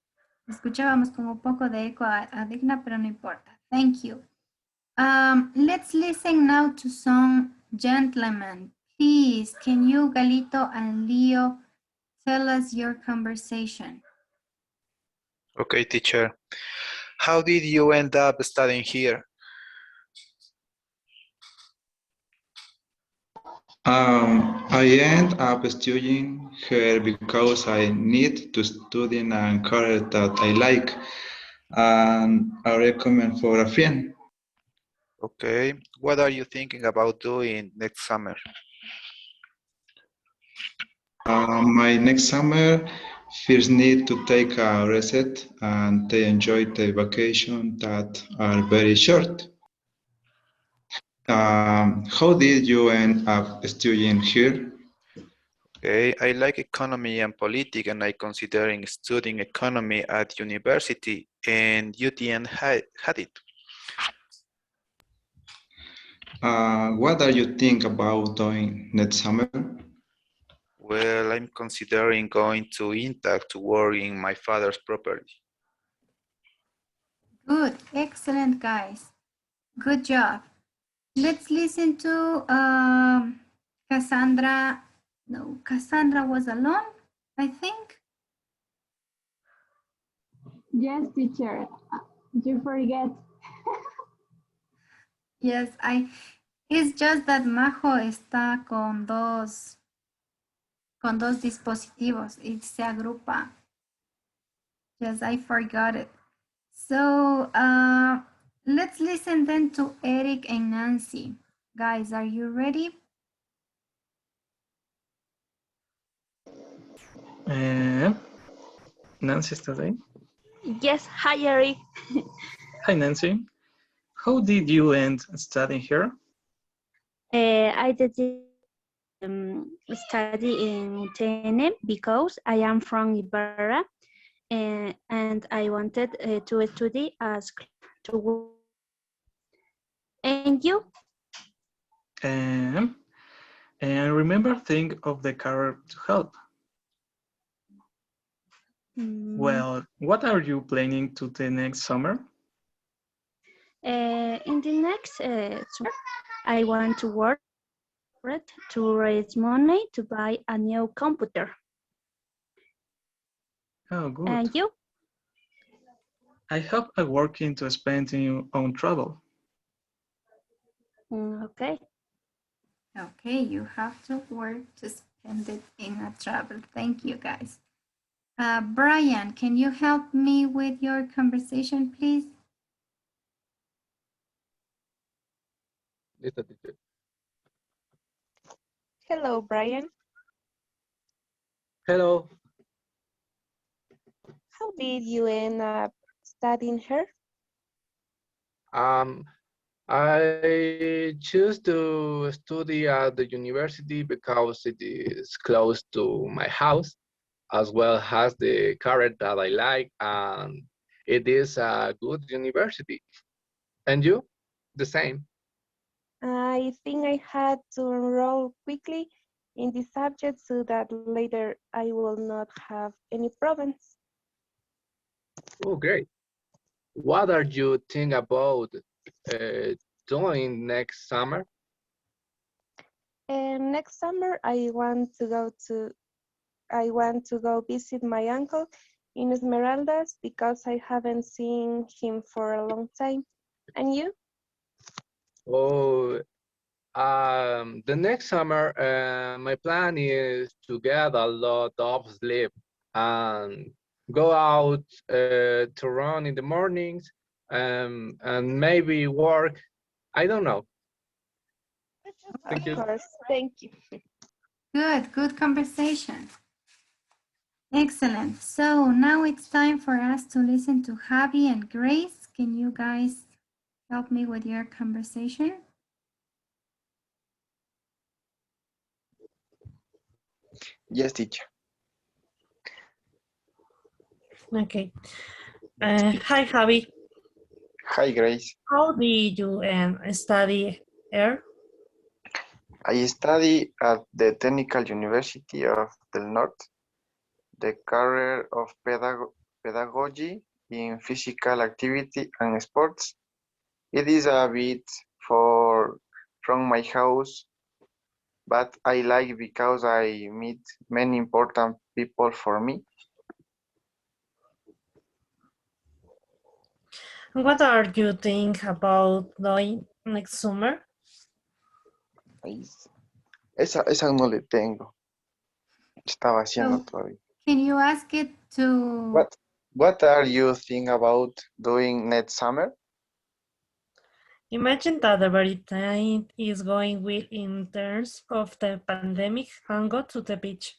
Escuchábamos con un poco de eco a Digna, pero no importa. Thank you. Let's listen now to some gentlemen. Please, can you, Galito and Leo, tell us your conversation? Okay, teacher. How did you end up studying here? I end up studying here because I need to study in a career that I like, and I recommend for a friend. Okay. What are you thinking about doing next summer? My next summer, first need to take a reset and to enjoy the vacation that are very short. How did you end up studying here? Okay, I like economy and politics, and I considering studying economy at university, and UTN had it. What are you think about doing next summer? Well, I'm considering going to Intac to work in my father's property. Good, excellent, guys. Good job. Let's listen to Cassandra. No, Cassandra was alone, I think. Yes, teacher. You forget. Yes, it's just that Majo está con dos dispositivos y se agrupa. Yes, I forgot it. So let's listen then to Eric and Nancy. Guys, are you ready? Nancy está ahí. Yes, hi, Eric. Hi, Nancy. How did you end studying here? I did study in TN because I am from Ibarra and I wanted to study as to work. And you? And remember, think of the career to help. Well, what are you planning to the next summer? In the next summer, I want to work to raise money to buy a new computer. Oh, good. And you? I hope I'm working to spend on travel. Okay. Okay, you have to work to spend it in a travel. Thank you, guys. Brian, can you help me with your conversation, please? Listo, teacher. Hello, Brian. Hello. How did you end up studying here? I choose to study at the university because it is close to my house, as well as the career that I like, and it is a good university. And you? The same. I think I had to enroll quickly in the subject so that later I will not have any problems. Oh, great. What are you think about doing next summer? And next summer I want to go visit my uncle in Esmeraldas because I haven't seen him for a long time. And you? Oh, the next summer, my plan is to get a lot of sleep and go out to run in the mornings and maybe work. I don't know. Thank you. Of course, thank you. Good conversation. Excellent. So now it's time for us to listen to Javi and Grace. Can you guys help me with your conversation? Yes, teacher. Okay. Hi, Javi. Hi, Grace. How did you study here? I study at the Technical University of the North, the career of pedagogy in physical activity and sports. It is a bit for from my house, but I like because I meet many important people for me. What are you think about doing next summer? Esa no le tengo. Estaba haciendo So, todavía. can you ask it to... What are you think about doing next summer? Imagine that everything is going well in terms of the pandemic and go to the beach.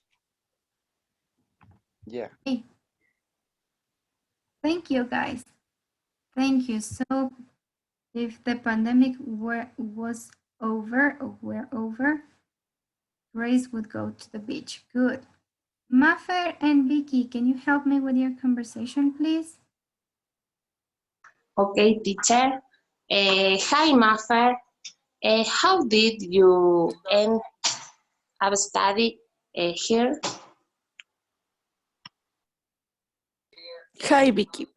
Yeah. Hey. Thank you, guys. Thank you. So if the pandemic was over or were over, Grace would go to the beach. Good. Mafer and Vicky, can you help me with your conversation, please? Okay, teacher. Hi, Maffer. How did you end up study here? Hi, Vicky.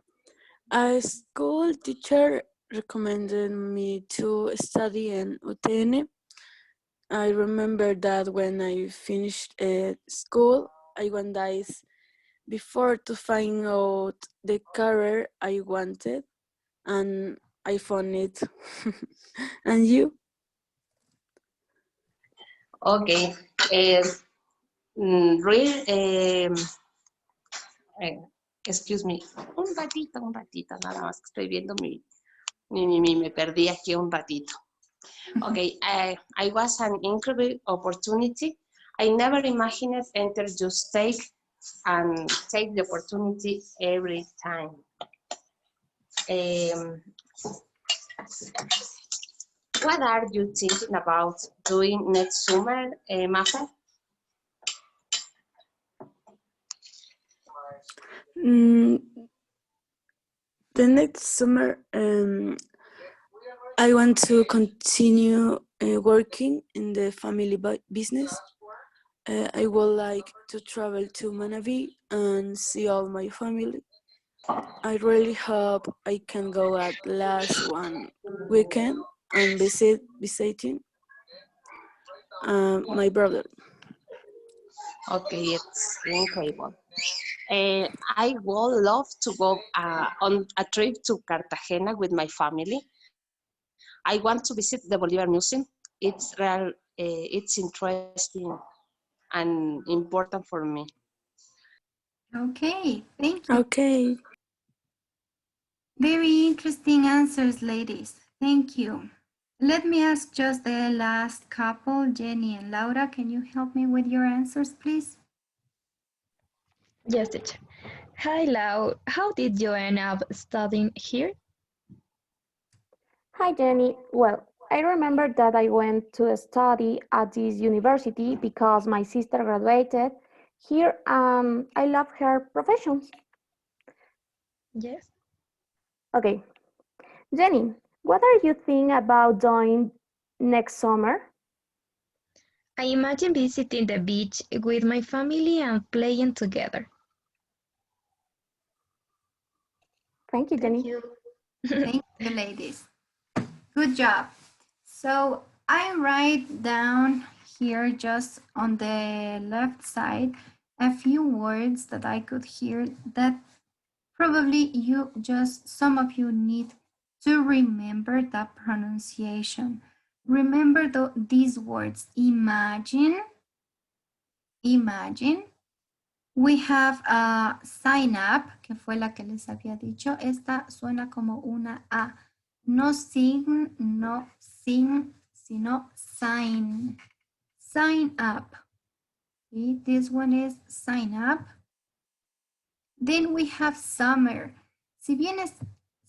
A school teacher recommended me to study in UTN. I remember that when I finished school, I went days before to find out the career I wanted, and I found it. And you? Okay. Real, eh, excuse me. Un ratito, nada más que estoy viendo me perdí aquí un ratito. Okay, I was an incredible opportunity. I never imagined enter just take and take the opportunity every time. What are you thinking about doing next summer, Mafer? The next summer, I want to continue working in the family business. I would like to travel to Manabi and see all my family. I really hope I can go at last one weekend and visiting my brother. Okay, it's incredible. I would love to go on a trip to Cartagena with my family. I want to visit the Bolivar Museum. It's interesting and important for me. Okay, thank you. Okay. Very interesting answers, ladies. Thank you. Let me ask just the last couple, Jenny and Laura. Can you help me with your answers, please? Yes, teacher. Hi, Lau. How did you end up studying here? Hi, Jenny. Well, I remember that I went to study at this university because my sister graduated here. I love her professions. Yes. Okay, Jenny, what are you thinking about doing next summer? I imagine visiting the beach with my family and playing together. Thank you, Jenny. Thank you. Thank you, ladies. Good job. So I write down here just on the left side a few words that I could hear that probably some of you need to remember the pronunciation. Remember these words: imagine, imagine. We have a sign up, que fue la que les había dicho. Esta suena como una A. No sin, no sin, sino sign. Sign up. Okay, this one is sign up. Then we have summer. Si bien es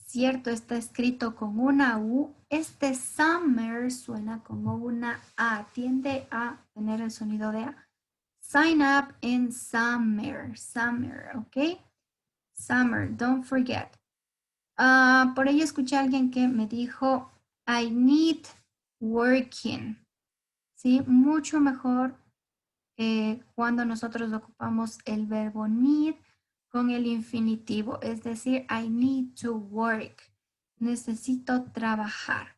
cierto, está escrito con una U, este summer suena como una A. Tiende a tener el sonido de A. Sign up in summer, ¿ok? Summer, don't forget. Por ahí escuché a alguien que me dijo, I need working, ¿sí? Mucho mejor cuando nosotros ocupamos el verbo need con el infinitivo, es decir, I need to work, necesito trabajar,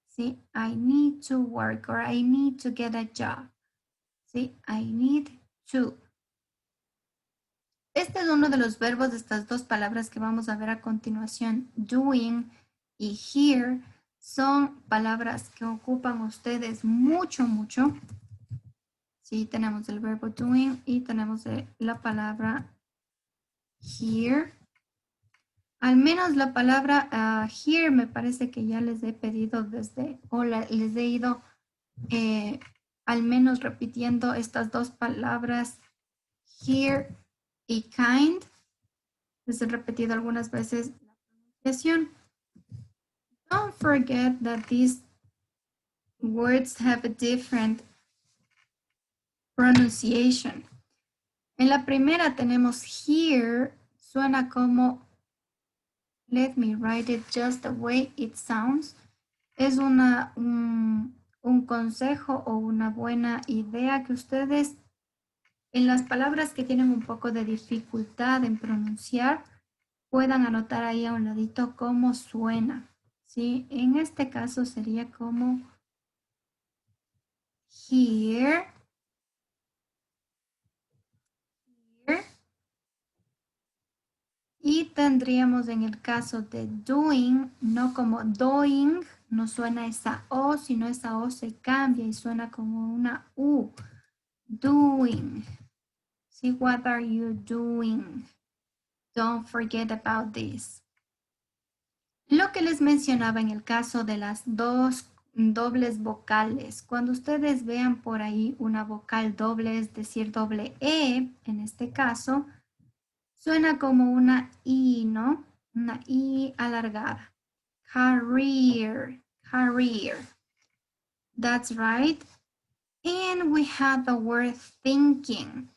¿sí? I need to work or I need to get a job, ¿sí? I need to. Este es uno de los verbos de estas dos palabras que vamos a ver a continuación. Doing y here son palabras que ocupan ustedes mucho, mucho. Sí, tenemos el verbo doing y tenemos la palabra here. Al menos la palabra here me parece que ya les he pedido les he ido al menos repitiendo estas dos palabras here y kind. Les he repetido algunas veces la pronunciación. Don't forget that these words have a different pronunciation. En la primera tenemos here, suena como, let me write it just the way it sounds. Es un consejo o una buena idea que ustedes en las palabras que tienen un poco de dificultad en pronunciar puedan anotar ahí a un ladito cómo suena, ¿sí? En este caso sería como here, here. Y tendríamos en el caso de doing, no como doing, no suena esa O, sino esa O se cambia y suena como una U. Doing. See, what are you doing? Don't forget about this. Lo que les mencionaba en el caso de las dos dobles vocales, cuando ustedes vean por ahí una vocal doble, es decir, doble E, en este caso, suena como una I, ¿no? Una I alargada. Career, career. That's right. And we have the word thinking.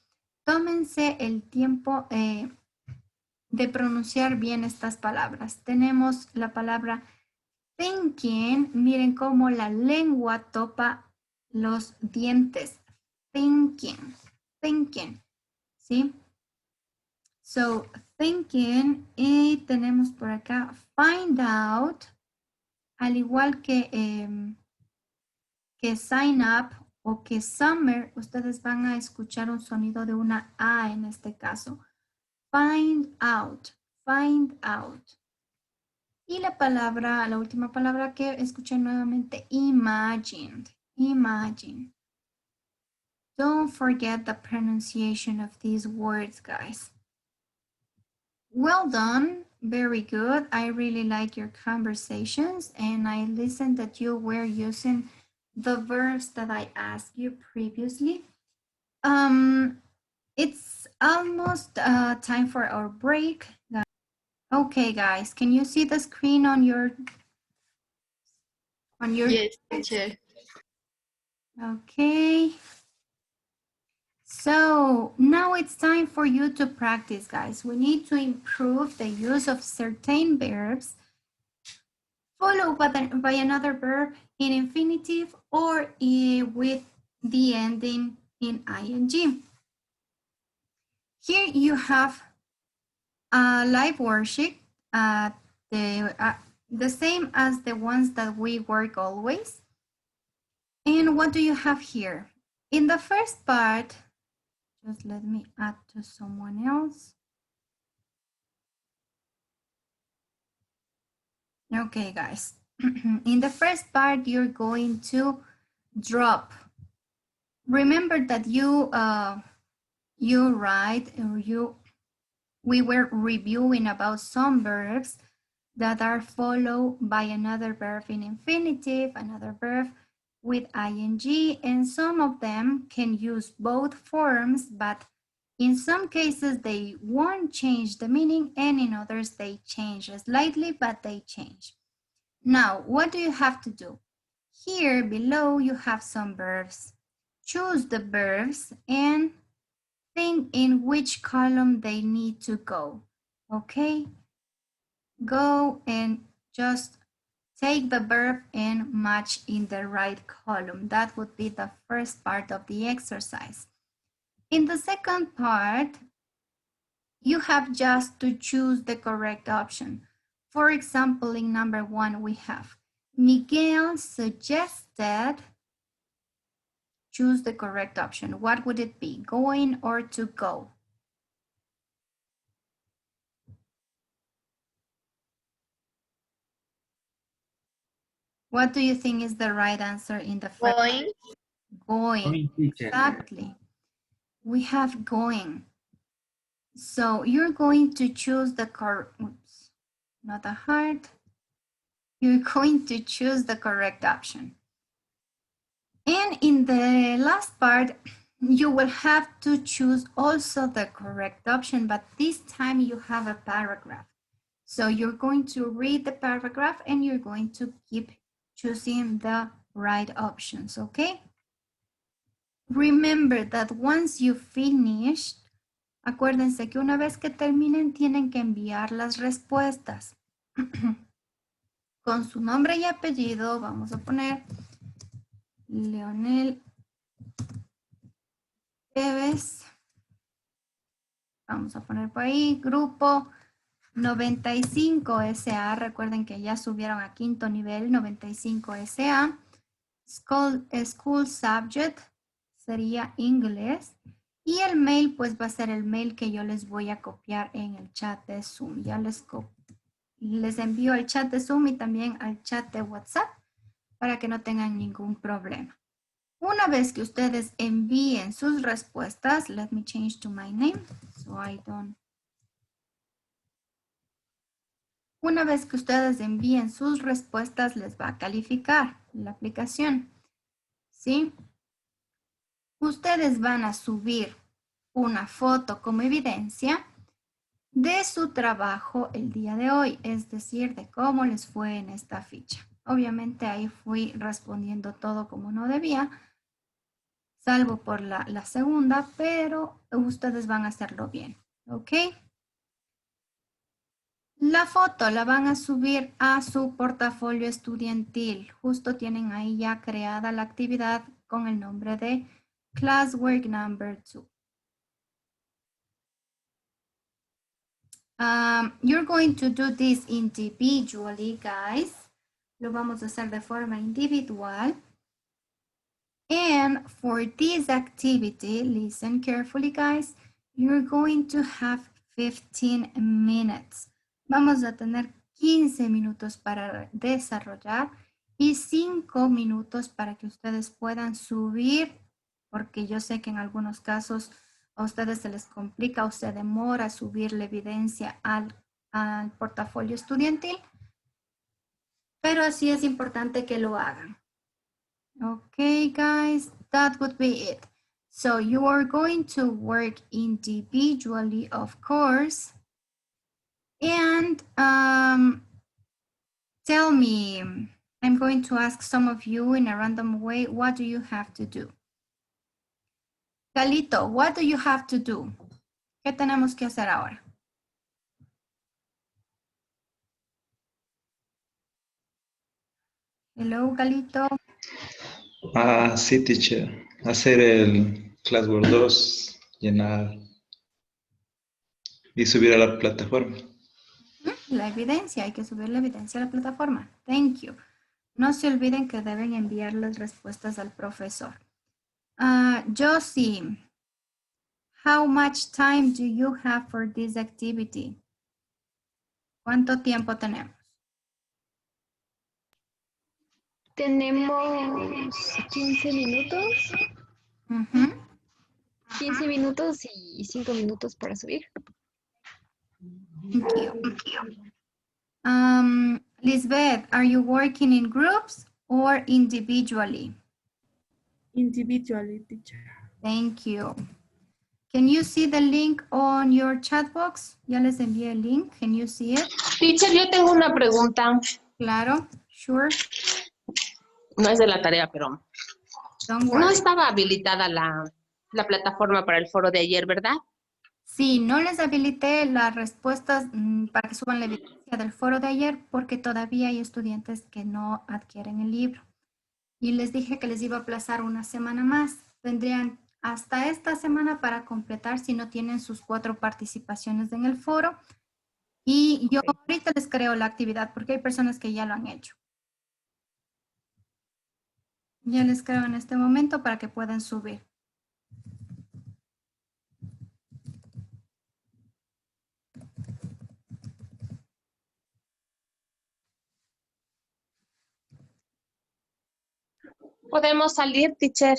Tómense el tiempo de pronunciar bien estas palabras. Tenemos la palabra thinking. Miren cómo la lengua topa los dientes. Thinking, thinking, ¿sí? So, thinking, y tenemos por acá find out, al igual que sign up o que summer, ustedes van a escuchar un sonido de una A en este caso. Find out, find out. Y la palabra, la última palabra que escuché nuevamente, imagined, imagine. Don't forget the pronunciation of these words, guys. Well done, very good. I really like your conversations and I listened that you were using the verbs that I asked you previously. It's almost time for our break. Okay, guys, can you see the screen on your Yes, teacher. Okay. So now it's time for you to practice, guys. We need to improve the use of certain verbs followed by another verb in infinitive or with the ending in ing. Here you have a live worksheet, the same as the ones that we work always. And what do you have here? In the first part, just let me add to someone else. Okay, guys. In the first part, you're going to drop. Remember that you write or we were reviewing about some verbs that are followed by another verb in infinitive, another verb with ing, and some of them can use both forms, but in some cases they won't change the meaning, and in others they change slightly, but they change. Now, what do you have to do? Here below you have some verbs. Choose the verbs and think in which column they need to go, okay? Go and just take the verb and match in the right column. That would be the first part of the exercise. In the second part, you have just to choose the correct option. For example, in number 1, we have Miguel suggested, choose the correct option. What would it be, going or to go? What do you think is the right answer in the first? Going. Going, exactly. We have going. So you're going to choose the oops, not a heart. You're going to choose the correct option. And in the last part, you will have to choose also the correct option, but this time you have a paragraph. So you're going to read the paragraph and you're going to keep choosing the right options, okay? Remember that once you finish, acuérdense que una vez que terminen tienen que enviar las respuestas. Con su nombre y apellido, vamos a poner Leonel Tevez. Vamos a poner por ahí, grupo 95 SA. Recuerden que ya subieron a quinto nivel, 95 SA. School subject sería inglés. Y el mail, pues va a ser el mail que yo les voy a copiar en el chat de Zoom. Ya les envío al chat de Zoom y también al chat de WhatsApp para que no tengan ningún problema. Una vez que ustedes envíen sus respuestas, let me change to my name so I don't. Una vez que ustedes envíen sus respuestas, les va a calificar la aplicación. ¿Sí? Ustedes van a subir una foto como evidencia de su trabajo el día de hoy, es decir, de cómo les fue en esta ficha. Obviamente ahí fui respondiendo todo como no debía, salvo por la segunda, pero ustedes van a hacerlo bien, ¿ok? La foto la van a subir a su portafolio estudiantil. Justo tienen ahí ya creada la actividad con el nombre de Classwork Number 2. You're going to do this individually, guys. Lo vamos a hacer de forma individual. And for this activity, listen carefully, guys. You're going to have 15 minutes. Vamos a tener 15 minutos para desarrollar y 5 minutos para que ustedes puedan subir, porque yo sé que en algunos casos a ustedes se les complica o se demora subir la evidencia al portafolio estudiantil, pero sí es importante que lo hagan. Okay, guys, that would be it. So you are going to work individually, of course. And tell me, I'm going to ask some of you in a random way, what do you have to do? Galito, what do you have to do? ¿Qué tenemos que hacer ahora? Hello, Galito. Sí, teacher. Hacer el Classwork 2, llenar y subir a la plataforma. La evidencia, hay que subir la evidencia a la plataforma. Thank you. No se olviden que deben enviar las respuestas al profesor. Josie, how much time do you have for this activity? ¿Cuánto tiempo tenemos? Tenemos 15 minutos. 15 minutos y 5 minutos para subir. Thank you. Lisbeth, are you working in groups or individually? Individually, teacher. Thank you. Can you see the link on your chat box? Ya les envié el link. Can you see it? Teacher, yo tengo una pregunta. Claro, sure. No es de la tarea, pero Don't no worry. estaba habilitada la plataforma para el foro de ayer, ¿verdad? Sí, no les habilité las respuestas para que suban la evidencia del foro de ayer porque todavía hay estudiantes que no adquieren el libro. Y les dije que les iba a aplazar una semana más. Tendrían hasta esta semana para completar si no tienen sus 4 participaciones en el foro. Y yo ahorita les creo la actividad porque hay personas que ya lo han hecho. Ya les creo en este momento para que puedan subir. Podemos salir, teacher.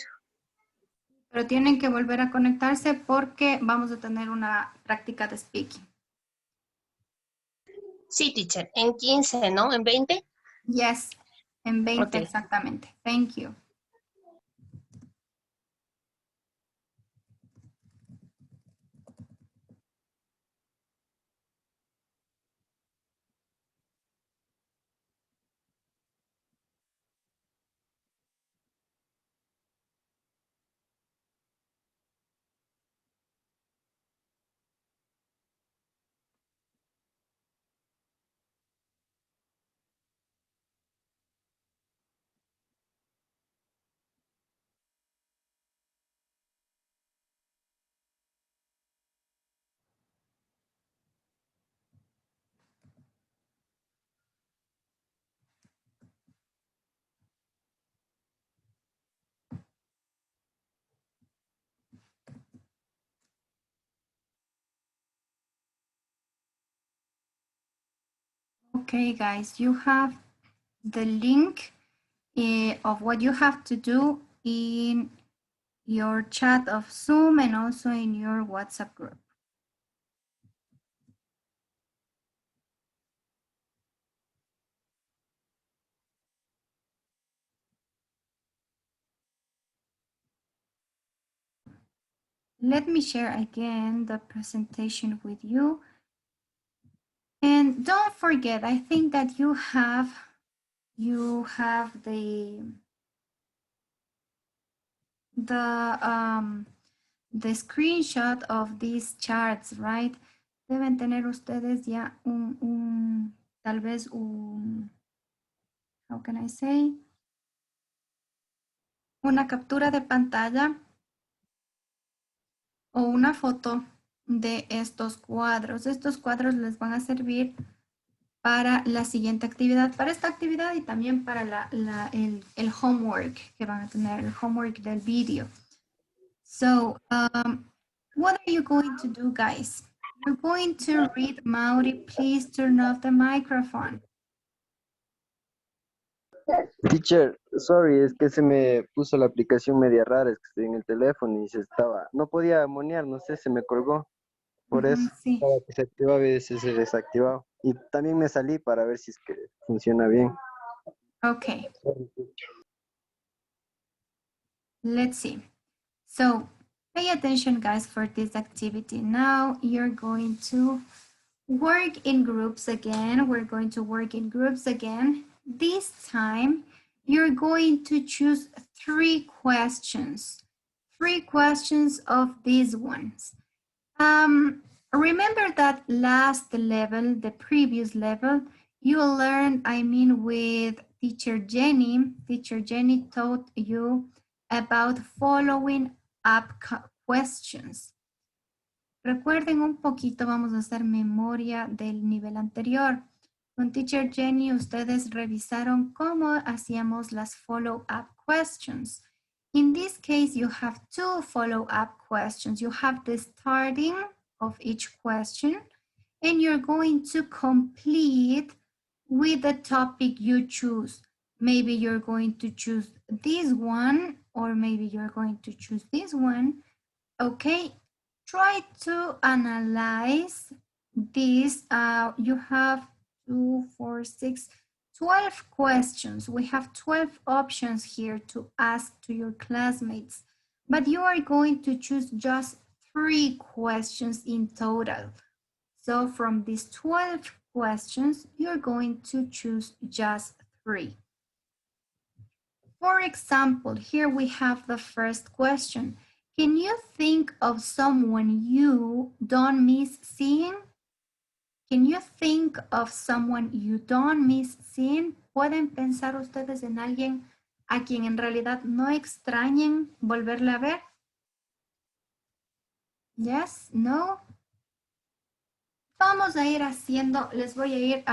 Pero tienen que volver a conectarse porque vamos a tener una práctica de speaking. Sí, teacher. En 15, ¿no? ¿En 20? Yes, en 20 Okay. exactamente. Thank you. Okay, guys, you have the link of what you have to do in your chat of Zoom and also in your WhatsApp group. Let me share again the presentation with you. And don't forget, I think that you have the screenshot of these charts, right? Deben tener ustedes ya tal vez how can I say? Una captura de pantalla o una foto de estos cuadros. Estos cuadros les van a servir para la siguiente actividad, para esta actividad y también para el homework que van a tener, el homework del video. So, what are you going to do, guys? You're going to read. Mauri, please turn off the microphone. Teacher, sorry, es que se me puso la aplicación media rara, es que estoy en el teléfono y no podía monear, no sé, se me colgó. Por eso, Sí. cada que se activaba a veces se desactivaba. Y también me salí para ver si es que funciona bien. Okay. Let's see. So, pay attention, guys, for this activity. Now you're going to work in groups again. We're going to work in groups again. This time, you're going to choose 3 questions. 3 questions of these ones. Remember that last level, the previous level, you learned, with Teacher Jenny. Teacher Jenny taught you about following up questions. Recuerden un poquito, vamos a hacer memoria del nivel anterior. Con Teacher Jenny, ustedes revisaron cómo hacíamos las follow-up questions. In this case, you have 2 follow-up questions. You have the starting of each question, and you're going to complete with the topic you choose. Maybe you're going to choose this one, or maybe you're going to choose this one. Okay, try to analyze this. You have 2, 4, 6, 12 questions. We have 12 options here to ask to your classmates, but you are going to choose just 3 questions in total. So from these 12 questions, you're going to choose just 3. For example, here we have the first question. Can you think of someone you don't miss seeing? Can you think of someone you don't miss seeing? ¿Pueden pensar ustedes en alguien a quien en realidad no extrañen volverle a ver? Yes, no. Vamos a ir haciendo, les voy a ir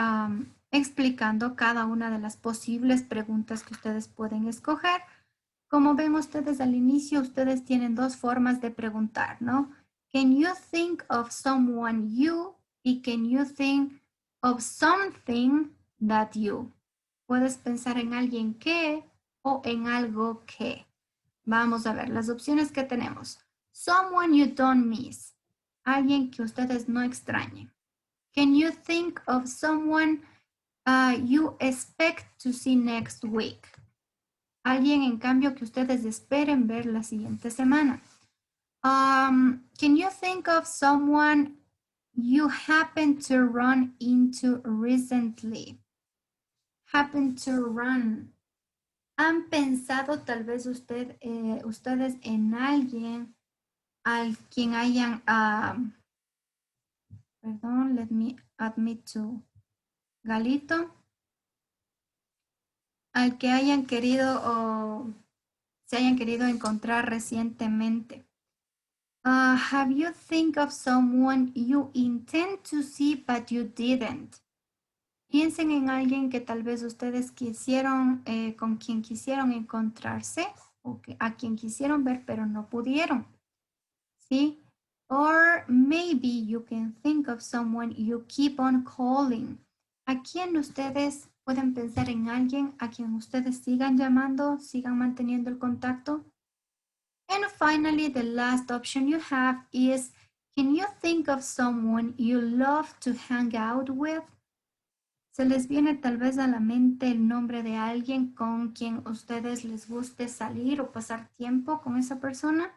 explicando cada una de las posibles preguntas que ustedes pueden escoger. Como ven ustedes al inicio, ustedes tienen 2 formas de preguntar, ¿no? Can you think of someone you? Y can you think of something that you? Puedes pensar en alguien que o en algo que. Vamos a ver las opciones que tenemos. Someone you don't miss. Alguien que ustedes no extrañen. Can you think of someone you expect to see next week? Alguien, en cambio, que ustedes esperen ver la siguiente semana. Can you think of someone you happen to run into recently? Happen to run. ¿Han pensado tal vez ustedes en alguien al quien hayan, perdón, let me admit to Galito, al que hayan querido o se hayan querido encontrar recientemente? Have you think of someone you intend to see but you didn't? Piensen en alguien que tal vez ustedes quisieron, con quien quisieron encontrarse o a quien quisieron ver pero no pudieron. ¿Sí? Or maybe you can think of someone you keep on calling. ¿A quién ustedes pueden pensar en alguien a quien ustedes sigan llamando, sigan manteniendo el contacto? And finally, the last option you have is, can you think of someone you love to hang out with? ¿Se les viene tal vez a la mente el nombre de alguien con quien ustedes les guste salir o pasar tiempo con esa persona?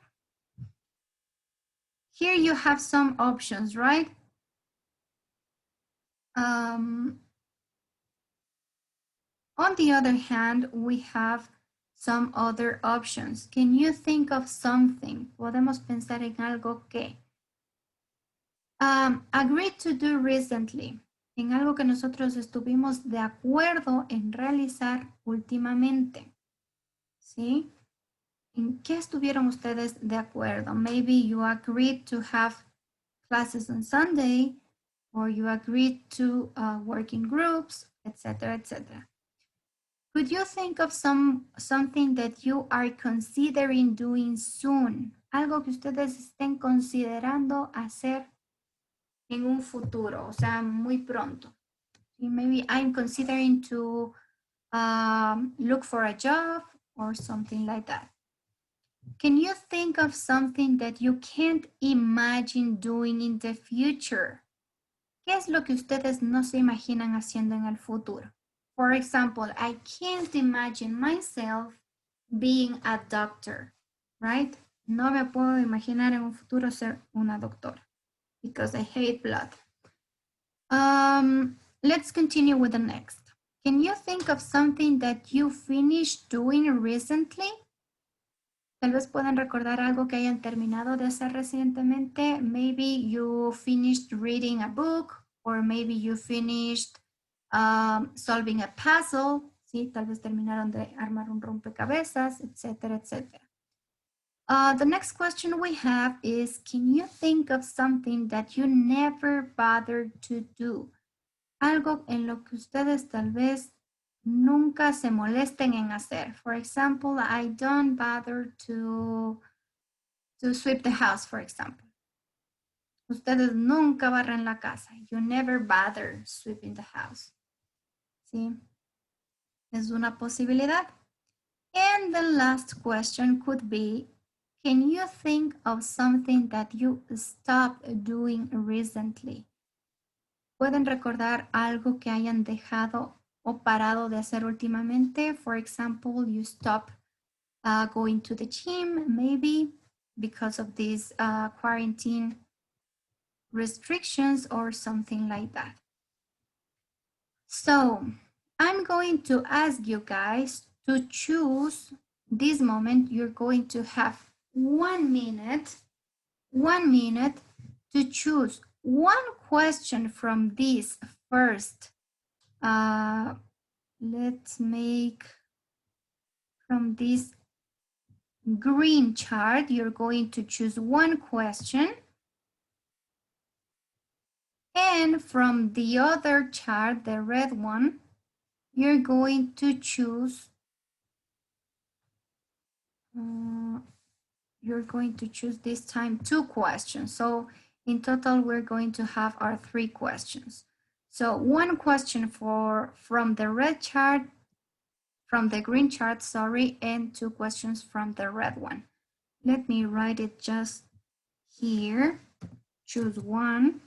Here you have some options, right? On the other hand, we have some other options. Can you think of something? Podemos pensar en algo que. Agreed to do recently. En algo que nosotros estuvimos de acuerdo en realizar últimamente. ¿Sí? ¿En qué estuvieron ustedes de acuerdo? Maybe you agreed to have classes on Sunday, or you agreed to work in groups, etc., etc. Could you think of something that you are considering doing soon? Algo que ustedes estén considerando hacer en un futuro, o sea, muy pronto. Maybe I'm considering to look for a job or something like that. Can you think of something that you can't imagine doing in the future? ¿Qué es lo que ustedes no se imaginan haciendo en el futuro? For example, I can't imagine myself being a doctor, right? No me puedo imaginar en un futuro ser una doctora because I hate blood. Let's continue with the next. Can you think of something that you finished doing recently? Tal vez puedan recordar algo que hayan terminado de hacer recientemente. Maybe you finished reading a book, or maybe you finished solving a puzzle. Sí, tal vez terminaron de armar un rompecabezas, etcétera, etcétera. The next question we have is, can you think of something that you never bothered to do? Algo en lo que ustedes tal vez nunca se molesten en hacer. For example, I don't bother to sweep the house, for example. Ustedes nunca barren la casa. You never bother sweeping the house. ¿Sí? Es una posibilidad. And the last question could be, can you think of something that you stopped doing recently? ¿Pueden recordar algo que hayan dejado o parado de hacer últimamente? For example, you stop going to the gym, maybe because of these quarantine restrictions or something like that. So I'm going to ask you guys to choose this moment. You're going to have 1 minute to choose one question from this first. Let's make from this green chart, you're going to choose one question. And from the other chart, the red one, you're going to choose this time 2 questions. So in total, we're going to have our 3 questions. So 1 question from the red chart, from the green chart, sorry, and 2 questions from the red one. Let me write it just here. Choose 1.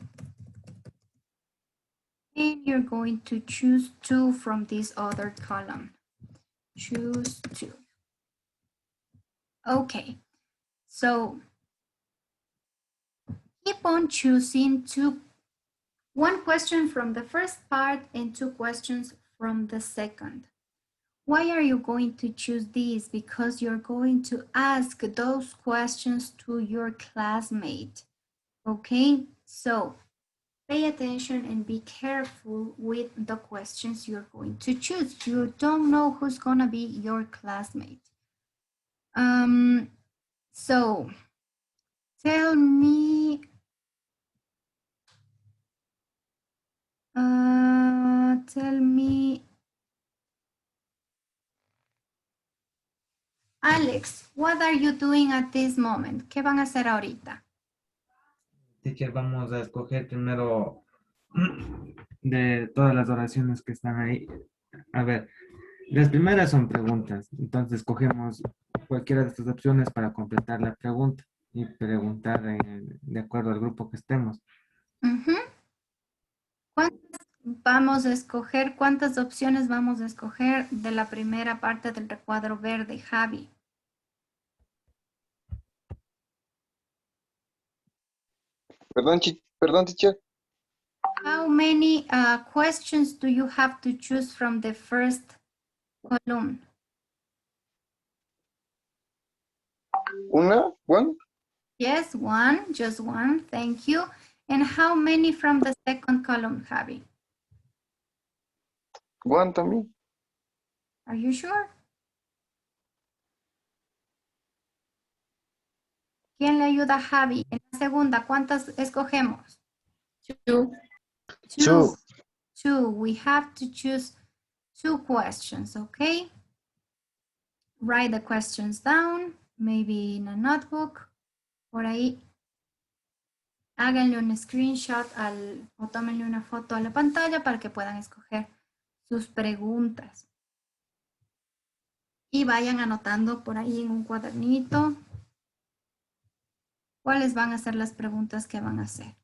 And you're going to choose 2 from this other column. Choose 2. Okay, so keep on choosing 1 question from the first part and 2 questions from the second. Why are you going to choose these? Because you're going to ask those questions to your classmate. Okay, so pay attention and be careful with the questions you're going to choose. You don't know who's gonna be your classmate. So tell me, Alex, what are you doing at this moment? ¿Qué van a hacer ahorita? Teacher, vamos a escoger primero de todas las oraciones que están ahí. A ver, las primeras son preguntas. Entonces cogemos cualquiera de estas opciones para completar la pregunta y preguntar de acuerdo al grupo que estemos. ¿Cuántas vamos a escoger? ¿Cuántas opciones vamos a escoger de la primera parte del recuadro verde, Javi? Perdón, teacher. How many questions do you have to choose from the first column? One? Yes, one, just one, thank you. And how many from the second column, Javi? One también. Are you sure? ¿Quién le ayuda a Javi? En la segunda, ¿cuántas escogemos? Two. Two. Two. We have to choose two questions, okay? Write the questions down, maybe in a notebook. Por ahí, háganle un screenshot o tómenle una foto a la pantalla para que puedan escoger sus preguntas. Y vayan anotando por ahí en un cuadernito cuáles van a ser las preguntas que van a hacer.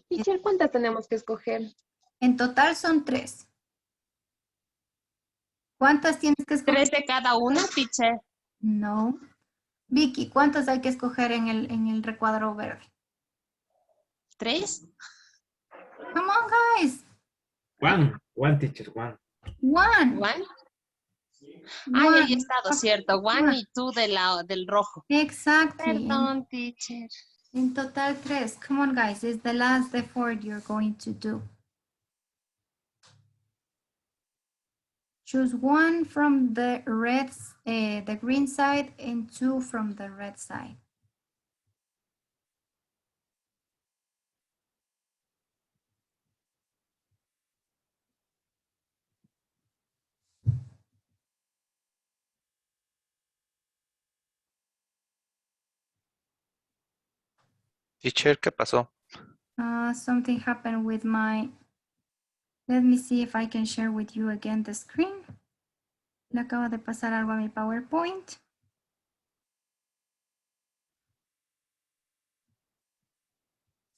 Teacher, ¿cuántas tenemos que escoger? En total son 3. ¿Cuántas tienes que escoger? 3 de cada una, teacher. No. Vicky, ¿cuántas hay que escoger en el recuadro verde? 3. Come on, guys. One teacher, one. One. Ahí he estado, cierto. One y two del rojo. Exactly. Perdón, teacher. En total 3. Come on, guys. It's the last effort you're going to do. Choose one from the the green side and 2 from the red side. Teacher, ¿qué pasó? Something happened with my... Let me see if I can share with you again the screen. Le acabo de pasar algo a mi PowerPoint.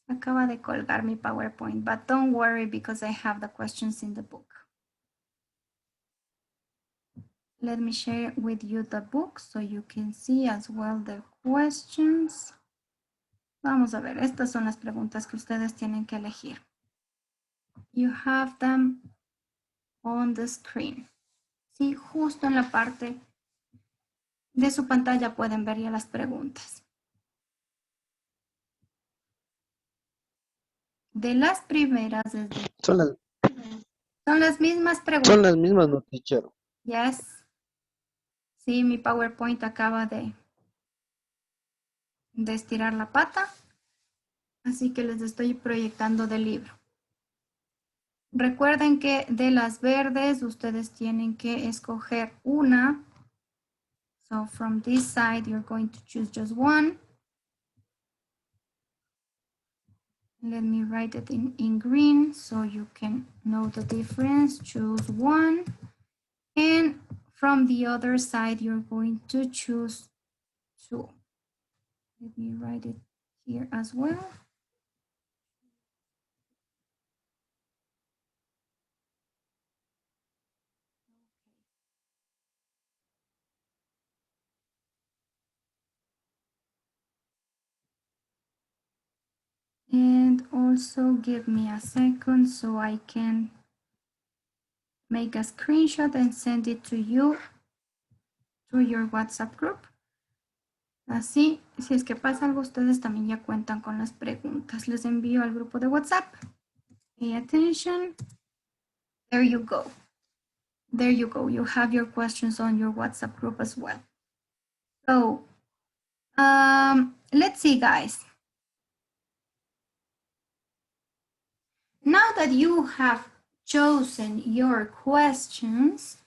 Acaba de colgar mi PowerPoint, but don't worry because I have the questions in the book. Let me share with you the book so you can see as well the questions. Vamos a ver, estas son las preguntas que ustedes tienen que elegir. You have them on the screen. Sí, justo en la parte de su pantalla pueden ver ya las preguntas. De las primeras, Son las mismas preguntas. Son las mismas, no, teacher. Yes. Sí, mi PowerPoint acaba de estirar la pata. Así que les estoy proyectando del libro. Recuerden que de las verdes ustedes tienen que escoger una. So from this side you're going to choose just one. Let me write it in green so you can know the difference. Choose one. And from the other side you're going to choose 2. Let me write it here as well. And also give me a second so I can make a screenshot and send it to you through your WhatsApp group. Así, si es que pasa algo, ustedes también ya cuentan con las preguntas. Les envío al grupo de WhatsApp. Pay attention. There you go. There you go. You have your questions on your WhatsApp group as well. So, let's see, guys. Now that you have chosen your questions,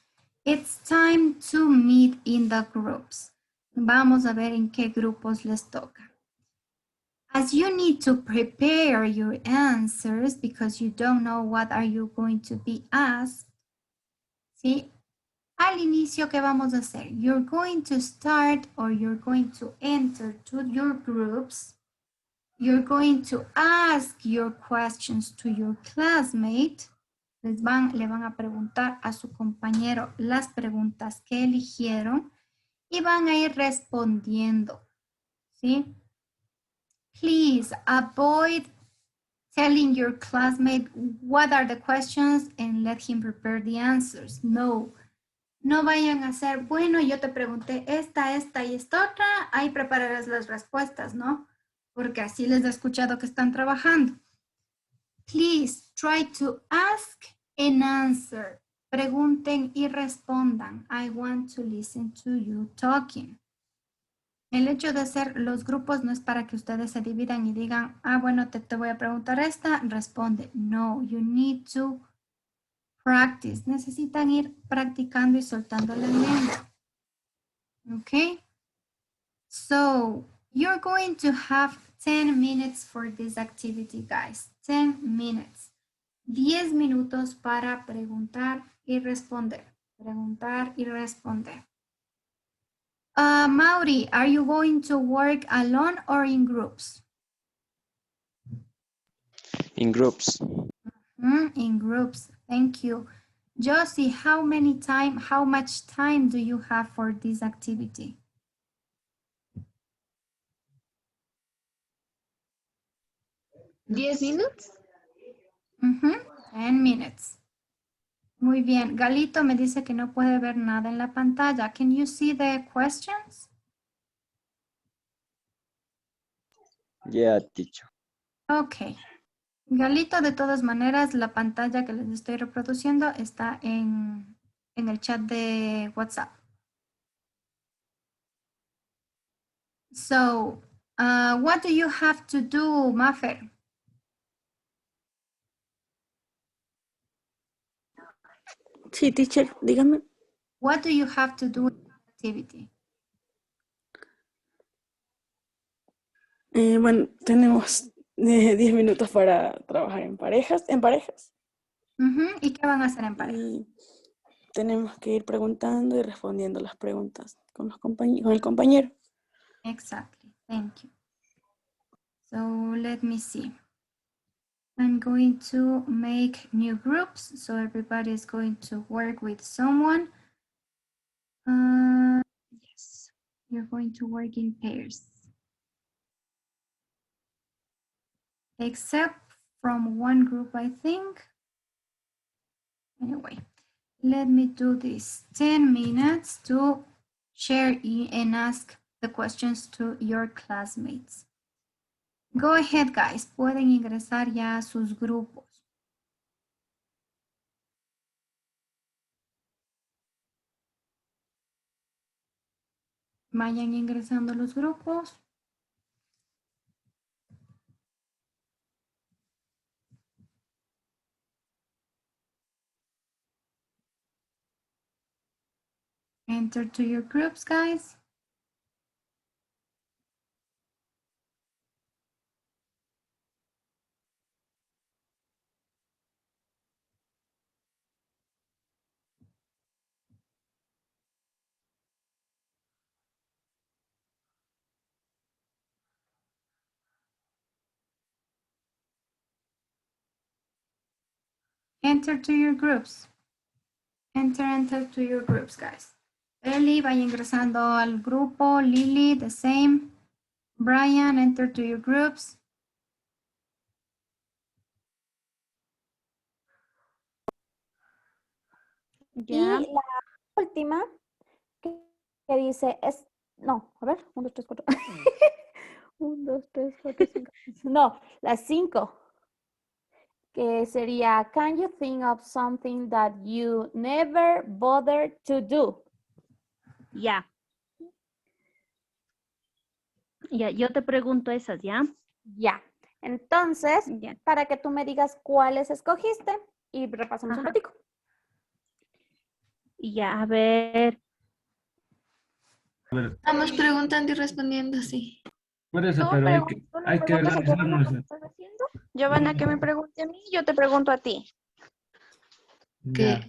it's time to meet in the groups. Vamos a ver en qué grupos les toca. As you need to prepare your answers because you don't know what are you going to be asked, ¿sí? Al inicio, ¿qué vamos a hacer? You're going to start or you're going to enter to your groups. You're going to ask your questions to your classmate. Le van a preguntar a su compañero las preguntas que eligieron y van a ir respondiendo, ¿sí? Please avoid telling your classmate what are the questions and let him prepare the answers. No. No vayan a hacer, bueno, yo te pregunté esta y esta otra, ahí prepararás las respuestas, ¿no? Porque así les he escuchado que están trabajando. Please try to ask and answer. Pregunten y respondan. I want to listen to you talking. El hecho de hacer los grupos no es para que ustedes se dividan y digan, ah, bueno, te voy a preguntar esta, responde. No, you need to practice. Necesitan ir practicando y soltando la lengua. Okay? So, you're going to have 10 minutes for this activity, guys. 10 minutes. 10 minutos para preguntar y responder. Preguntar y responder. Mauri, are you going to work alone or in groups? In groups. In groups. Thank you. Josie, how much time do you have for this activity? 10 minutos. 10 minutes. Muy bien. Galito me dice que no puede ver nada en la pantalla. Can you see the questions? Yeah, teacher. Ok. Galito, de todas maneras, la pantalla que les estoy reproduciendo está en el chat de WhatsApp. So, what do you have to do, Mafer? Sí, teacher, dígame. What do you have to do in this activity? Bueno, tenemos 10 minutos para trabajar en parejas. ¿Y qué van a hacer en pareja? Y tenemos que ir preguntando y respondiendo las preguntas con el compañero. Exactly. Thank you. So let me see. I'm going to make new groups. So everybody is going to work with someone. Yes, you're going to work in pairs. Except from one group, I think. Anyway, let me do this. 10 minutes to share and ask the questions to your classmates. Go ahead, guys. Pueden ingresar ya a sus grupos. Vayan ingresando a los grupos. Enter to your groups, guys. Enter to your groups. Enter to your groups, guys. Eli, vaya ingresando al grupo. Lily, the same. Brian, enter to your groups. Ya. Y la última que dice es, no, a ver, 1, 2, 3, 4. 1, 2, 3, 4, 5. No, las 5. Que sería, can you think of something that you never bothered to do? Ya. Ya, yo te pregunto esas, ¿ya? Ya. Entonces, para que tú me digas cuáles escogiste y repasamos un ratico. Ya, a ver. Estamos preguntando y respondiendo, sí. Por eso, Tú pero hay que... preguntas Hay que organizarnos. Giovanna, que me pregunte a mí, yo te pregunto a ti. Ya.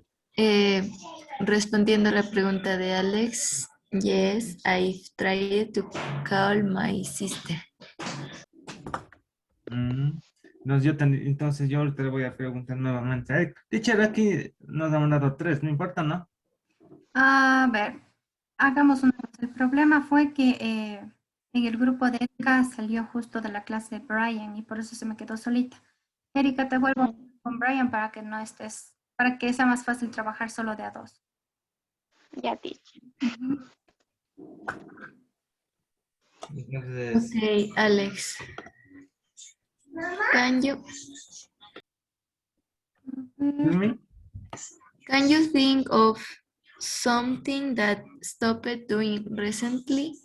Respondiendo a la pregunta de Alex, yes, I've tried to call my sister. Entonces yo ahorita le voy a preguntar nuevamente. Teacher, aquí nos han dado 3, no importa, ¿no? A ver, hagamos una cosa. El problema fue que en el grupo de Erika salió justo de la clase de Brian y por eso se me quedó solita. Erika, te vuelvo con Brian para que no estés, para que sea más fácil trabajar solo de a 2. Ya, teacher. Entonces, Okay, Alex. excuse me? Can you think of something that stopped doing recently?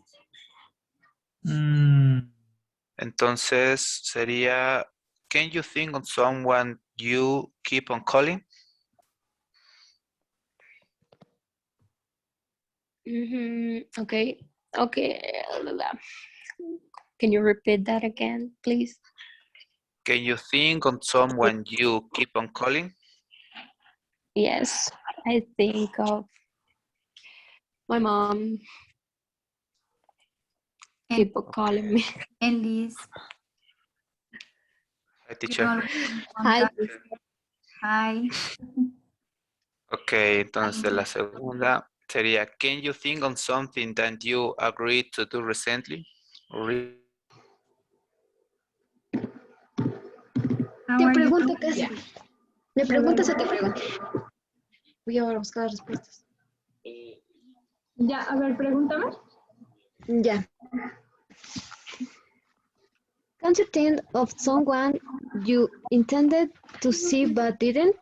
Entonces sería, can you think of someone you keep on calling? Okay. Can you repeat that again, please? Can you think of someone you keep on calling? Yes, I think of my mom. People calling me. Elise. Hi, teacher. Hi. Hi. Ok, entonces la segunda sería, can you think of something that you agreed to do recently? Te pregunto casi. ¿Me preguntas o te pregunto? Voy a buscar las respuestas. Ya, a ver, pregúntame. Ya. Can you think of someone you intended to see but didn't?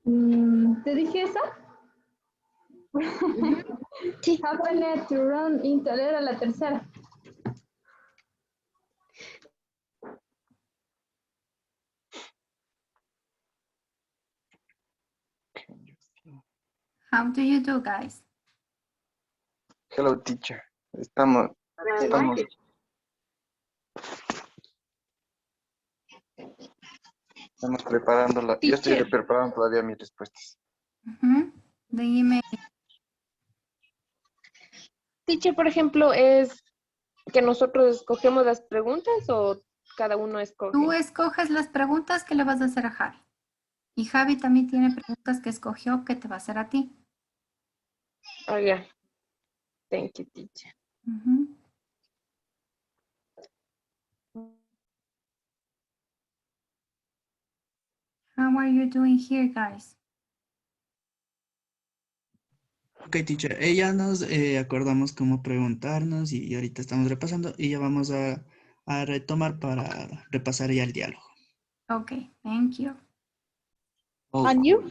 ¿Te dije esa? Happened to run into, era la tercera. How do you do, guys? Hello, teacher. Estamos preparando yo estoy preparando todavía mis respuestas. Dime. Teacher, por ejemplo, ¿es que nosotros escogemos las preguntas o cada uno escoge? Tú escoges las preguntas que le vas a hacer a Javi. Y Javi también tiene preguntas que escogió que te va a hacer a ti. Oh, yeah. Thank you, teacher. How are you doing here, guys? Ok, teacher, ya nos acordamos cómo preguntarnos y ahorita estamos repasando y ya vamos a retomar para repasar ya el diálogo. Okay, thank you. And you?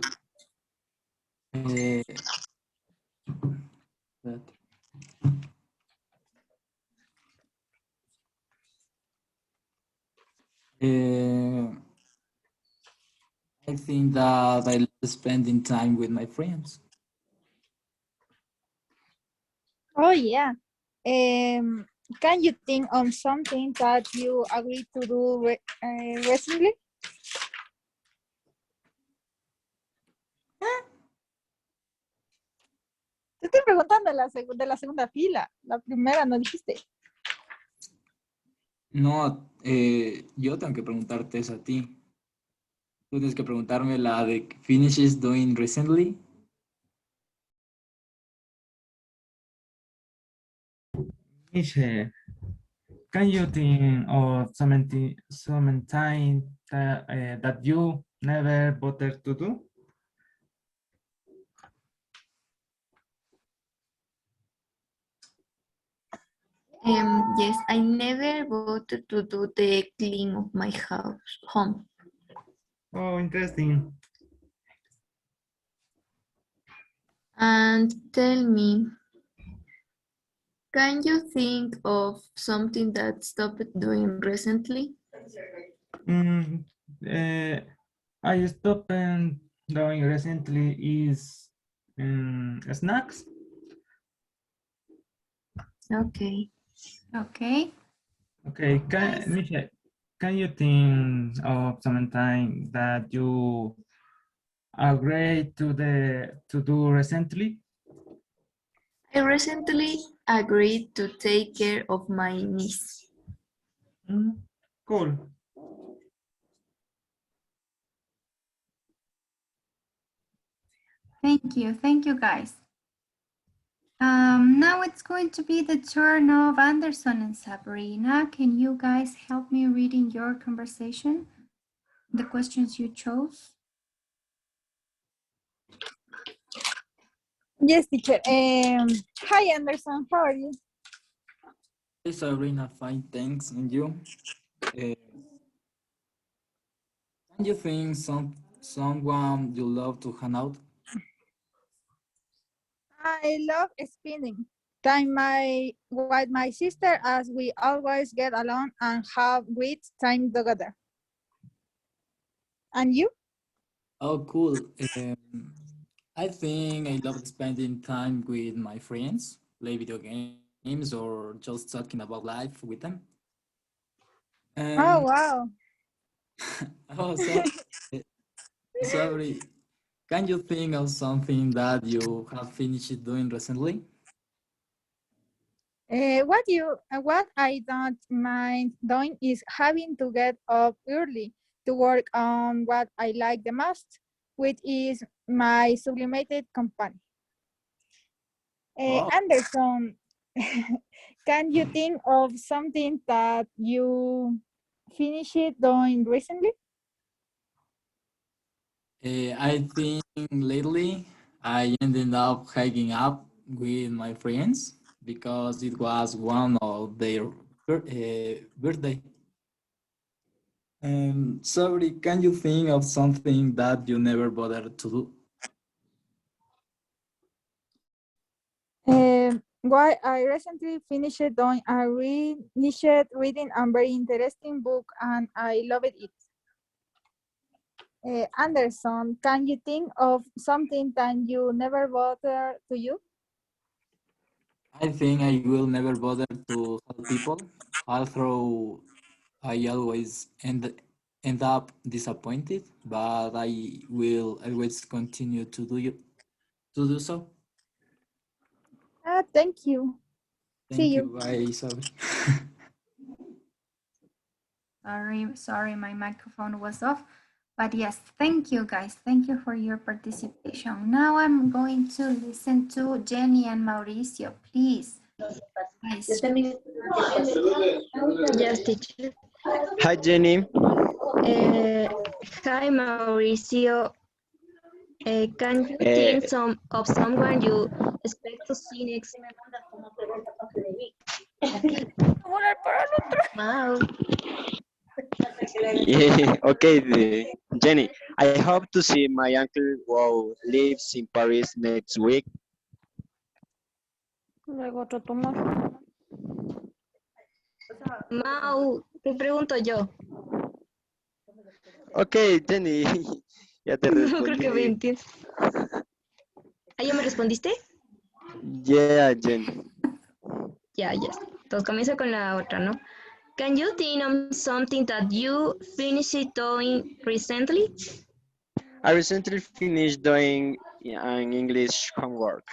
I think that I love spending time with my friends. Oh, yeah. Can you think on something that you agreed to do recently? Te estoy preguntando de la segunda fila. La primera no dijiste. No, yo tengo que preguntarte eso a ti. Tú tienes que preguntarme la de finishes doing recently. Dice, can you think of something that you never bothered to do? Yes, I never wanted to do the clean of my home. Oh, interesting. And tell me, can you think of something that stopped doing recently? I stopped doing recently is snacks. Okay. Okay. Okay, Michelle, can you think of some time that you agreed to do recently? I recently agreed to take care of my niece. Cool. Thank you guys. Now it's going to be the turn of Anderson and Sabrina. Can you guys help me reading your conversation? The questions you chose? Yes, teacher. Hi, Anderson. How are you? Hey Sabrina, fine, thanks. And you? Can you think someone you love to hang out? I love spending time with my sister as we always get along and have great time together. And you? Oh, cool. I think I love spending time with my friends, play video games, or just talking about life with them. Oh, Um, wow. oh, sorry. Can you think of something that you have finished doing recently? What I don't mind doing is having to get up early to work on what I like the most, which is my sublimated company. Oh, Anderson, can you think of something that you finished doing recently? I think lately I ended up hiking up with my friends because it was one of their birthday. Sorry, can you think of something that you never bothered to do? Why I recently finished doing a finished reading a very interesting book and I loved it. Anderson, can you think of something that you never bothered to you? I think I will never bother to help people, although I always end up disappointed, but I will always continue to do so. Thank you. See Thank you. you. Bye, sorry. Sorry, my microphone was off. But yes, thank you guys. Thank you for your participation. Now I'm going to listen to Jenny and Mauricio, please. Guys. Yes, teacher. Hi, Jenny. Hi, Mauricio. Can you Uh, think of someone you expect to see next? Wow. yeah, okay, Jenny. I hope to see my uncle who lives in Paris next week. Luego otro tumor. Mau, te pregunto yo. Ok, Jenny, ya te No creo que me respondí. entiendas. ¿Ah, ya me respondiste? Yeah, Jenny. Ya, ya. Entonces comienzo con la otra, ¿no? Can you think of something that you finished doing recently? I recently finished doing an English homework.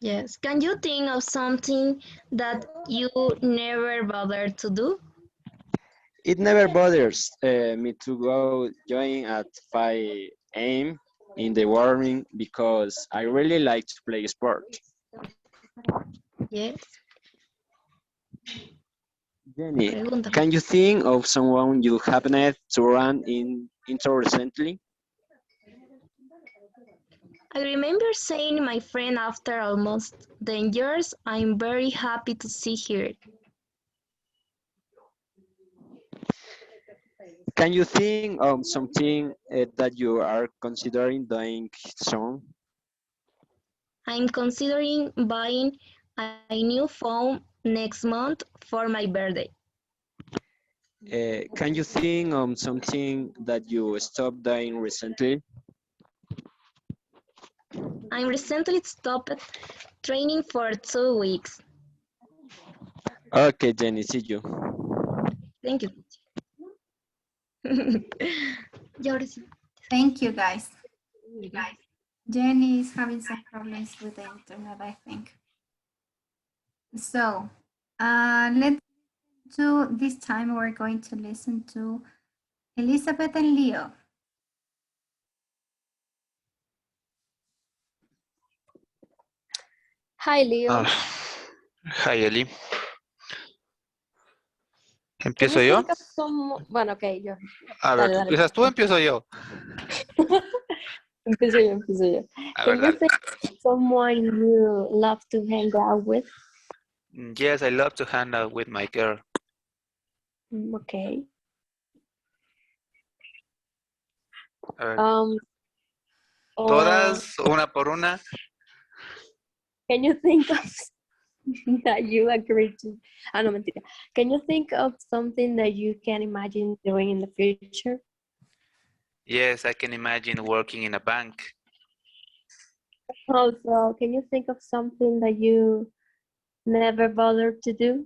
Yes. Can you think of something that you never bothered to do? It never bothers me to go join at 5 a.m. in the morning because I really like to play sport. Yes. Jenny, Pregúntame. can you think of someone you happened to run into recently? I remember saying my friend after almost 10 years, I'm very happy to see her. Can you think of something that you are considering doing soon? I'm considering buying a new phone next month for my birthday. Can you think of something that you stopped doing recently? I recently stopped training for 2 weeks. Okay, Jenny, see you. Thank you. Y ahora sí. Thank you, guys. Jenny is having some problems with the internet, I think. So, let's do this time. We're going to listen to Elizabeth and Leo. Hi, Leo. Hi, Eli. Can ¿Empiezo you yo? think of some... Bueno, ok, yo. A ver, Dale, ¿tú dale. empiezas tú o empiezo yo? Empiezo yo, empiezo yo. A ver, Can you dale. think of someone you love to hang out with? Yes, I love to hang out with my girl. Okay. A ver, Or todas, una por una. can you think of that you agree to? No, mentira. Can you think of something that you can imagine doing in the future? Yes, I can imagine working in a bank. Also, can you think of something that you never bothered to do?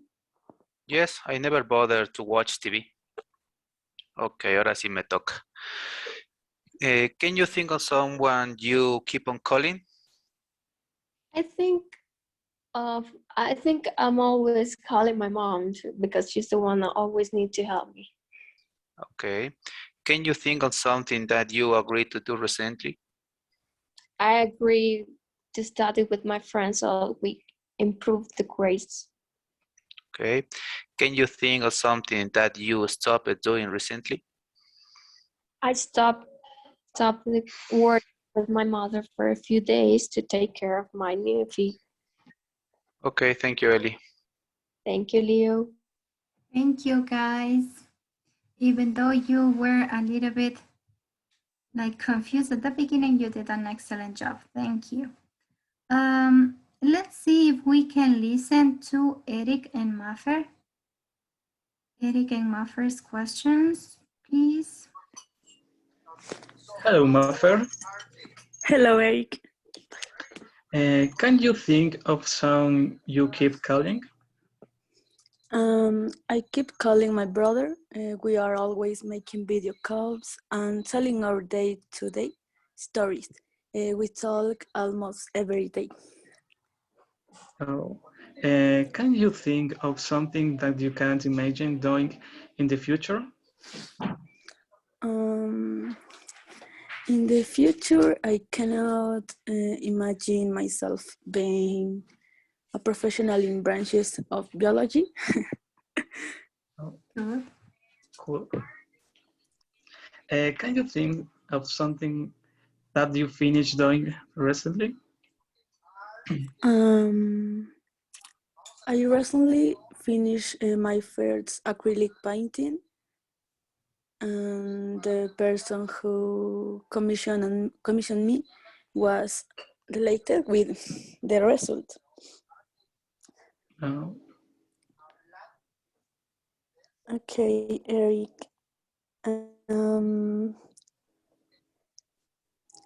Yes, I never bothered to watch TV. Ok, ahora sí me toca. Can you think of someone you keep on calling? I think I think I'm always calling my mom because she's the one that always needs to help me. Okay. Can you think of something that you agreed to do recently? I agree to study with my friends so we improve the grades. Okay. Can you think of something that you stopped doing recently? I stopped working with my mother for a few days to take care of my new feet. Okay, thank you, Ellie. Thank you, Leo. Thank you, guys. Even though you were a little bit like confused at the beginning, you did an excellent job. Thank you. Let's see if we can listen to Eric and Maffer. Eric and Maffer's questions, please. Hello, Maffer. Hello, Eric. Can you think of some you keep calling? I keep calling my brother. We are always making video calls and telling our day-to-day stories. We talk almost every day. Oh. Can you think of something that you can't imagine doing in the future? In the future, I cannot imagine myself being a professional in branches of biology. Oh, cool. Can you think of something that you finished doing recently? I recently finished my first acrylic painting, and the person who commissioned me was delighted with the result. Oh. Okay, Eric.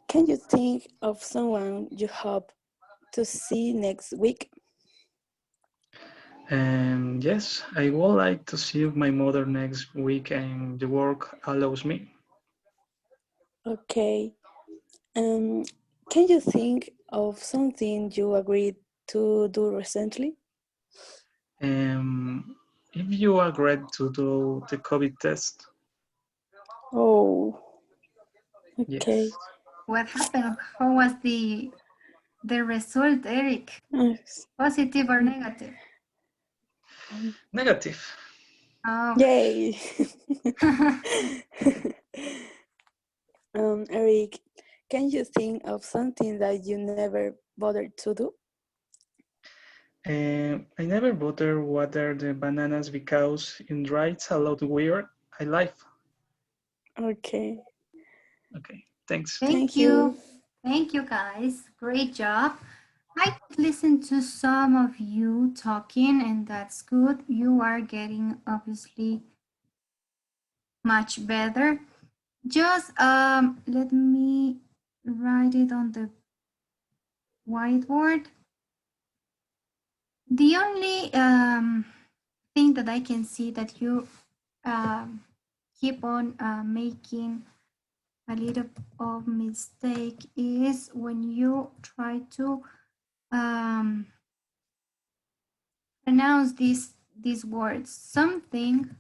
Can you think of someone you hope to see next week? Yes, I would like to see my mother next week and the work allows me. Okay. Can you think of something you agreed to do recently? If you agreed to do the COVID test. Oh, okay. Yes. What happened? How was the result, Eric? Yes. Positive or negative? Negative. Oh. Yay. Eric, can you think of something that you never bothered to do? I never water the bananas because it dries a lot weird. I like. Okay. Okay, thanks. Thank you. Thank you, guys. Great job. I could listen to some of you talking, and that's good. You are getting obviously much better. Just let me write it on the whiteboard. The only thing that I can see that you keep on making a little of mistake is when you try to pronounce these words, something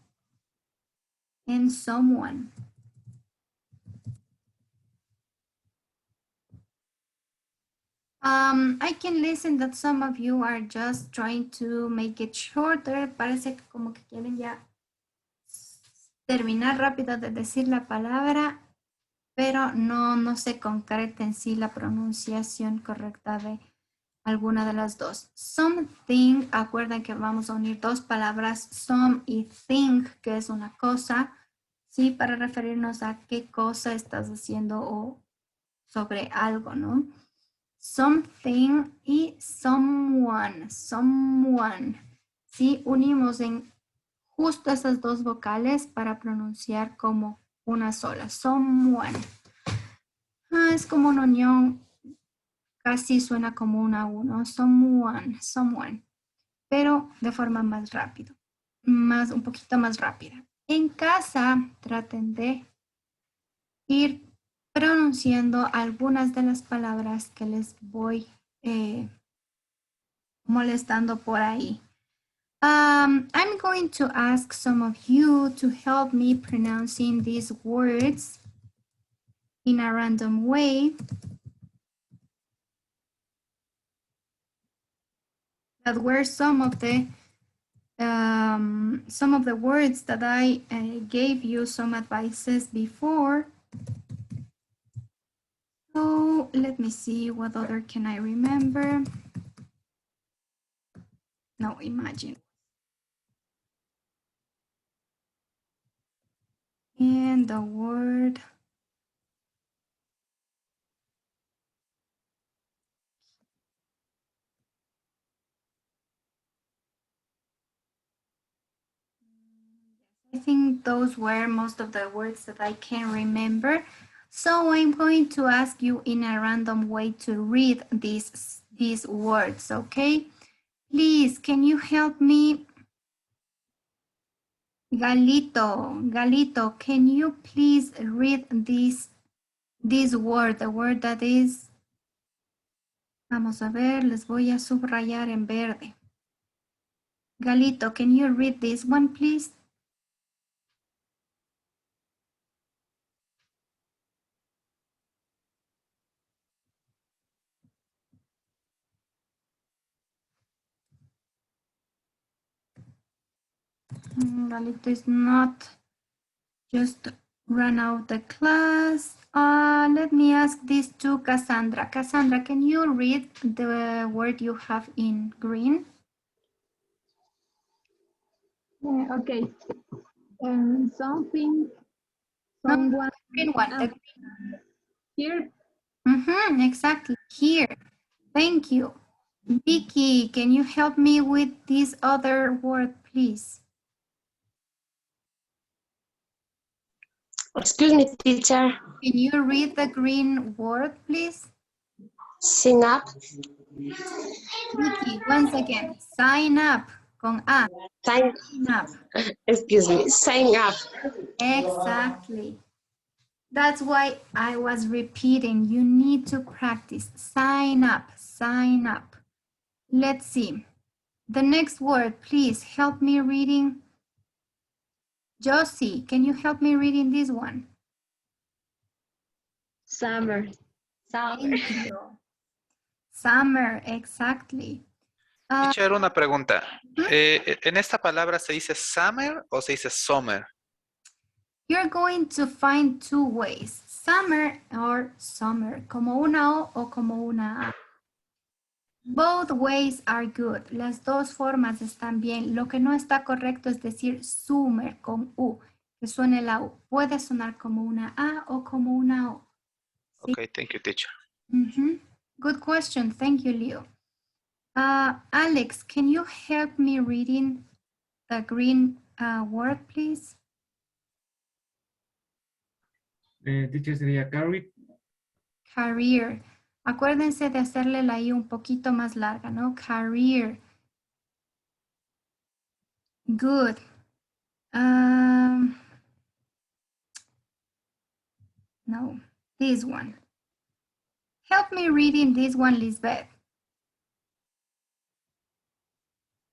and someone. I can listen that some of you are just trying to make it shorter. Parece que como que quieren ya terminar rápido de decir la palabra, pero no se concreta en sí la pronunciación correcta de alguna de las dos. Something, acuerden que vamos a unir dos palabras, some y thing, que es una cosa, sí, para referirnos a qué cosa estás haciendo o sobre algo, ¿no? Something y someone, sí, unimos en justo esas dos vocales para pronunciar como una sola, someone. Es como una unión, casi suena como una uno, someone, pero de forma más rápido, un poquito más rápida. En casa traten de ir pronunciando algunas de las palabras que les voy molestando por ahí. I'm going to ask some of you to help me pronouncing these words in a random way. That were some of the words that I gave you some advices before. So let me see, what other can I remember? No, imagine. And the word. I think those were most of the words that I can remember. So I'm going to ask you in a random way to read these words, okay? Please, can you help me? Galito, can you please read this word, the word that is, vamos a ver, les voy a subrayar en verde. Galito, can you read this one, please? Galito is not, just run out the class. Let me ask this to Cassandra. Cassandra, can you read the word you have in green? Okay. Something, No, someone. green one. Here. Exactly, here. Thank you. Vicky, can you help me with this other word, please? Excuse me, teacher. Can you read the green word, please? Sign up. Vicky, once again, sign up con A. Sign up. Excuse me, sign up. Exactly. That's why I was repeating. You need to practice. Sign up, sign up. Let's see. The next word, please help me reading. Josie, can you help me reading this one? Summer. Thank you. Summer, exactly. Teacher, una pregunta. ¿En esta palabra se dice summer o se dice summer? You're going to find two ways, summer or summer, como una O como una A. Both ways are good. Las dos formas están bien. Lo que no está correcto es decir summer con U, que suene la U. Puede sonar como una A o como una O. ¿Sí? Okay, thank you, teacher. Good question. Thank you, Leo. Alex, can you help me reading the green word, please? Teacher sería carry. Career. Acuérdense de hacerle la I un poquito más larga, ¿no? Career. Good. No, this one. Help me reading this one, Lisbeth.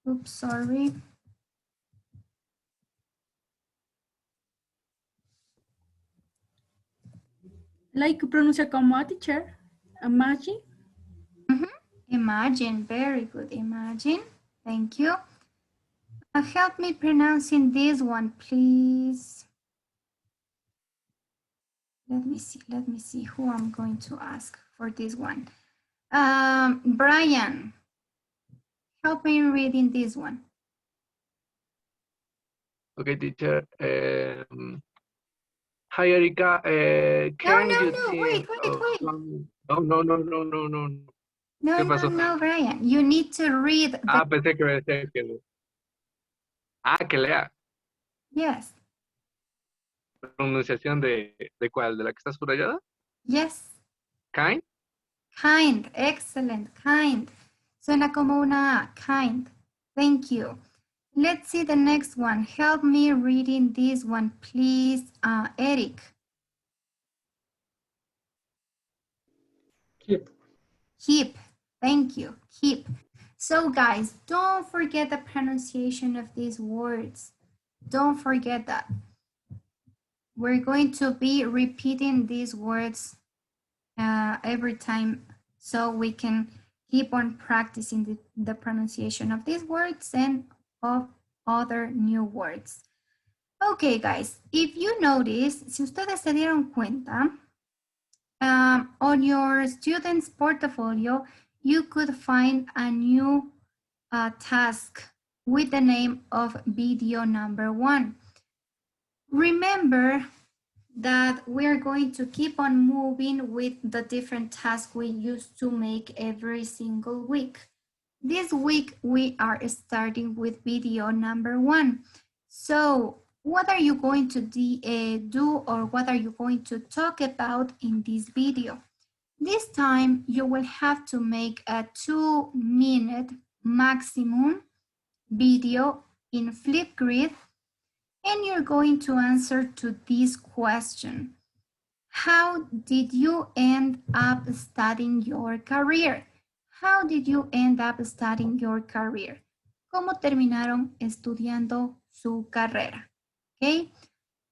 Oops, sorry. Like pronuncia como a teacher. Imagine. Imagine, very good. Imagine. Thank you. Help me pronouncing this one, please. Let me see who I'm going to ask for this one. Brian, help me reading this one. Okay, teacher. Hi, Erika. Can you think of wait. some... No. ¿Qué No, pasó? Brian. You need to read the... Pensé que me decía que... que lea. Yes. ¿Pronunciación de cuál? ¿De la que está subrayada? Yes. Kind. Kind. Excellent. Kind. Suena como una A. Kind. Thank you. Let's see the next one. Help me reading this one, please, Eric. Keep. Keep. Thank you. Keep. So guys, don't forget the pronunciation of these words. Don't forget that. We're going to be repeating these words every time so we can keep on practicing the pronunciation of these words and of other new words. Okay, guys, if you notice, si ustedes se dieron cuenta, on your student's portfolio, you could find a new task with the name of video number 1. Remember that we're going to keep on moving with the different tasks we used to make every single week. This week, we are starting with video number 1. So what are you going to do or what are you going to talk about in this video? This time, you will have to make a 2-minute maximum video in Flipgrid, and you're going to answer to this question. How did you end up studying your career? How did you end up studying your career? ¿Cómo terminaron estudiando su carrera? Okay.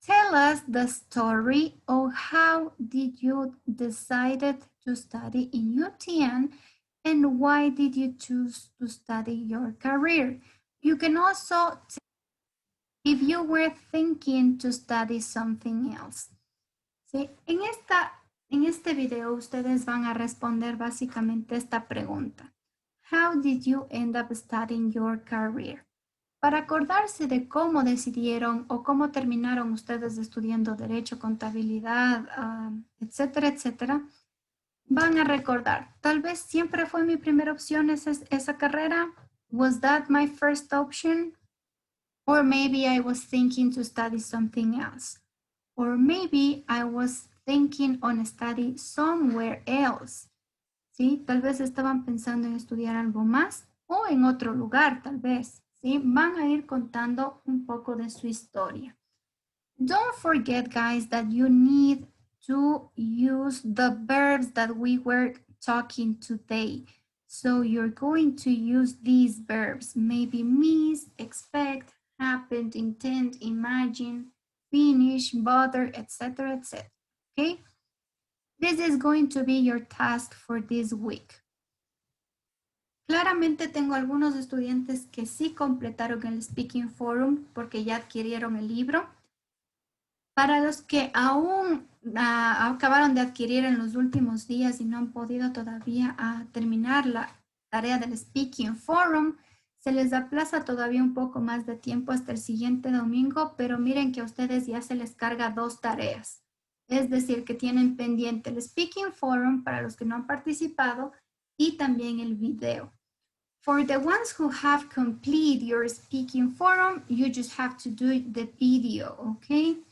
Tell us the story of how did you decided to study in UTN and why did you choose to study your career? You can also tell if you were thinking to study something else. ¿Sí? En este video ustedes van a responder básicamente esta pregunta. How did you end up studying your career? Para acordarse de cómo decidieron o cómo terminaron ustedes estudiando Derecho, Contabilidad, etcétera, etcétera, van a recordar, tal vez siempre fue mi primera opción esa carrera. Was that my first option? Or maybe I was thinking to study something else. Or maybe I was thinking on study somewhere else. ¿Sí? Tal vez estaban pensando en estudiar algo más o en otro lugar, tal vez. ¿Sí? Van a ir contando un poco de su historia. Don't forget, guys, that you need to use the verbs that we were talking today. So you're going to use these verbs, maybe miss, expect, happened, intend, imagine, finish, bother, etc., etc. Okay? This is going to be your task for this week. Claramente tengo algunos estudiantes que sí completaron el Speaking Forum porque ya adquirieron el libro. Para los que aún acabaron de adquirir en los últimos días y no han podido todavía terminar la tarea del Speaking Forum, se les aplaza todavía un poco más de tiempo hasta el siguiente domingo, pero miren que a ustedes ya se les carga 2 tareas. Es decir, que tienen pendiente el Speaking Forum para los que no han participado y también el video. For the ones who have completed your Speaking Forum, you just have to do the video, okay?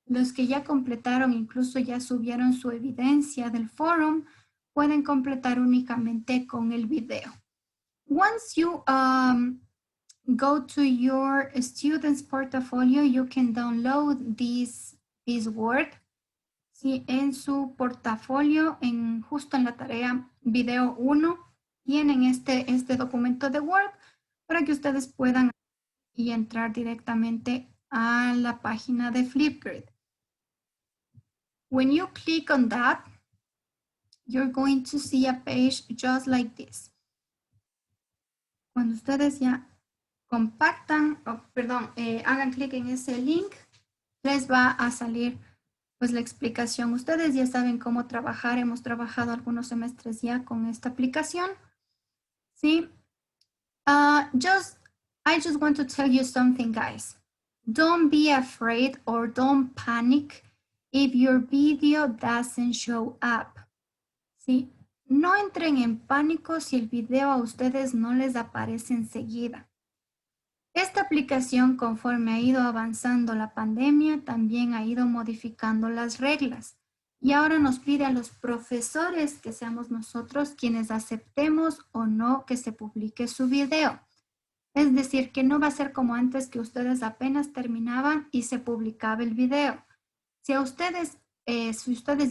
Los que ya completaron, incluso ya subieron su evidencia del forum, pueden completar únicamente con el video. Once you go to your student's portfolio. You can download this Word. Sí, en su portafolio, justo en la tarea video 1, tienen este documento de Word para que ustedes puedan y entrar directamente a la página de Flipgrid. When you click on that, you're going to see a page just like this. Cuando ustedes ya compactan, hagan clic en ese link, les va a salir pues la explicación. Ustedes ya saben cómo trabajar. Hemos trabajado algunos semestres ya con esta aplicación. ¿Sí? I just want to tell you something, guys. Don't be afraid or don't panic if your video doesn't show up. ¿Sí? No entren en pánico si el video a ustedes no les aparece enseguida. Esta aplicación, conforme ha ido avanzando la pandemia, también ha ido modificando las reglas. Y ahora nos pide a los profesores que seamos nosotros quienes aceptemos o no que se publique su video. Es decir, que no va a ser como antes, que ustedes apenas terminaban y se publicaba el video. Si ustedes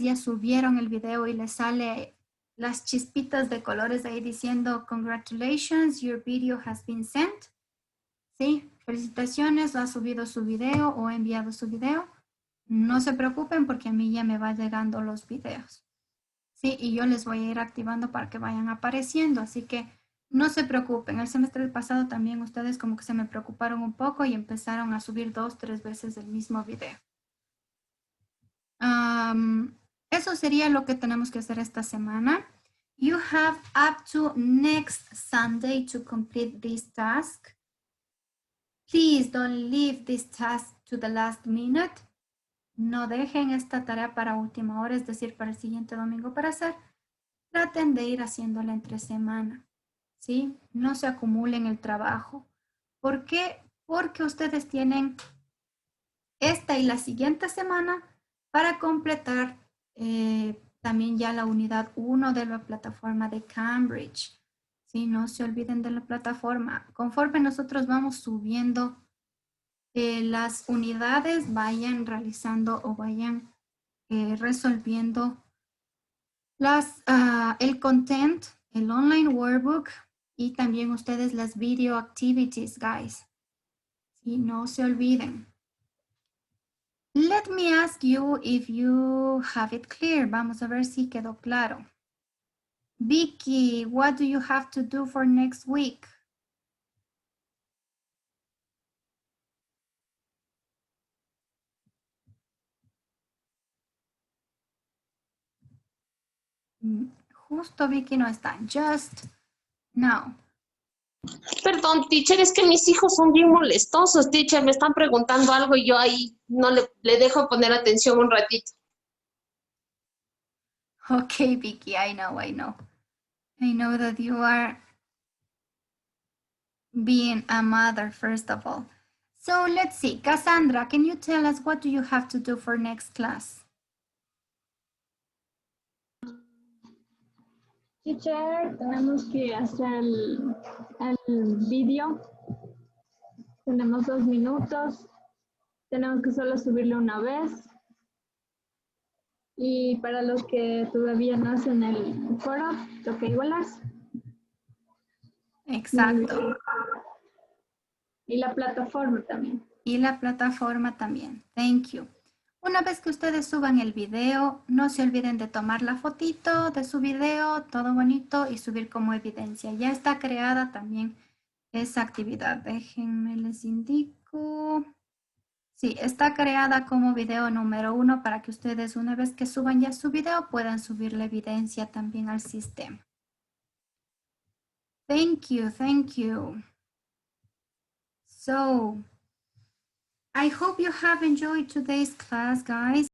ya subieron el video y les sale las chispitas de colores ahí diciendo "Congratulations, your video has been sent", ¿sí? Felicitaciones, ha subido su video o ha enviado su video. No se preocupen porque a mí ya me van llegando los videos. Sí, y yo les voy a ir activando para que vayan apareciendo. Así que no se preocupen. El semestre pasado también ustedes como que se me preocuparon un poco y empezaron a subir 2, 3 veces el mismo video. Eso sería lo que tenemos que hacer esta semana. You have up to next Sunday to complete this task. Please don't leave this task to the last minute. No dejen esta tarea para última hora, es decir, para el siguiente domingo para hacer. Traten de ir haciéndola entre semana, ¿sí? No se acumulen el trabajo. ¿Por qué? Porque ustedes tienen esta y la siguiente semana para completar también ya la unidad 1 de la plataforma de Cambridge. ¿Sí? No se olviden de la plataforma. Conforme nosotros vamos subiendo las unidades, vayan realizando o vayan resolviendo el content, el online workbook y también ustedes las video activities, guys. ¿Sí? No se olviden. Let me ask you if you have it clear. Vamos a ver si quedó claro. Vicky, what do you have to do for next week? Justo Vicky no está. Just now. Perdón, teacher, es que mis hijos son bien molestosos, teacher. Me están preguntando algo y yo ahí no le dejo poner atención un ratito. Okay, Vicky, I know. I know that you are being a mother, first of all. So let's see. Cassandra, can you tell us what do you have to do for next class? Teacher, tenemos que hacer el video. Tenemos 2 minutos. Tenemos que solo subirlo una vez. Y para los que todavía no hacen el foro, toca igualarse. Exacto. Y la plataforma también. Y la plataforma también. Thank you. Una vez que ustedes suban el video, no se olviden de tomar la fotito de su video, todo bonito, y subir como evidencia. Ya está creada también esa actividad. Déjenme les indico. Sí, está creada como video número 1 para que ustedes, una vez que suban ya su video, puedan subir la evidencia también al sistema. Thank you, thank you. So, I hope you have enjoyed today's class, guys.